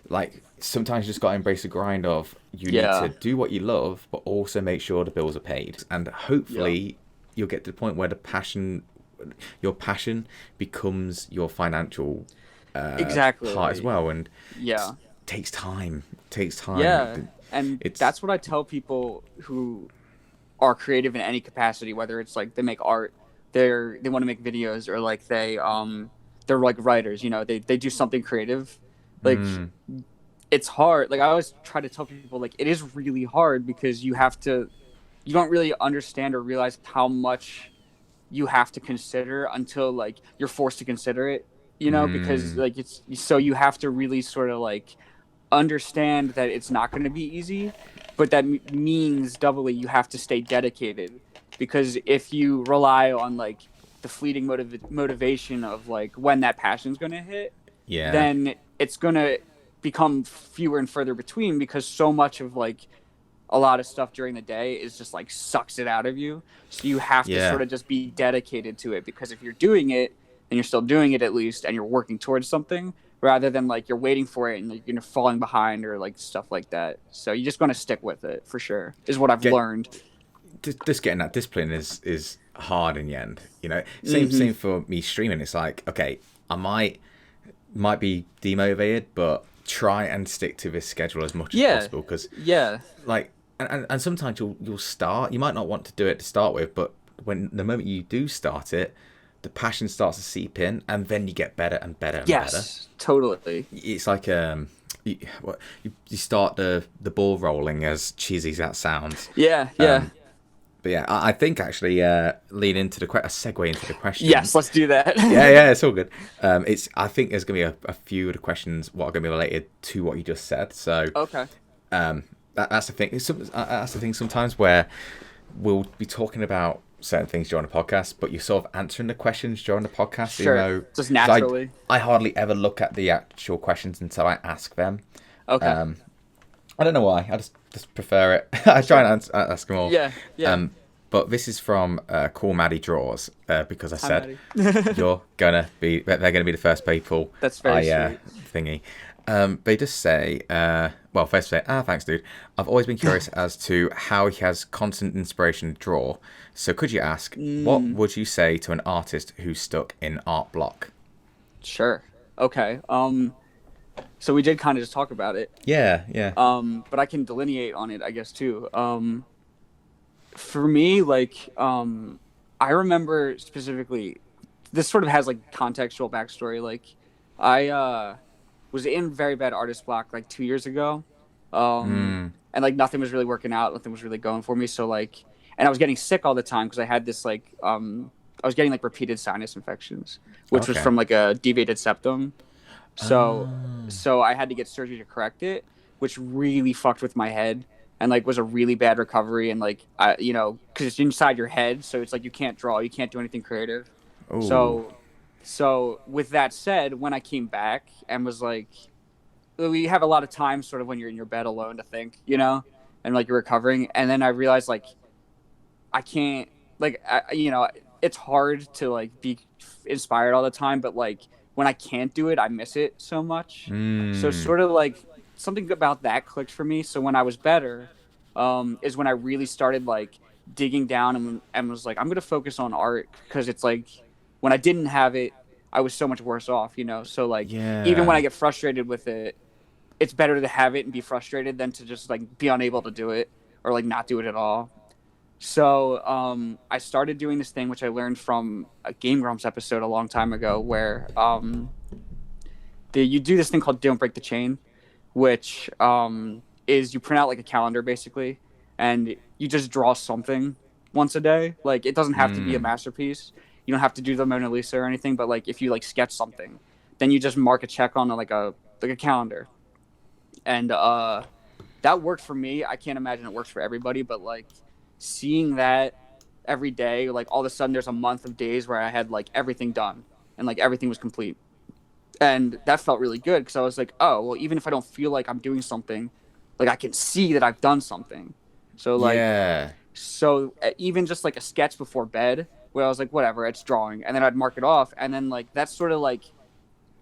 like sometimes you just got to embrace the grind of you need to do what you love, but also make sure the bills are paid. And hopefully you'll get to the point where your passion becomes your financial part as well. And takes time. Yeah, and that's what I tell people who are creative in any capacity, whether it's like they make art, they want to make videos, or like they're like writers, they do something creative. Like it's hard. Like I always try to tell people, like it is really hard, because you don't really understand or realize how much you have to consider until like you're forced to consider it, because like so you have to really sort of like understand that it's not going to be easy, but that means doubly you have to stay dedicated, because if you rely on like the fleeting motivation of like when that passion's going to hit, then it's going to become fewer and further between, because so much of like a lot of stuff during the day is just like sucks it out of you. So you have to sort of just be dedicated to it, because if you're doing it and you're still doing it at least, and you're working towards something, rather than like you're waiting for it and you're falling behind or like stuff like that. So you're just going to stick with it for sure, is what I've learned. Just getting that discipline is hard in the end. Same for me streaming. It's like, okay, I might be demotivated, but try and stick to this schedule as much as possible, because like and sometimes you'll start, you might not want to do it to start with, but when the moment you do start it, the passion starts to seep in, and then you get better and better and better. Yes, totally. It's like you start the ball rolling, as cheesy as that sounds. Yeah. But yeah, I think actually lean into a segue into the question. Yes, let's do that. yeah, it's all good. I think there's gonna be a few of the questions what are gonna be related to what you just said. So okay. That's the thing. That's the thing sometimes where we'll be talking about certain things during the podcast, but you're sort of answering the questions during the podcast. Sure. You know, just naturally. I hardly ever look at the actual questions until I ask them. Okay. I don't know why. I just prefer it. I try and ask them all. Yeah. But this is from Cool Maddie Draws because I said They're gonna be the first people. That's very sweet. Thingy. They just say, first say, thanks, dude. I've always been curious as to how he has constant inspiration to draw. So could you ask, what would you say to an artist who's stuck in art block? Sure. Okay. So we did kind of just talk about it. Yeah. But I can delineate on it, I guess, too. For me, like, I remember specifically, this sort of has like contextual backstory. Like, I was in very bad artist block like 2 years ago, and like nothing was really working out, nothing was really going for me. So like, and I was getting sick all the time because I had this like, I was getting like repeated sinus infections, which was from like a deviated septum. So I had to get surgery to correct it, which really fucked with my head. And like was a really bad recovery, and like because it's inside your head, so it's like you can't draw, you can't do anything creative. Ooh. So with that said, when I came back and was like, we have a lot of time sort of when you're in your bed alone to think, and like you're recovering, and then I realized like I can't it's hard to like be inspired all the time, but like when I can't do it, I miss it so much. So sort of like something about that clicked for me. So when I was better, is when I really started like digging down and was like, I'm going to focus on art, because it's like when I didn't have it, I was so much worse off, So like, even when I get frustrated with it, it's better to have it and be frustrated than to just like be unable to do it or like not do it at all. So I started doing this thing, which I learned from a Game Grumps episode a long time ago, where you do this thing called Don't Break the Chain, which is you print out like a calendar basically, and you just draw something once a day. Like it doesn't have to be a masterpiece. You don't have to do the Mona Lisa or anything, but like if you like sketch something, then you just mark a check on like a calendar. And that worked for me. I can't imagine it works for everybody, but like seeing that every day, like all of a sudden there's a month of days where I had like everything done and like everything was complete. And that felt really good, because I was like, oh, well, even if I don't feel like I'm doing something, like I can see that I've done something. So like, so even just like a sketch before bed where I was like, whatever, it's drawing. And then I'd mark it off. And then like, that sort of like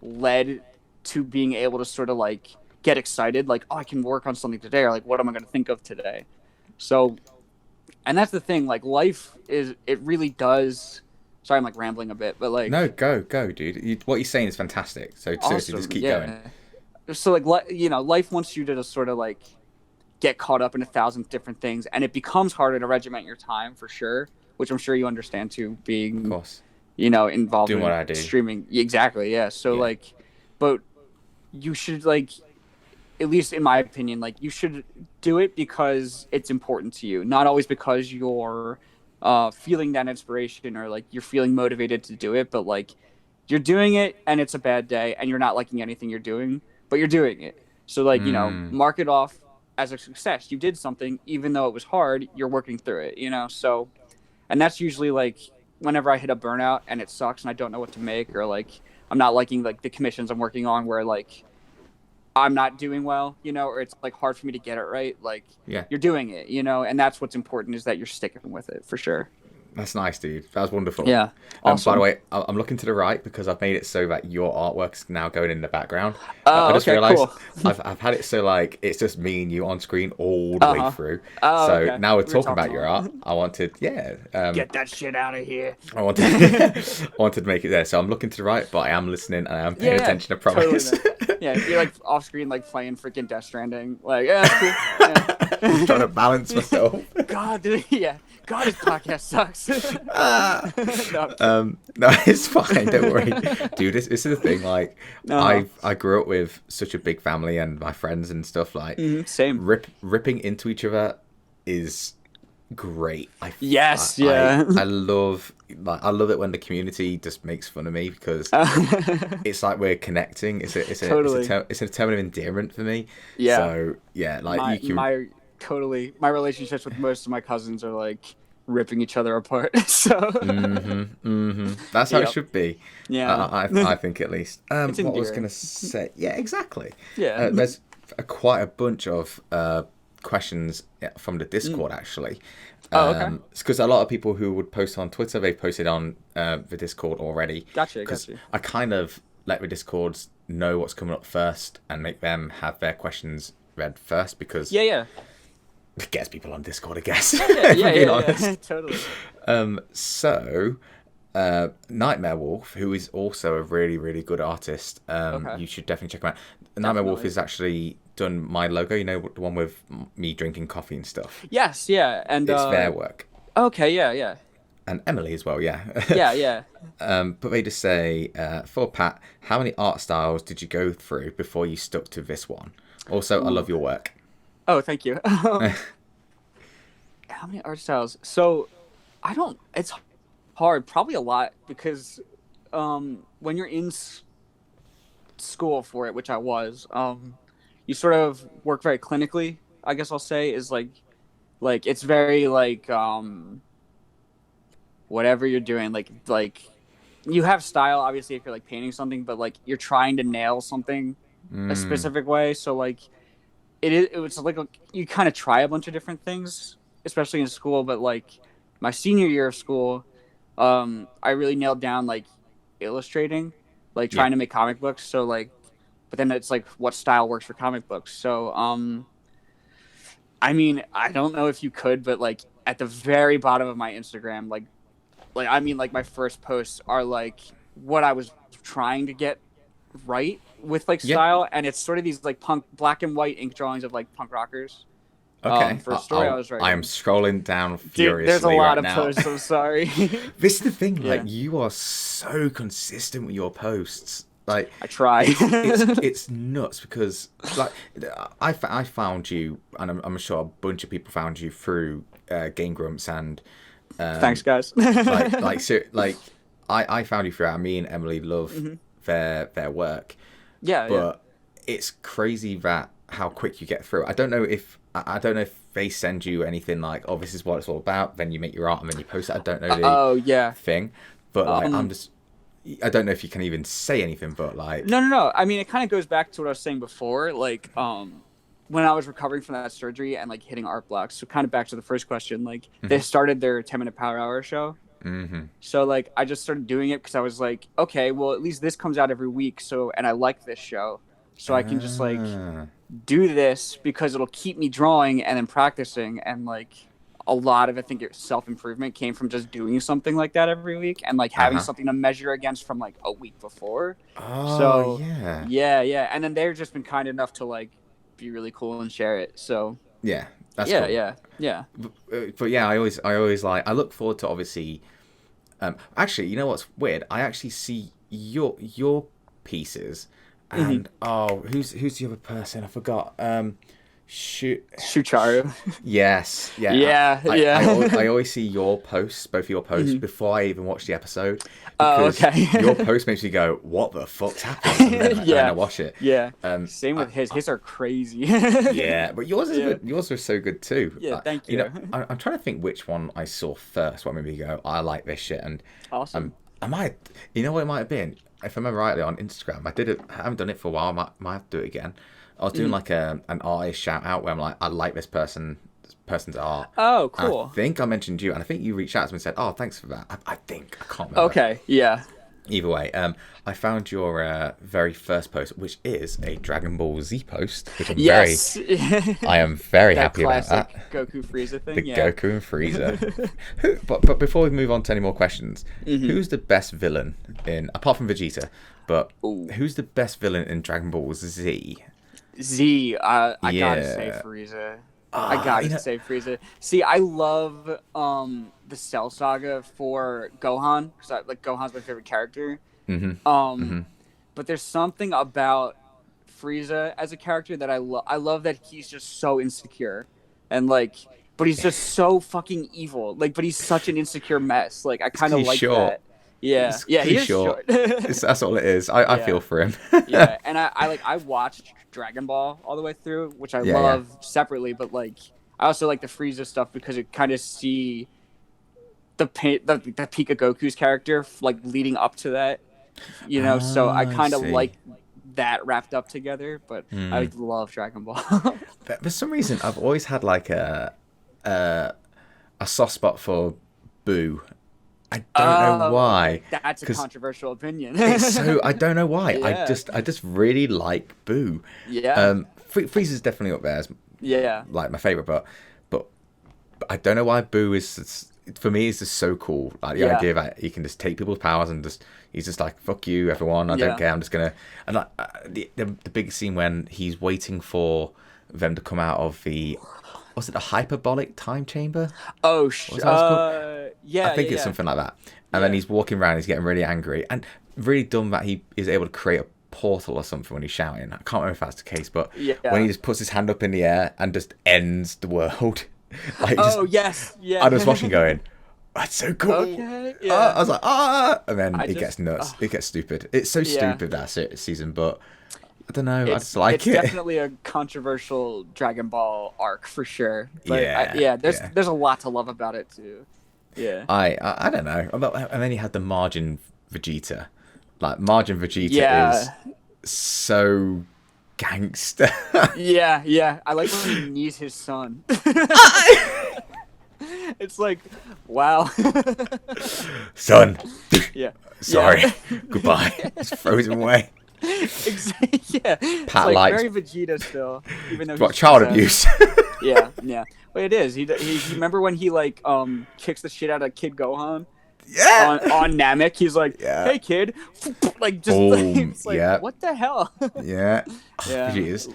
led to being able to sort of like get excited. Like, oh, I can work on something today. Or like, what am I going to think of today? So, and that's the thing, like life it really does. Sorry, I'm like rambling a bit, but like... No, go, dude. What you're saying is fantastic. So seriously, just keep going. So like, life wants you to just sort of like get caught up in 1,000 different things, and it becomes harder to regiment your time for sure, which I'm sure you understand too, being, of course, involved doing in what I do. Streaming. Exactly, yeah. So like, but you should like, at least in my opinion, like you should do it because it's important to you, not always because you're feeling that inspiration or like you're feeling motivated to do it, but like you're doing it and it's a bad day and you're not liking anything you're doing, but you're doing it. So like, mark it off as a success. You did something, even though it was hard, you're working through it, so, and that's usually like whenever I hit a burnout and it sucks and I don't know what to make, or like I'm not liking like the commissions I'm working on where like I'm not doing well, or it's like hard for me to get it right. Like, you're doing it, and that's what's important, is that you're sticking with it for sure. That's nice, dude. That was wonderful. Yeah. Awesome. By the way, I'm looking to the right because I've made it so that your artwork's now going in the background. Oh, I just okay, realized cool. I've had it so like it's just me and you on screen all the way through. Oh, so okay. now we're talking about your art. I wanted, get that shit out of here. I wanted to make it there. So I'm looking to the right, but I am listening and I am paying attention. I promise. Totally, Yeah, you're like off screen, like playing freaking Death Stranding. Like, yeah, that's cool. Yeah. Trying to balance myself. God, dude, yeah. God, his podcast sucks. No, it's fine. Don't worry, dude. This is the thing. Like, I grew up with such a big family and my friends and stuff. Like, same. Ripping into each other is great. I love it when the community just makes fun of me because it's like we're connecting. It's a term of endearment for me. Yeah. So yeah, like my relationships with most of my cousins are like ripping each other apart. So that's how it should be. Yeah. I think at least. What I was gonna say. Yeah, exactly. Yeah. There's quite a bunch of questions from the Discord actually. Okay. It's because a lot of people who would post on Twitter, they've posted on the Discord already. Gotcha. I kind of let the Discords know what's coming up first and make them have their questions read first because it gets people on Discord, I guess. Yeah, totally. So NightmareWolfff, who is also a really, really good artist, you should definitely check him out. NightmareWolfff is actually done my logo, you know, the one with me drinking coffee and stuff. Yes, yeah. And it's their work. Okay, yeah. And Emily as well, yeah. Yeah. But they just say, for Pat, how many art styles did you go through before you stuck to this one? Also, I love your work. Oh, thank you. How many art styles? So, it's hard, probably a lot, because when you're in school for it, which I was, you sort of work very clinically, I guess I'll say, is like it's very like whatever you're doing, like you have style obviously if you're like painting something, but like you're trying to nail something a specific way. So like it was like you kind of try a bunch of different things, especially in school. But like my senior year of school, I really nailed down like illustrating, like trying to make comic books. So like, but then it's like what style works for comic books. So I mean, I don't know if you could, but like at the very bottom of my Instagram, like my first posts are like what I was trying to get right with like style, and it's sort of these like punk black and white ink drawings of like punk rockers. Okay. For a story I was writing. I am scrolling down furiously. Dude, there's a lot of now. Posts. I'm sorry. This is the thing. Like you are so consistent with your posts. Like I try. it's nuts because like I found you, and I'm sure a bunch of people found you through Game Grumps and. Thanks, guys. I found you throughout. Me and Emily love their work. Yeah, but it's crazy that how quick you get through. I don't know if they send you anything like, oh, this is what it's all about. Then you make your art and then you post it. I don't know the thing, but like I don't know if you can even say anything. But like no. I mean, it kind of goes back to what I was saying before. Like when I was recovering from that surgery and like hitting art blocks. So kind of back to the first question, like they started their 10-minute power hour show. So like I just started doing it because I was like, okay, well at least this comes out every week. So, and I like this show, so I can just like do this because it'll keep me drawing and then practicing. And like a lot of, I think, self-improvement came from just doing something like that every week and like having something to measure against from like a week before. Yeah. And then they've just been kind enough to like be really cool and share it. So that's cool. Yeah. But yeah, I always like, I look forward to obviously. Actually, you know what's weird? I actually see your pieces, and who's the other person? I forgot. Shucharu. Yes. Yeah. I always see your posts, both of your posts, before I even watch the episode. Okay. Your post makes me go, "What the fuck's happening?" And then I watch it. Yeah. Same with his. His are crazy. Yeah, but yours is good. Yours are so good too. Yeah, thank you. You know, I'm trying to think which one I saw first. What made me go, "I like this shit." And awesome. You know what it might have been? If I remember rightly, on Instagram, I did it. I haven't done it for a while. Might have to do it again. I was doing like an artist shout out where I'm like, I like this person's art. Oh, cool. And I think I mentioned you, and I think you reached out to me and said, "Oh, thanks for that." I can't remember. Okay, yeah. Either way, I found your very first post, which is a Dragon Ball Z post, which I am very happy about that. Goku Frieza thing. Goku and Frieza. But before we move on to any more questions, who's the best villain apart from Vegeta? but Ooh. who's the best villain in Dragon Ball Z? I gotta say Frieza. I gotta say Frieza. See, I love the Cell Saga for Gohan because like Gohan's my favorite character. But there's something about Frieza as a character that I love. I love that he's just so insecure, and like, but he's just so fucking evil. Like, but he's such an insecure mess. Like, I kind of like that. Yeah, he is short. That's all it is. I feel for him. Yeah, and I watched Dragon Ball all the way through, which I love separately, but like I also like the Frieza stuff because it kind of see the peak of Goku's character like leading up to that, you know. So I kind of like that wrapped up together, but I love Dragon Ball. For some reason, I've always had like a soft spot for Boo. I don't know why. That's a controversial opinion. I don't know why. Yeah. I just really like Boo. Yeah. Frieza's definitely up there as like my favorite, but I don't know why Boo is, for me, is just so cool. Like the idea that he can just take people's powers and he's just like, fuck you everyone, I don't care, I'm just gonna, and like the big scene when he's waiting for them to come out of the, was it a hyperbolic time chamber? Oh, yeah. I think it's something like that. And then he's walking around, he's getting really angry and really dumb that he is able to create a portal or something when he's shouting. I can't remember if that's the case, but when he just puts his hand up in the air and just ends the world. Like, yes. I was watching going, that's so cool. Okay, I was like, and then it gets nuts. It gets stupid. It's so stupid that season, but I don't know. I just like it's it. It's definitely a controversial Dragon Ball arc for sure. But there's a lot to love about it too. Yeah. I don't know. And then you had the Margin Vegeta. Like Margin Vegeta is so gangster. yeah. I like when he knees his son. It's like, wow. Son. Yeah. Sorry. Goodbye. Just throws him away. Yeah. It's Pat like likes. very Vegeta still, even though What, child abuse? Yeah. Well, it is. He remember when he like kicks the shit out of Kid Gohan? Yeah. On Namek, he's like, "Hey kid," like just it's like, what the hell? Yeah. Vegeta is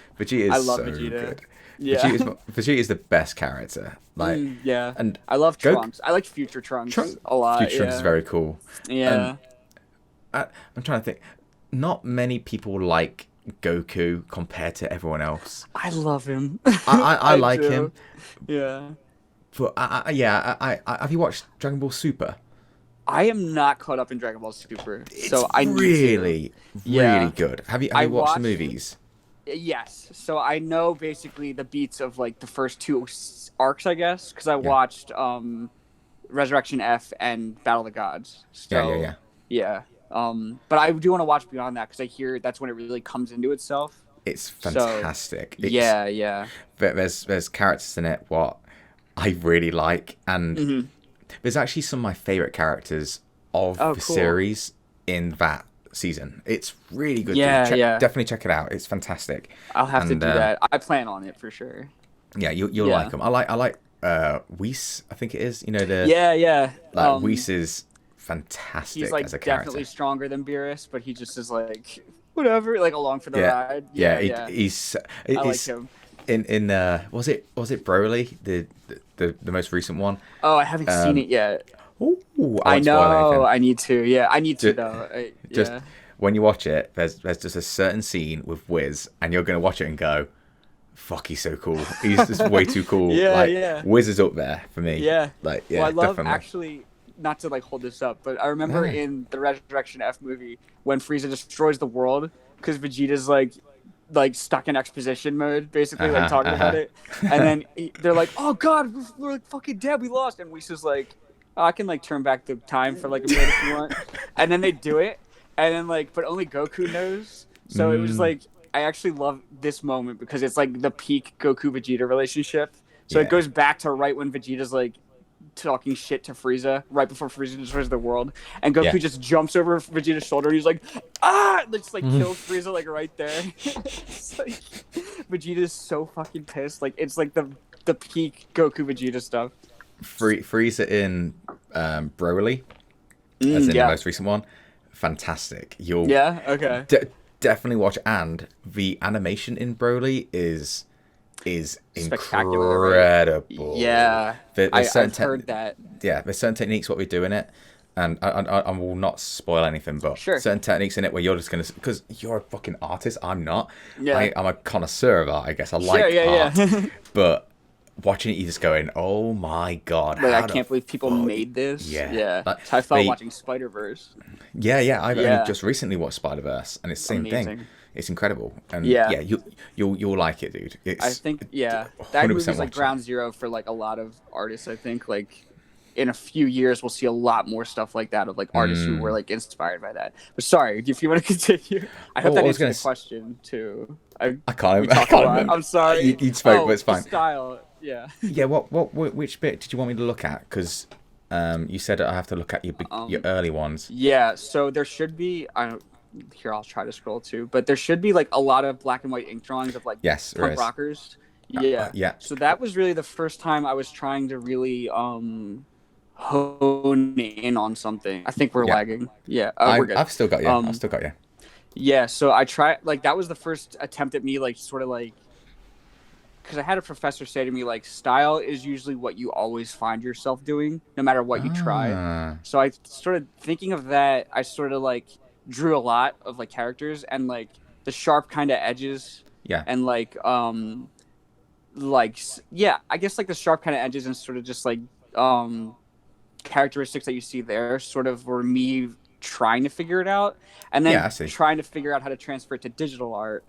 I love so Vegeta. good. Yeah. Vegeta is the best character. Like, and I love Trunks. I like Future Trunks a lot. Future Trunks is very cool. Yeah. And I'm trying to think. Not many people like Goku compared to everyone else. I love him. I like him. Yeah. But have you watched Dragon Ball Super? I am not caught up in Dragon Ball Super, It's so I really good. Have you watched watched the movies? Yes. So I know basically the beats of like the first two arcs, I guess, because I watched Resurrection F and Battle of the Gods. So, yeah. But I do want to watch beyond that because I hear that's when it really comes into itself. It's fantastic. So, yeah. There's characters in it what I really like, and there's actually some of my favorite characters of the series in that season. It's really good. Definitely check it out. It's fantastic. I'll have to do that. I plan on it for sure. Yeah, you'll like them. I like Whis, I think it is. You know Like Whis is fantastic. He's like as a character. definitely stronger than Beerus, but he just is like whatever, like along for the ride. He's I like him. In was it Broly, the most recent one? Oh, I haven't seen it yet. Ooh, I know. I need to. Yeah, I need to though. Just when you watch it, there's just a certain scene with Wiz, and you're gonna watch it and go, "Fuck, he's so cool. He's just way too cool." Wiz is up there for me. Yeah. Like, well, I love definitely. Actually, not to like hold this up, but I remember in the Resurrection F movie when Frieza destroys the world because Vegeta's like stuck in exposition mode, basically, like talking about it, and then they're like, "Oh God, we're like fucking dead. We lost." And Whis is like, "Oh, I can like turn back the time for like a minute if you want." And then they do it, and then like, but only Goku knows. So it was like, I actually love this moment because it's like the peak Goku Vegeta relationship. So it goes back to right when Vegeta's like talking shit to Frieza right before Frieza destroys the world, and Goku just jumps over Vegeta's shoulder and he's like, just like kills Frieza like right there. It's like Vegeta's so fucking pissed. Like it's like the peak Goku Vegeta stuff. Frieza in Broly, as in the most recent one. fantastic. You'll Yeah. Okay. definitely watch, and the animation in Broly is Spectacular, right? incredible. Yeah. There's certain I've heard that. yeah, there's certain techniques what we do in it, and I will not spoil anything, but Sure. certain techniques in it where you're just gonna, because you're a fucking artist, I'm not. Yeah. I'm a connoisseur of art, I guess. I Sure. like Yeah. art, Yeah. but watching it, you're just going, oh my god, Like, how I can't believe people made this. Yeah. Yeah. Like, That's how I felt watching Spider-Verse. yeah. I've Yeah. only just recently watched Spider-Verse, and it's the same Amazing. thing. It's incredible, and Yeah. yeah, you'll like it, dude. I think, yeah, that 100% movie's like watch it. ground zero for like a lot of artists. I think like in a few years we'll see a lot more stuff like that of like artists who were like inspired by that. But sorry, if you want to continue, I hope that answered the question too. I can't remember. I'm sorry. You spoke, but it's fine. Style, yeah. Yeah. Which bit did you want me to look at? Because you said I have to look at your early ones. Yeah. So there should be. Here, I'll try to scroll too, but there should be like a lot of black and white ink drawings of like punk rockers. Yeah. Yeah. So that was really the first time I was trying to really hone in on something. I think we're lagging. Yeah. We're good. I've still got you. I've still got you. Yeah. So I tried, like, that was the first attempt at me, like, sort of like, because I had a professor say to me, like, style is usually what you always find yourself doing, no matter what you try. So I started thinking of that. I sort of like drew a lot of like characters and like the sharp kind of edges. Yeah. And like I guess like the sharp kind of edges and sort of just like characteristics that you see there sort of were me trying to figure it out, and then trying to figure out how to transfer it to digital art.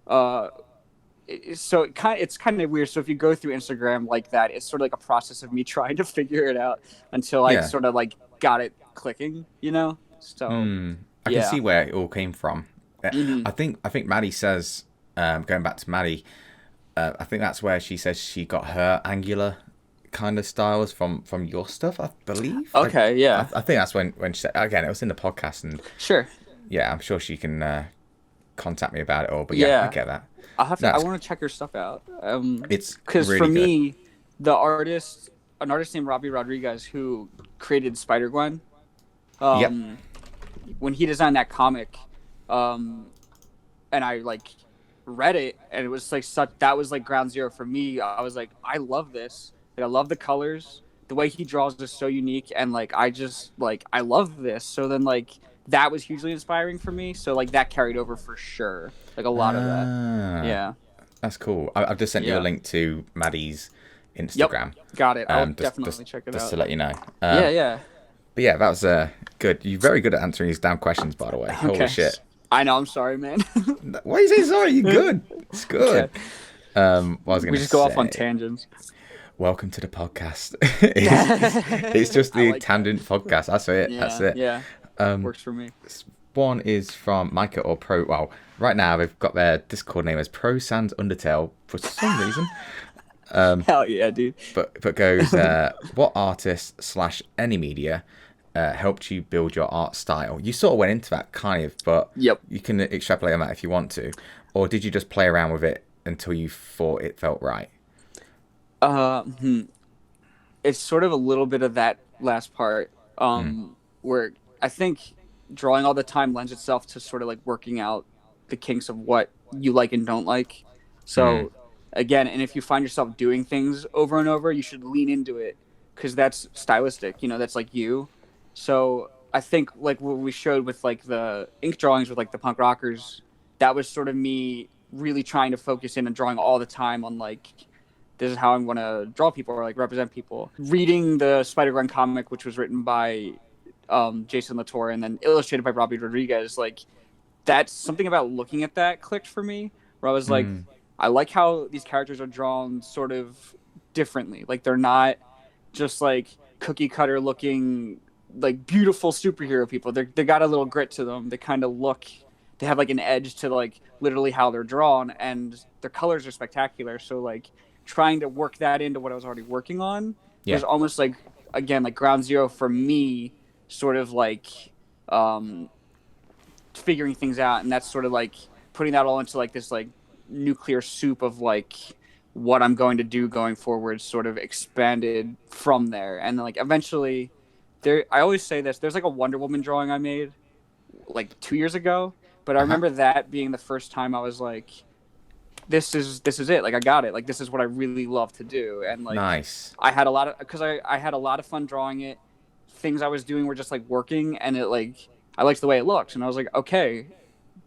So it's kind of weird. So if you go through Instagram like that, it's sort of like a process of me trying to figure it out until I sort of like got it clicking, you know? So I can see where it all came from. I think Maddie says, going back to Maddie, I think that's where she says she got her angular kind of styles from your stuff, I believe. Okay, yeah. I think that's when she said, again, it was in the podcast, and sure. Yeah, I'm sure she can contact me about it all. But yeah, I get that. I'll have to. I want to check her stuff out. It's because really for good. me, an artist named Robbie Rodriguez who created Spider-Gwen. When he designed that comic, and I like read it, and it was like that was like ground zero for me. I was like, I love this. Like, I love the colors. The way he draws is so unique, and like I just like I love this. So then like that was hugely inspiring for me. So like that carried over for sure. Like a lot of that. Yeah. That's cool. I've just sent you a link to Maddie's Instagram. Yep. Got it. I'll definitely check it out. Just to let you know. Yeah. But yeah, that was good. You're very good at answering these damn questions, by the way. Holy shit. I know. I'm sorry, man. Why are you saying sorry? You're good. It's good. Okay. What was I we just go off on tangents. Welcome to the podcast. it's just the tangent podcast. That's it. Yeah, That's it. Yeah. Works for me. One is from Micah or Pro. Well, right now they've got their Discord name as Pro Sans Undertale for some reason. Hell yeah, dude. But goes, what artist / any media helped you build your art style? You sort of went into that kind of, but you can extrapolate on that if you want to. Or did you just play around with it until you thought it felt right? It's sort of a little bit of that last part, where I think drawing all the time lends itself to sort of like working out the kinks of what you like and don't like. So again, and if you find yourself doing things over and over, you should lean into it because that's stylistic, you know, that's like you. So I think like what we showed with like the ink drawings with like the punk rockers, that was sort of me really trying to focus in and drawing all the time on like, this is how I'm going to draw people or like represent people. Reading the Spider-Gwen comic, which was written by Jason Latour and then illustrated by Robbie Rodriguez, like that's something about looking at that clicked for me, where I was like, I like how these characters are drawn sort of differently. Like they're not just like cookie cutter looking like beautiful superhero people. They got a little grit to them. They kind of look, they have like an edge to like literally how they're drawn, and their colors are spectacular. So like trying to work that into what I was already working on was almost like, again, like ground zero for me, sort of like figuring things out. And that's sort of like putting that all into like this like nuclear soup of like what I'm going to do going forward, sort of expanded from there. And then like eventually I always say this, there's like a Wonder Woman drawing I made like 2 years ago, but I remember that being the first time I was like, this is it. Like I got it. Like this is what I really love to do. And like Nice. I had a lot of because I had a lot of fun drawing it. Things I was doing were just like working, and it like I liked the way it looked, and I was like, okay,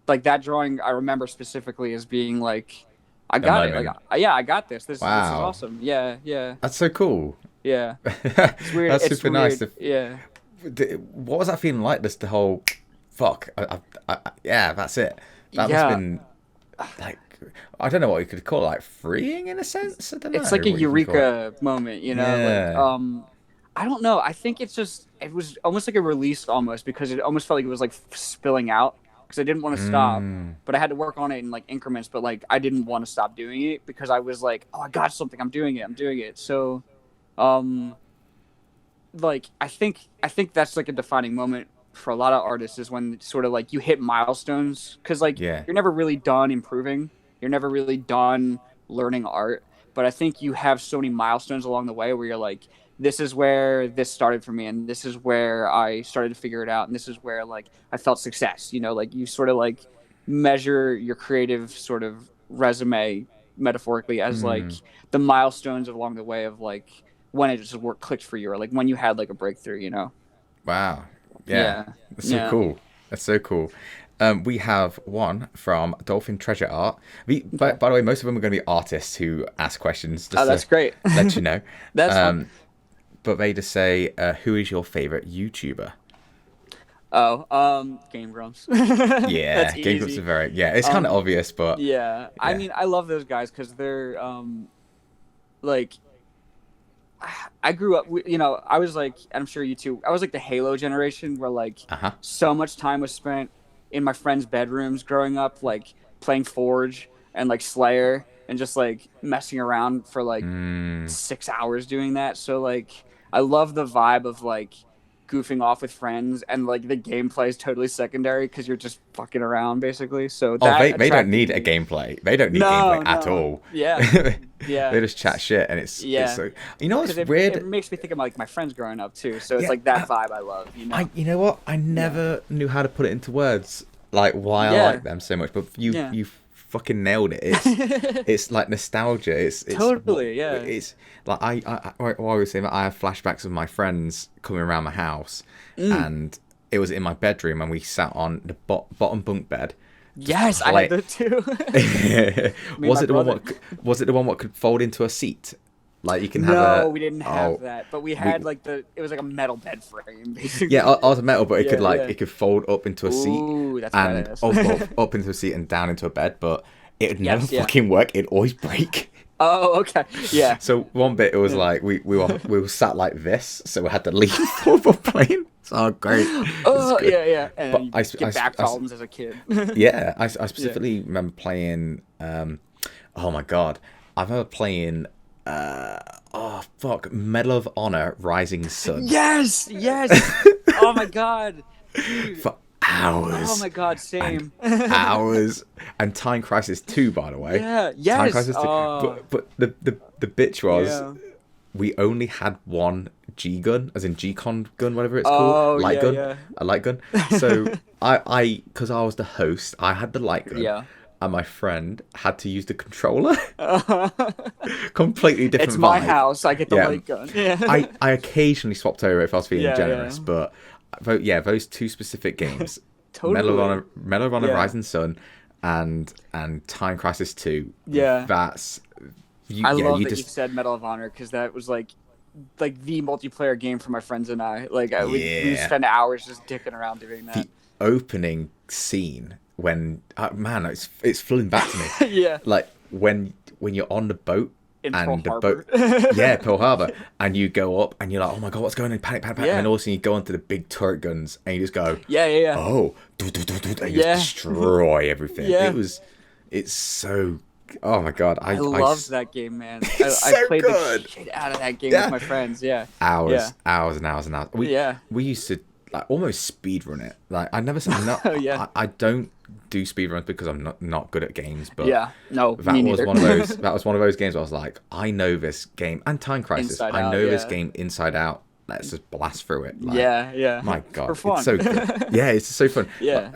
like that drawing I remember specifically as being like, I got it. Like yeah, I got this. This is awesome. Yeah, yeah. That's so cool. Yeah. It's weird. That's it's super weird. nice. Yeah. What was that feeling like? This the whole fuck. Yeah, that's it. That must have been like, I don't know what you could call it, like freeing in a sense. I don't know. It's like a eureka moment, you know. Yeah. Like, I don't know. I think it was almost like a release almost, because it almost felt like it was like spilling out, because I didn't want to stop, but I had to work on it in like increments. But like I didn't want to stop doing it because I was like, oh, I got something. I'm doing it. So, like I think that's like a defining moment for a lot of artists, is when sort of like you hit milestones, because like you're never really done improving. You're never really done learning art. But I think you have so many milestones along the way where you're like, this is where this started for me, and this is where I started to figure it out, and this is where like I felt success. You know, like you sort of like measure your creative sort of resume metaphorically as like the milestones along the way of like when it just clicked for you, or like when you had like a breakthrough, you know. Wow. Yeah. That's so cool. That's so cool. We have one from Dolphin Treasure Art. By the way, most of them are going to be artists who ask questions. Just that's great. Let you know. That's fun. But they just say, who is your favorite YouTuber? Game Grumps. Yeah, Game Grumps are very, it's kind of obvious, but... Yeah, I mean, I love those guys because they're, like... I grew up, you know, I was like, I'm sure you too, I was like the Halo generation where like so much time was spent in my friends' bedrooms growing up, like playing Forge and like Slayer and just like messing around for like 6 hours doing that. So like I love the vibe of like goofing off with friends, and like the gameplay is totally secondary because you're just fucking around basically. So that they don't need a gameplay. They don't need gameplay at all. Yeah. Yeah. They just chat shit, and it's so, you know what's weird? It makes me think of like my friends growing up too. So it's like that vibe I love. You know. You know what? I never knew how to put it into words, like why I like them so much. But you fucking nailed it. It's like nostalgia. It's totally It's like I always say that I have flashbacks of my friends coming around my house, and it was in my bedroom, and we sat on the bottom bunk bed. Yes, I had that too. Was it the one what could fold into a seat? Like you can have No, we didn't have that, but we had it was like a metal bed frame, basically. Yeah, it was metal, but it could fold up into a seat. Ooh, that's and up into a seat and down into a bed, but it would never fucking work. It'd always break. Oh, okay. Yeah. So one bit it was like we were sat like this, so we had to lean forward playing. Oh, great. Oh, yeah. And but you get back problems as a kid. Yeah, I specifically remember playing, oh my god, I remember playing, Medal of Honor Rising Sun. Yes! Oh my god. Dude. For hours. Oh my god, same. Hours. And Time Crisis 2, by the way. Yeah, yes. Time Crisis 2. But the bitch was, we only had one G-gun, as in G-Con gun, whatever it's called. Light gun. Yeah. A light gun. So because I was the host, I had the light gun. Yeah. And my friend had to use the controller. Completely different It's my house. I get the light gun. Yeah. I occasionally swapped over if I was feeling generous, but those two specific games, totally. Medal of Honor Rising Sun and Time Crisis 2. Yeah. That's... I love that you said Medal of Honor, because that was like the multiplayer game for my friends and I. Like we spend hours just dicking around doing that. The opening scene when it's flooding back to me. Yeah. Like when you're on the boat in and Pearl the Harbor. boat, Pearl Harbor, and you go up and you're like, oh my god, what's going on? Panic, and then all of a sudden you go onto the big turret guns and you just go, oh, and you just destroy everything. Yeah. It's so. Oh my god, I love that game, man. I played the shit out of that game with my friends. Yeah, hours and hours and hours. We used to like almost speed run it. Like I never said I don't do speed runs because I'm not good at games. But that was one of those. That was one of those games where I was like, I know this game and Time Crisis. I know this game inside out. let's just blast through it. Like, yeah. my God, For fun. it's so good. Yeah, it's so fun. Yeah.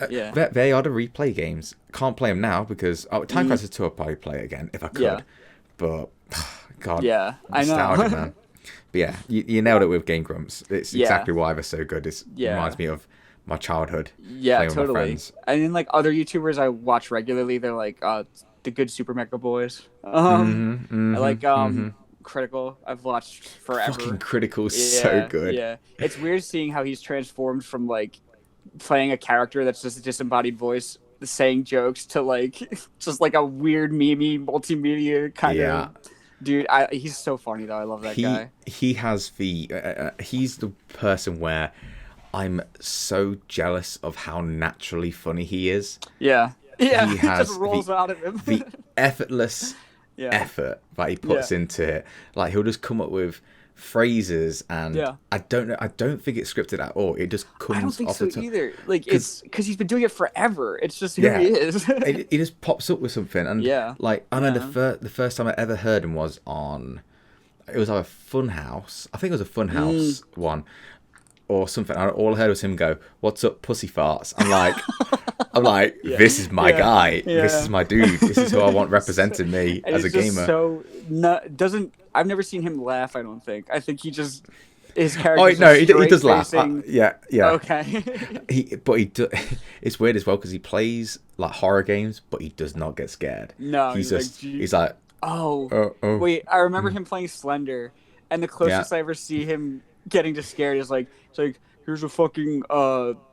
They are the replay games. Can't play them now because Time Crisis 2 I'll probably play again if I could. Yeah. But God, Yeah, I nostalgia, know. man. But yeah, you nailed it with Game Grumps. It's exactly why they're so good. It reminds me of my childhood. Yeah, playing with my totally. friends. And then like other YouTubers I watch regularly, they're like the Good Super Mega Boys. I like Critical. I've watched forever. Fucking Critical's so good. Yeah, it's weird seeing how he's transformed from like playing a character that's just a disembodied voice, saying jokes, to like just like a weird memey multimedia kind of dude. He's so funny though. I love that guy. He has he's the person where I'm so jealous of how naturally funny he is. Yeah. He has just rolls out of him. The effortless effort that he puts into it. Like, he'll just come up with phrases, and I don't think it's scripted at all. It just comes. I don't think off so the top. either. Like, it's because he's been doing it forever. It's just who he is. He just pops up with something, and like, I remember the first time I ever heard him was on. It was like a Funhouse. I think it was a Funhouse one. Or something. All I heard was him go, "What's up, pussy farts?" I'm like, this is my guy. This is my dude. This is who I want representing me as a gamer. I've never seen him laugh. I don't think. I think he just his character. Oh no, he does laugh. Yeah. Okay. It's weird as well because he plays like horror games, but he does not get scared. No, he's like, oh. Wait, I remember him playing Slender, and the closest I ever see him getting just scared is like, it's like, here's a fucking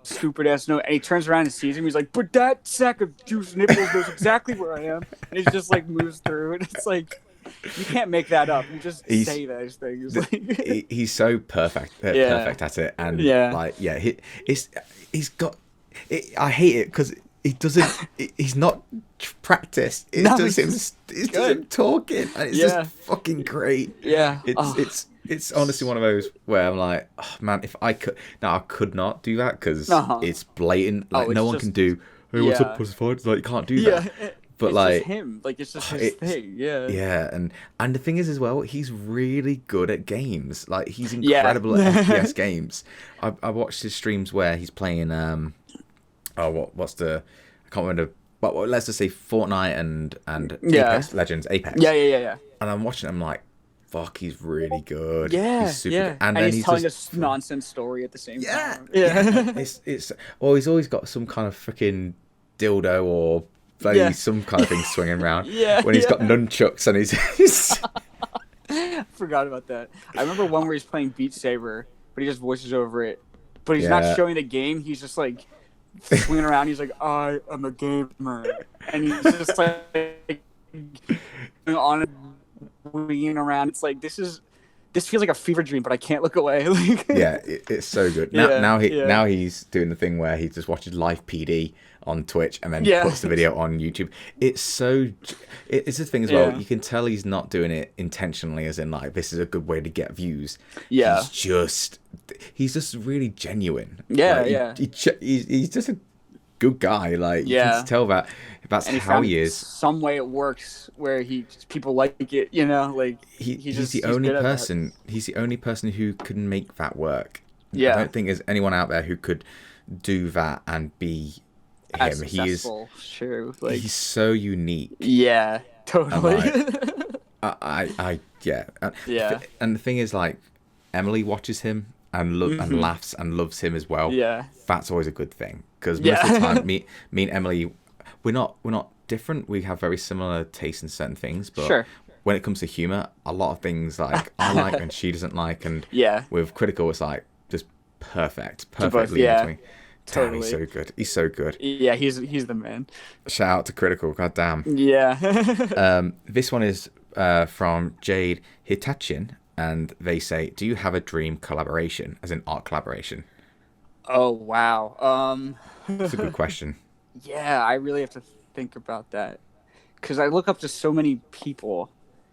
stupid ass note, and he turns around and sees him. He's like, but that sack of juice nipples knows exactly where I am, and he just like moves through, and it's like, you can't make that up. You just say those things. He's so perfect at it, and he's got. I hate it because he doesn't. He's not practiced. It's just him talking, and it's just fucking great. Yeah, It's honestly one of those where I'm like, oh man, if I could. Now, I could not do that because it's blatant. Like, no one can do, hey, what's up, pussy farts? Like, you can't do that. But it's like, just him. Like, it's just his thing. Yeah, and the thing is as well, he's really good at games. Like, he's incredible at FPS games. I watched his streams where he's playing, what's the, I can't remember, but let's just say Fortnite and Apex Legends, Apex. Yeah. And I'm watching it, I'm like, fuck, he's really good. Yeah, he's super good. And then he's telling a nonsense story at the same time. It's he's always got some kind of freaking dildo or some kind of thing swinging around. When he's got nunchucks and he's I forgot about that. I remember one where he's playing Beat Saber, but he just voices over it. But he's not showing the game. He's just like swinging around. He's like, I am a gamer, and he's just like on winging around. It's like, this feels like a fever dream, but I can't look away. It's so good. Now he's doing the thing where he just watches live PD on Twitch and then puts the video on YouTube. It's the thing as well. You can tell he's not doing it intentionally, as in like, this is a good way to get views. He's just really genuine. He's just a good guy. Like, you can tell that's how he is. Some way it works where people like it, you know, like he's the only person. He's the only person who can make that work. I don't think there's anyone out there who could do that and be him. He's so unique. Yeah, totally. And the thing is, like, Emily watches him and and laughs and loves him as well. That's always a good thing, because most of the time, me and Emily, we're not different. We have very similar tastes in certain things, but when it comes to humor, a lot of things like I like and she doesn't like, and with Critical, it's like just perfectly in between. Totally. Damn, he's so good. He's so good. Yeah, he's the man. Shout out to Critical. God damn. Yeah. This one is from Jade Hitachin, and they say, "Do you have a dream collaboration, as in art collaboration?" Oh wow. That's a good question. Yeah, I really have to think about that, because I look up to so many people,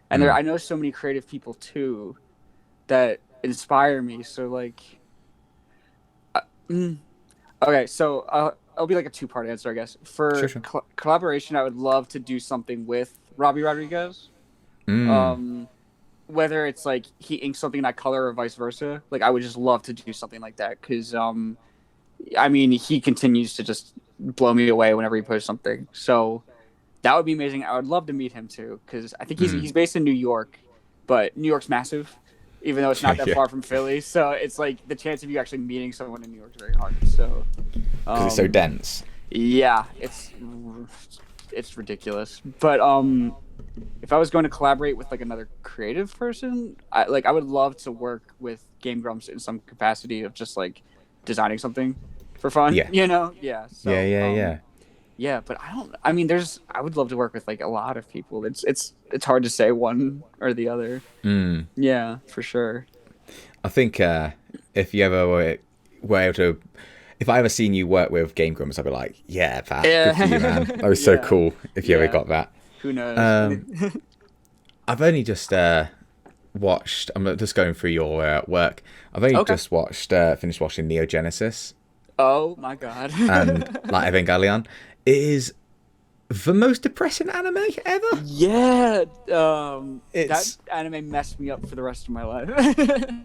and I know so many creative people too that inspire me. So like, okay, so it'll be like a two-part answer, I guess. For collaboration, I would love to do something with Robbie Rodriguez. whether it's like he inks something in that color or vice versa. Like I would just love to do something like that because I mean he continues to just blow me away whenever he posts something. So that would be amazing. I would love to meet him too because I think he's based in New York, but New York's massive, even though it's not that far from Philly. So it's like the chance of you actually meeting someone in New York is very hard. So because it's so dense. Yeah, it's ridiculous. But if I was going to collaborate with like another creative person, I would love to work with Game Grumps in some capacity of just like designing something for fun. Yeah. You know? Yeah. So, Yeah. Yeah, but I mean, I would love to work with like a lot of people. It's hard to say one or the other. Yeah, for sure. I think if you ever were able to, if I ever seen you work with Game Grumps, I'd be like, yeah, Pat, good for you, man. That was so cool if you ever got that. Who knows? I've only just watched, I'm just going through your work. I've only just finished watching Neo Genesis. Oh my god. And like Evangelion. It is the most depressing anime ever. Yeah. That anime messed me up for the rest of my life.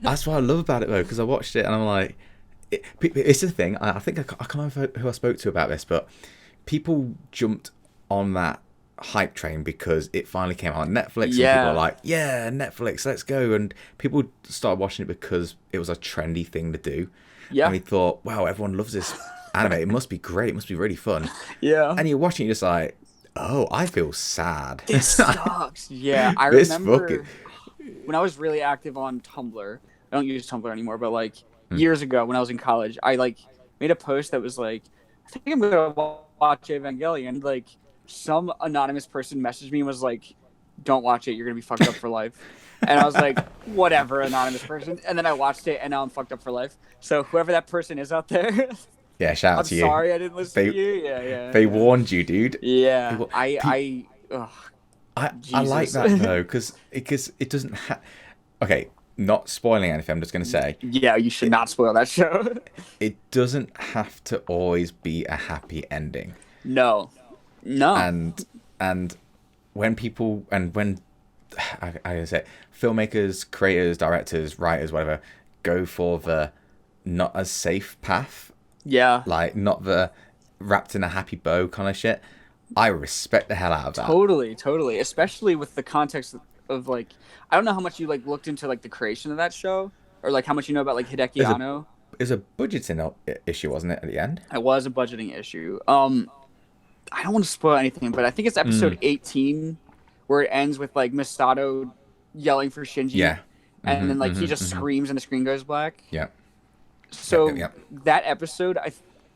That's what I love about it though, because I watched it and I'm like, it's the thing. I think I can't remember who I spoke to about this, but people jumped on that hype train because it finally came out on Netflix. And people are like, yeah, Netflix, let's go. And people started watching it because it was a trendy thing to do. Yeah. And we thought, wow, everyone loves this anime. It must be great. It must be really fun. Yeah. And you're watching, you're just like, oh, I feel sad. This sucks. Yeah. I remember when I was really active on Tumblr. I don't use Tumblr anymore, but like years ago when I was in college, I like made a post that was like, I think I'm going to watch Evangelion. Like some anonymous person messaged me and was like, don't watch it. You're going to be fucked up for life. And I was like, whatever, anonymous person. And then I watched it, and now I'm fucked up for life. So whoever that person is out there, yeah, shout out to you. I'm sorry I didn't listen to you. Yeah. They warned you, dude. Yeah, I like that though, because it doesn't have. Okay, not spoiling anything. I'm just gonna say. Yeah, you should not spoil that show. It doesn't have to always be a happy ending. No. And when people I say filmmakers, creators, directors, writers, whatever, go for the not as safe path. Yeah. Like not the wrapped in a happy bow kind of shit. I respect the hell out of that. Totally. Especially with the context of like, I don't know how much you like looked into like the creation of that show or like how much you know about like Hideki Anno. It was a budgeting issue, wasn't it, at the end? It was a budgeting issue. I don't want to spoil anything, but I think it's episode 18 where it ends with like Misato yelling for Shinji. Yeah. And then like he just screams and the screen goes black. Yeah. So that episode,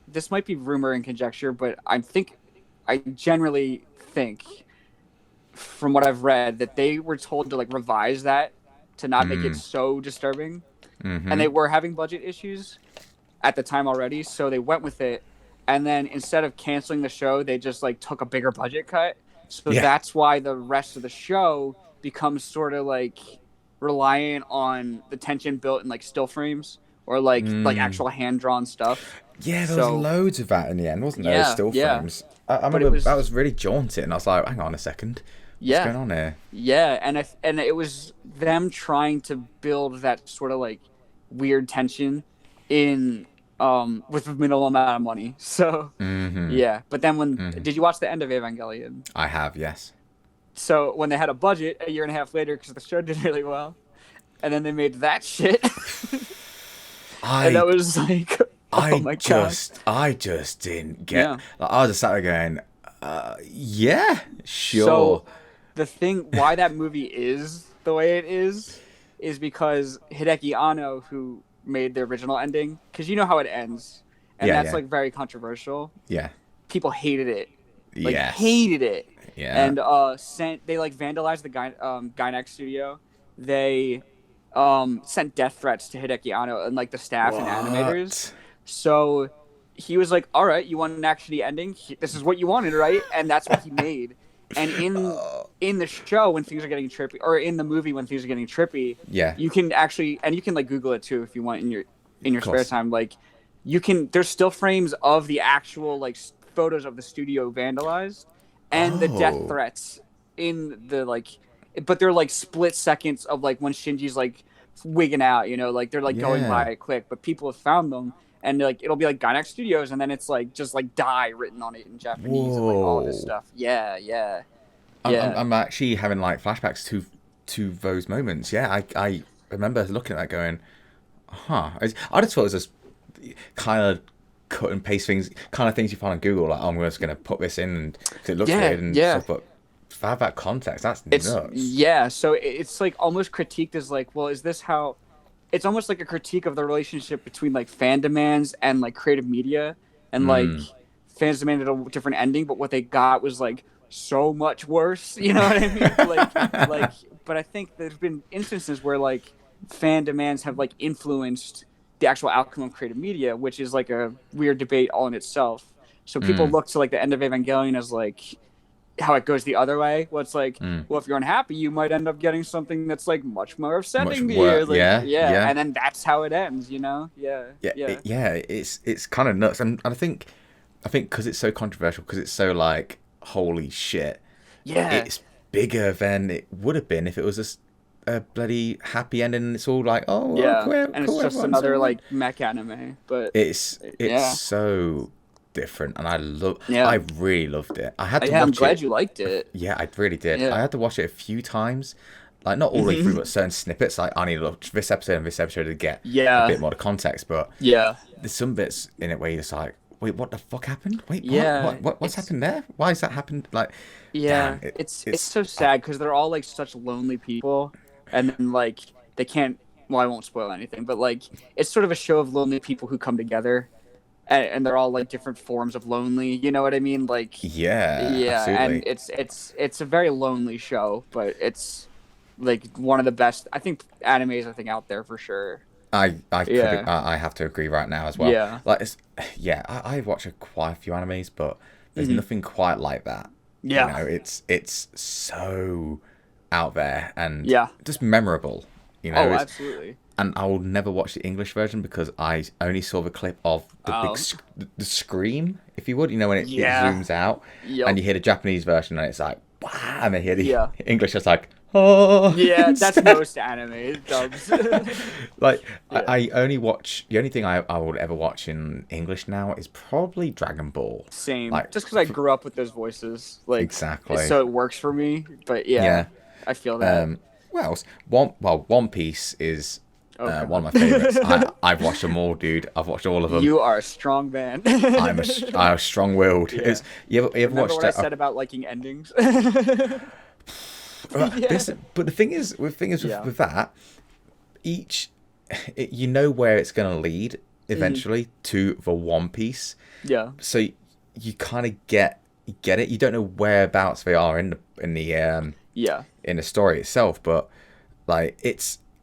this might be rumor and conjecture, but I generally think from what I've read that they were told to like revise that to not make it so disturbing. And they were having budget issues at the time already, so they went with it. And then instead of canceling the show, they just like took a bigger budget cut. So that's why the rest of the show becomes sort of like reliant on the tension built in like still frames or like actual hand drawn stuff. Yeah, there was loads of that in the end, wasn't there? Still frames. I remember that was really jaunty, and I was like, hang on a second. What's going on here? Yeah, and it was them trying to build that sort of like weird tension in with a minimal amount of money. So but then when did you watch the end of Evangelion? I have, yes. So when they had a budget a year and a half later because the show did really well, and then they made that shit, and that was like, oh my god! I just didn't get. Like, I was just sat there going, yeah, sure. So the thing why that movie is the way it is because Hideki Anno, who made the original ending, because you know how it ends, and that's like very controversial. Yeah, people hated it. Hated it. Yeah, and they like vandalized the Gainax studio. They sent death threats to Hideki Anno and like the staff and animators. So he was like, "All right, you want an actually ending? This is what you wanted, right?" And that's what he made. And in the show when things are getting trippy, or in the movie when things are getting trippy, you can actually, and you can like Google it too if you want in your spare time. Like you can, there's still frames of the actual like photos of the studio vandalized, and the death threats in the like but they're like split seconds of like when Shinji's like wigging out, you know, like they're like going by it quick, but people have found them. And like it'll be like Gainax Studios, and then it's like just like die written on it in Japanese and like all this stuff. Yeah. I'm actually having like flashbacks to those moments. Yeah, I remember looking at that going, huh. I just thought it was just kind of cut and paste things, kind of things you find on Google. Like, oh, I'm just going to put this in and cause it looks weird and stuff. But to have that context, that's nuts. Yeah, so it's like almost critiqued as like, well, is this how? It's almost like a critique of the relationship between like fan demands and like creative media, and like fans demanded a different ending, but what they got was like so much worse. You know what I mean? like, but I think there's been instances where like fan demands have like influenced the actual outcome of creative media, which is like a weird debate all in itself. So people look to like the end of Evangelion as like how it goes the other way. Well, it's like, well, if you're unhappy, you might end up getting something that's like much more upsetting to you. Like, yeah, and then that's how it ends, you know? Yeah. It's kind of nuts, and I think because it's so controversial, because it's so like holy shit. Yeah, it's bigger than it would have been if it was a bloody happy ending. And it's all like, oh, cool, and it's just another like mech anime, but it's so different, and I really loved it. I had to watch I'm glad you liked it. Yeah, I really did. I had to watch it a few times, like not all the way through, but certain snippets. Like, I need to watch this episode and this episode to get a bit more context. But there's some bits in it where you're just like, wait, what the fuck happened? Wait, what's happened there? Why has that happened? Like, damn, it's so sad because they're all like such lonely people, and then like they can't. Well, I won't spoil anything, but like it's sort of a show of lonely people who come together. And they're all like different forms of lonely, you know what I mean? Like absolutely. And it's a very lonely show, but it's like one of the best animes out there for sure. I have to agree right now as well. Yeah, like I watch quite a few animes, but there's nothing quite like that. Yeah, you know, it's so out there and just memorable. You know, absolutely. And I will never watch the English version because I only saw the clip of the the scream, if you would. You know, when it zooms out and you hear the Japanese version and it's like, wow, and then hear the English, it's like, oh. Yeah, that's most anime dubs. Like, I only watch, the only thing I would ever watch in English now is probably Dragon Ball. Same. Like, just because I grew up with those voices. Like, exactly. So it works for me. But I feel that. One Piece is... one of my favorites. I've watched them all, dude. I've watched all of them. You are a strong man. I'm strong-willed. Yeah. You ever watched what I said about liking endings? Yeah. But the thing is with that, you know where it's going to lead eventually to the One Piece. Yeah. So you kind of get it. You don't know whereabouts they are in the story itself, but like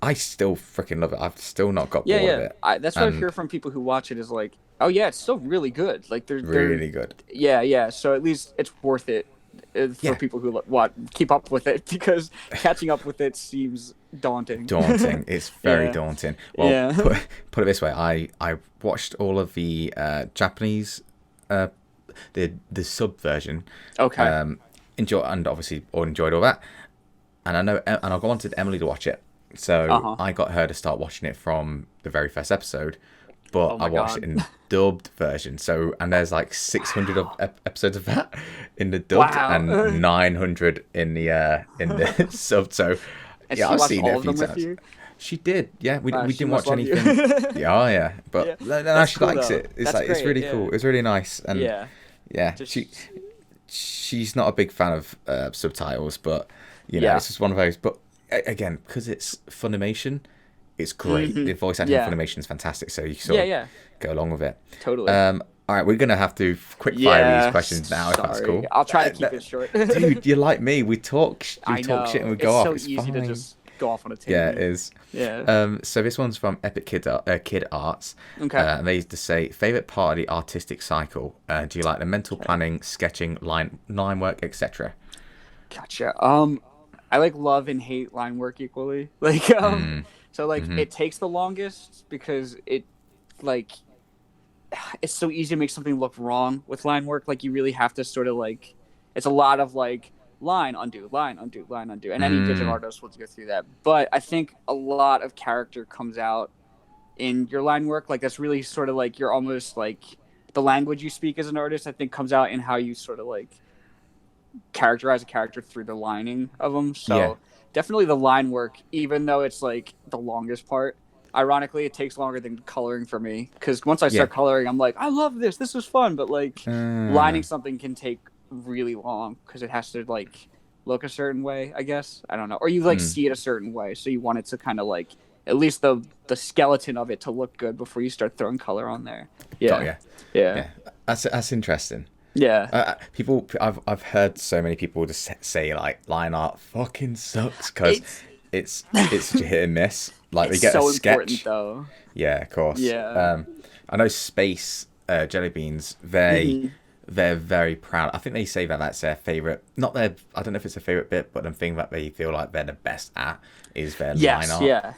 I still freaking love it. I've still not got bored of it. That's what I hear from people who watch it is like, oh yeah, it's still really good. Like they're really good. Yeah. So at least it's worth it for people who keep up with it, because catching up with it seems daunting. It's very daunting. Well, put it this way, I watched all of the Japanese the sub version. Okay. Enjoyed all that. And I know, and I'll go on to Emily to watch it. So I got her to start watching it from the very first episode, but I watched it in dubbed version. So, and there's like 600 episodes of that in the dubbed and 900 in the subbed. So I've seen it a few times. She did, yeah. We didn't watch anything. But now she likes it. It's like, it's really cool. It's really nice, and she's not a big fan of subtitles, but you know, it's just one of those. But again, because it's Funimation, it's great. The voice acting in Funimation is fantastic, so you sort of go along with it. Totally. All right, we're gonna have to quick fire these questions now, if that's cool. I'll try to keep it short. Dude, you're like me. We talk shit and we go off. It's so easy to just go off on a tangent. Yeah, it is. Yeah. So this one's from Epic Kid Arts. Okay. And they used to say, favorite part of the artistic cycle. Do you like the mental planning, sketching, line work, etc.? Gotcha. I like love and hate line work equally. Like, so like it takes the longest because it's so easy to make something look wrong with line work. Like you really have to sort of like, it's a lot of like line, undo, line, undo, line, undo, and any digital artist will go through that. But I think a lot of character comes out in your line work. Like that's really sort of like you're almost like the language you speak as an artist. I think comes out in how you sort of like characterize a character through the lining of them. So definitely the line work, even though it's like the longest part. Ironically, it takes longer than coloring for me because once I start coloring, I'm like, I love this. This was fun, but like lining something can take really long because it has to like look a certain way. I guess I don't know, or you like see it a certain way, so you want it to kind of like at least the skeleton of it to look good before you start throwing color on there. Yeah. That's interesting. Yeah. People, I've heard so many people just say like line art fucking sucks because it's such a hit and miss. Like they get a sketch. Important, though. Yeah, of course. Yeah. I know Space Jelly Beans. They're very proud. I think they say that that's their favorite. Not their. I don't know if it's their favorite bit, but the thing that they feel like they're the best at is their line art. Yeah.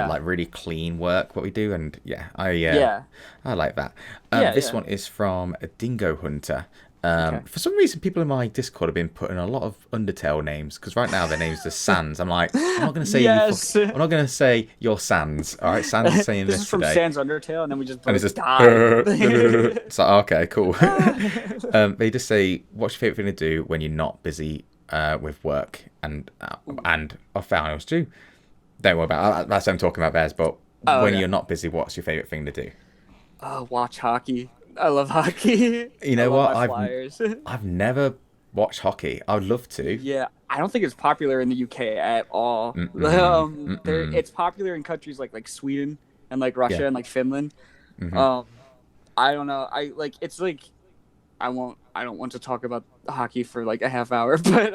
Like really clean work. What we do, and I like that. This one is from a Dingo Hunter. For some reason, people in my Discord have been putting a lot of Undertale names because right now their names are Sans. I'm like, I'm not going to say I'm not going to say you're Sans. All right, Sans is saying this is from today. Sans Undertale, and then we just die. It's like, okay, cool. They just say, what's your favorite thing to do when you're not busy with work and finals due? Don't worry about it. That's what I'm talking about theirs. But when you're not busy, what's your favorite thing to do? Watch hockey. I love hockey. You know what? I've never watched hockey. I would love to. Yeah, I don't think it's popular in the UK at all. It's popular in countries like Sweden and like Russia and like Finland. I don't know. I don't want to talk about hockey for like a half hour, but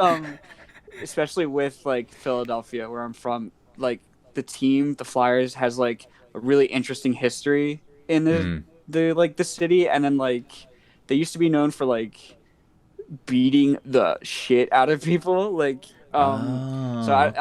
especially with like Philadelphia, where I'm from, like the team, the Flyers, has like a really interesting history in the city, and then like they used to be known for like beating the shit out of people, like so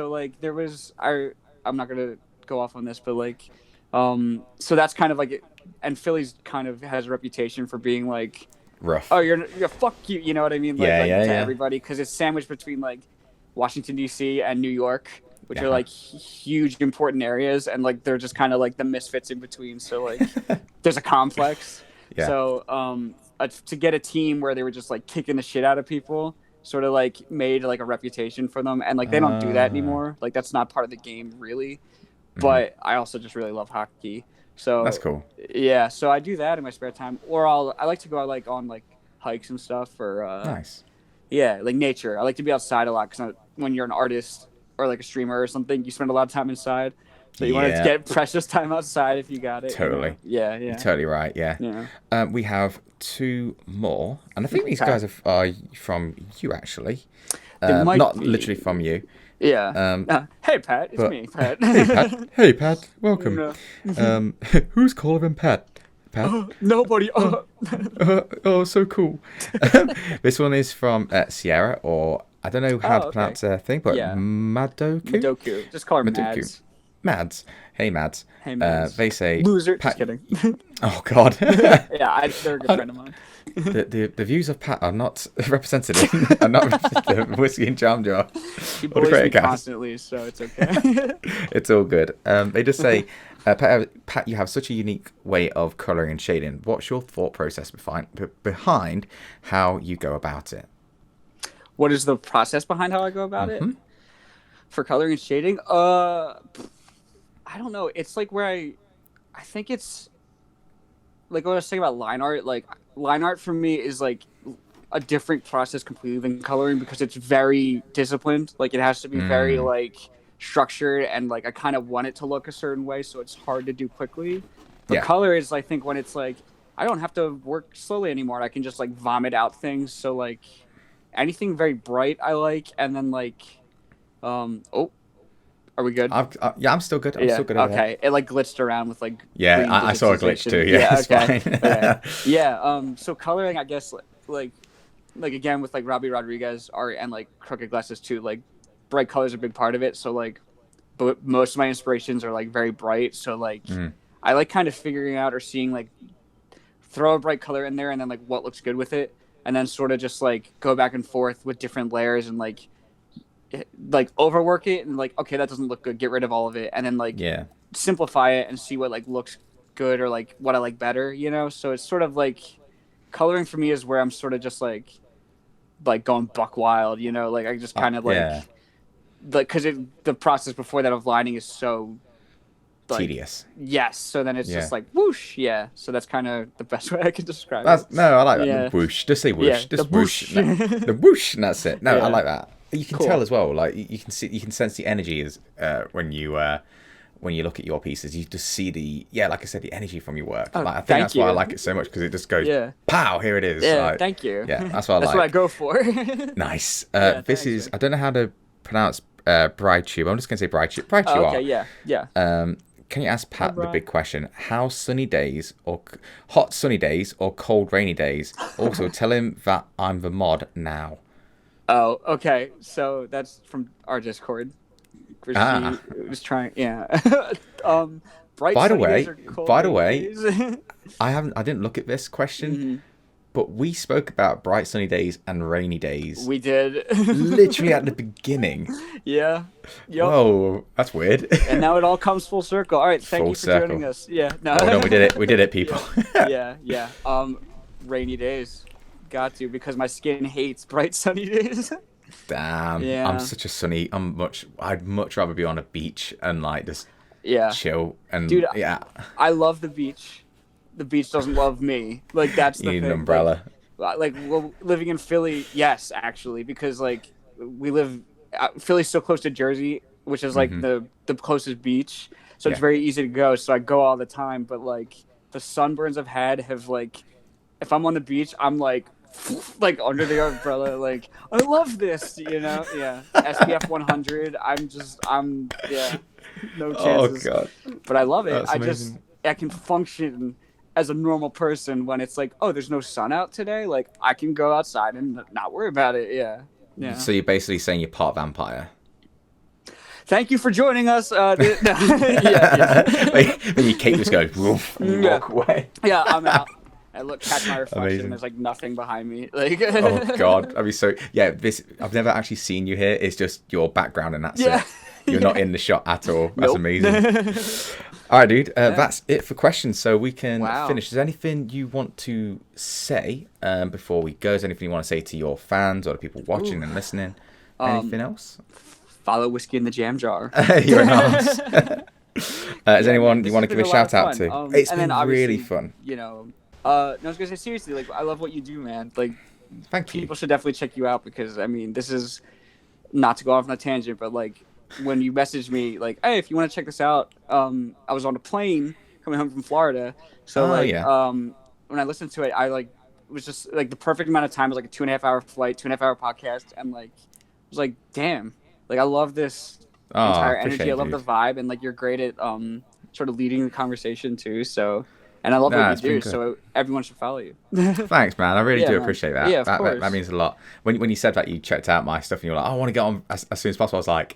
like there was I'm not gonna go off on this, but like so that's kind of like it, and Philly's kind of has a reputation for being like rough. Oh, you're fuck you know what I mean? Like, to everybody, because it's sandwiched between like Washington D.C. and New York, which are like huge important areas, and like they're just kind of like the misfits in between. So like there's a complex. So to get a team where they were just like kicking the shit out of people sort of like made like a reputation for them, and like they don't do that anymore. Like that's not part of the game really. But I also just really love hockey. So that's cool. Yeah, so I do that in my spare time, or I like to go like on like hikes and stuff, or nice. Yeah, like nature. I like to be outside a lot because when you're an artist or like a streamer or something, you spend a lot of time inside. So you want to get precious time outside if you got it. Totally. You know? Yeah. You're totally right. Yeah. We have two more, and I think these guys are from you actually. Not literally from you. Yeah. Hey Pat, it's me, Pat. Hey Pat. Hey Pat, welcome. Who's calling him Pat? Pat? Nobody. Oh, so cool. This one is from Sierra, or I don't know how to pronounce her thing, but Madoku. Just call her Mads. Mads. Hey Mads. Hey Mads. They say loser. Pat... Just kidding. Oh God. They're a good friend of mine. The views of Pat are not representative. Are not representative of Whiskey and Jam Jar. He bullies me constantly, so it's okay. It's all good. They just say, Pat, you have such a unique way of colouring and shading. What's your thought process behind how you go about it? What is the process behind how I go about it? For coloring and shading? I don't know. It's like where I think it's like what I was saying about line art. Like line art for me is like a different process completely than coloring because it's very disciplined. Like it has to be very like structured, and like I kind of want it to look a certain way, so it's hard to do quickly. But color is, I think, when it's like I don't have to work slowly anymore. I can just like vomit out things. So like anything very bright I like, and then like are we good? I'm still good. I'm still good. Okay. It like glitched around with like. Yeah, I saw a glitch too. Yeah, okay. Fine. Yeah. So coloring, I guess, like again with like Robbie Rodriguez art and like Crooked Glasses too. Like bright colors are a big part of it. So like, but most of my inspirations are like very bright. So like, I like kind of figuring out or seeing like throw a bright color in there and then like what looks good with it. and then sort of just like go back and forth with different layers and like overwork it and like, okay, that doesn't look good, get rid of all of it, and then like simplify it and see what like looks good or like what I like better, you know. So it's sort of like coloring for me is where I'm sort of just like going buck wild, you know, like I just kind of like because the process before that of lining is so like, tedious. Yes, so then it's just like whoosh, so that's kind of the best way I can describe it. No, I like that. The whoosh, just say whoosh, just whoosh. No, the whoosh, and that's it. No, I like that. You can tell as well, like you can sense the energy is when you look at your pieces, you just see like I said, the energy from your work. Like, I think that's why I like it so much, because it just goes, pow, here it is. Yeah, like, thank you. Yeah, that's what I like. That's what I go for. Nice. This is, I don't know how to pronounce BrideTube. I'm just going to say BrideTube. BrideTube. Okay, yeah. Can you ask Pat the big question? How sunny days, or hot sunny days, or cold rainy days? Also, tell him that I'm the mod now. Oh, okay. So that's from our Discord. She was trying, bright by the sunny way, days or cold I didn't look at this question, but we spoke about bright sunny days and rainy days. We did. Literally at the beginning. Yeah. Yep. Whoa, that's weird. And now it all comes full circle. All right, thank you for joining us. Yeah. No. Oh, no, we did it. We did it, people. Yeah. Rainy days. Got to, because my skin hates bright sunny days. Damn. Yeah. I'm such a sunny. I'd much rather be on a beach and like just chill and dude. I love the beach. The beach doesn't love me. Like that's the thing. You need an umbrella. Like well, living in Philly, yes, actually, because like we live. Philly's so close to Jersey, which is like the closest beach, so it's very easy to go. So I go all the time. But like the sunburns I've had have like, if I'm on the beach, I'm like under the umbrella, like I love this, you know. SPF 100. I'm no chances. Oh god. But I love it. That's amazing. I can function as a normal person when it's like, oh, there's no sun out today. Like I can go outside and not worry about it. Yeah. So you're basically saying you're part vampire. Thank you for joining us. When your cape just goes, woof, and you walk away. Yeah, I'm out. I catch my reflection. And there's like nothing behind me. Like, oh god, I mean, so this I've never actually seen you here. It's just your background, and that's it. You're not in the shot at all. That's amazing. All right, dude. That's it for questions. So we can finish. Is there anything you want to say before we go? Is there anything you want to say to your fans or the people watching and listening? Anything else? Follow Whiskey in the Jam Jar. You're an arse. Is anyone you want to give a shout out to? It's been really fun. You know, no, I was gonna say seriously. Like, I love what you do, man. Like, thank you. People should definitely check you out, because I mean, this is not to go off on a tangent, but like when you messaged me, like, hey, if you want to check this out, I was on a plane coming home from Florida, so when I listened to it, I like it was just like the perfect amount of time. It was like a 2.5 hour flight, 2.5 hour podcast, and like I was like, damn, like I love this entire energy. I love the vibe, and like you're great at sort of leading the conversation too. So, and I love what you do. So everyone should follow you. Thanks, man. I really do appreciate that. Yeah, of course. That means a lot. When you said that you checked out my stuff and you were like, I want to get on as soon as possible, I was like,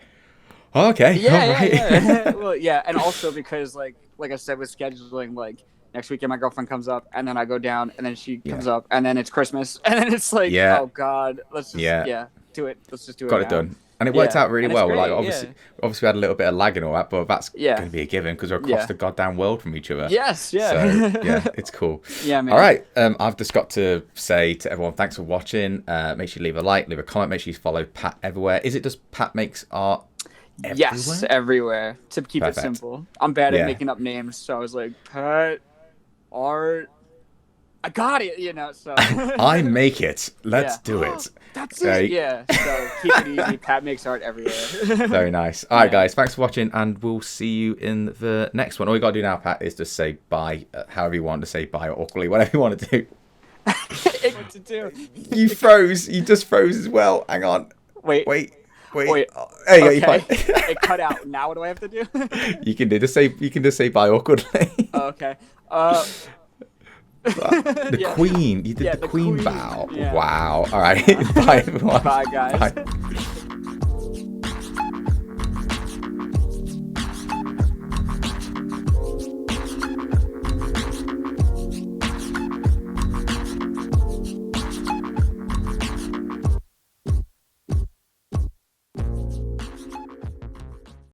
oh, okay. Yeah. Well, yeah, and also because like I said with scheduling, like next weekend my girlfriend comes up, and then I go down, and then she comes up, and then it's Christmas, and then it's like, oh god, let's just do it. Let's just do it. Got it done. And it worked out really well. Great, like obviously we had a little bit of lag and all that, but that's going to be a given because we're across the goddamn world from each other. Yes, So yeah, it's cool. Yeah, man. All right, I've just got to say to everyone, thanks for watching. Make sure you leave a like, leave a comment. Make sure you follow Pat everywhere. Is it just Pat Makes Art? Everywhere? Yes, everywhere. To keep it simple. I'm bad at making up names, so I was like, Pat Art. I got it, you know. So I make it. Let's do it. That's it. Yeah. So keep it easy. Pat makes art everywhere. Very nice. All right, guys. Thanks for watching, and we'll see you in the next one. All you gotta do now, Pat, is just say bye. However you want to say bye, or awkwardly, whatever you want to do. What to do? You froze. You just froze as well. Hang on. Wait. Oh, hey, okay. You're fine. It cut out. Now what do I have to do? You can just say bye awkwardly. Okay. The Queen. You did the Queen bow. Yeah. Wow. All right. Bye, everyone. Bye, guys. Bye.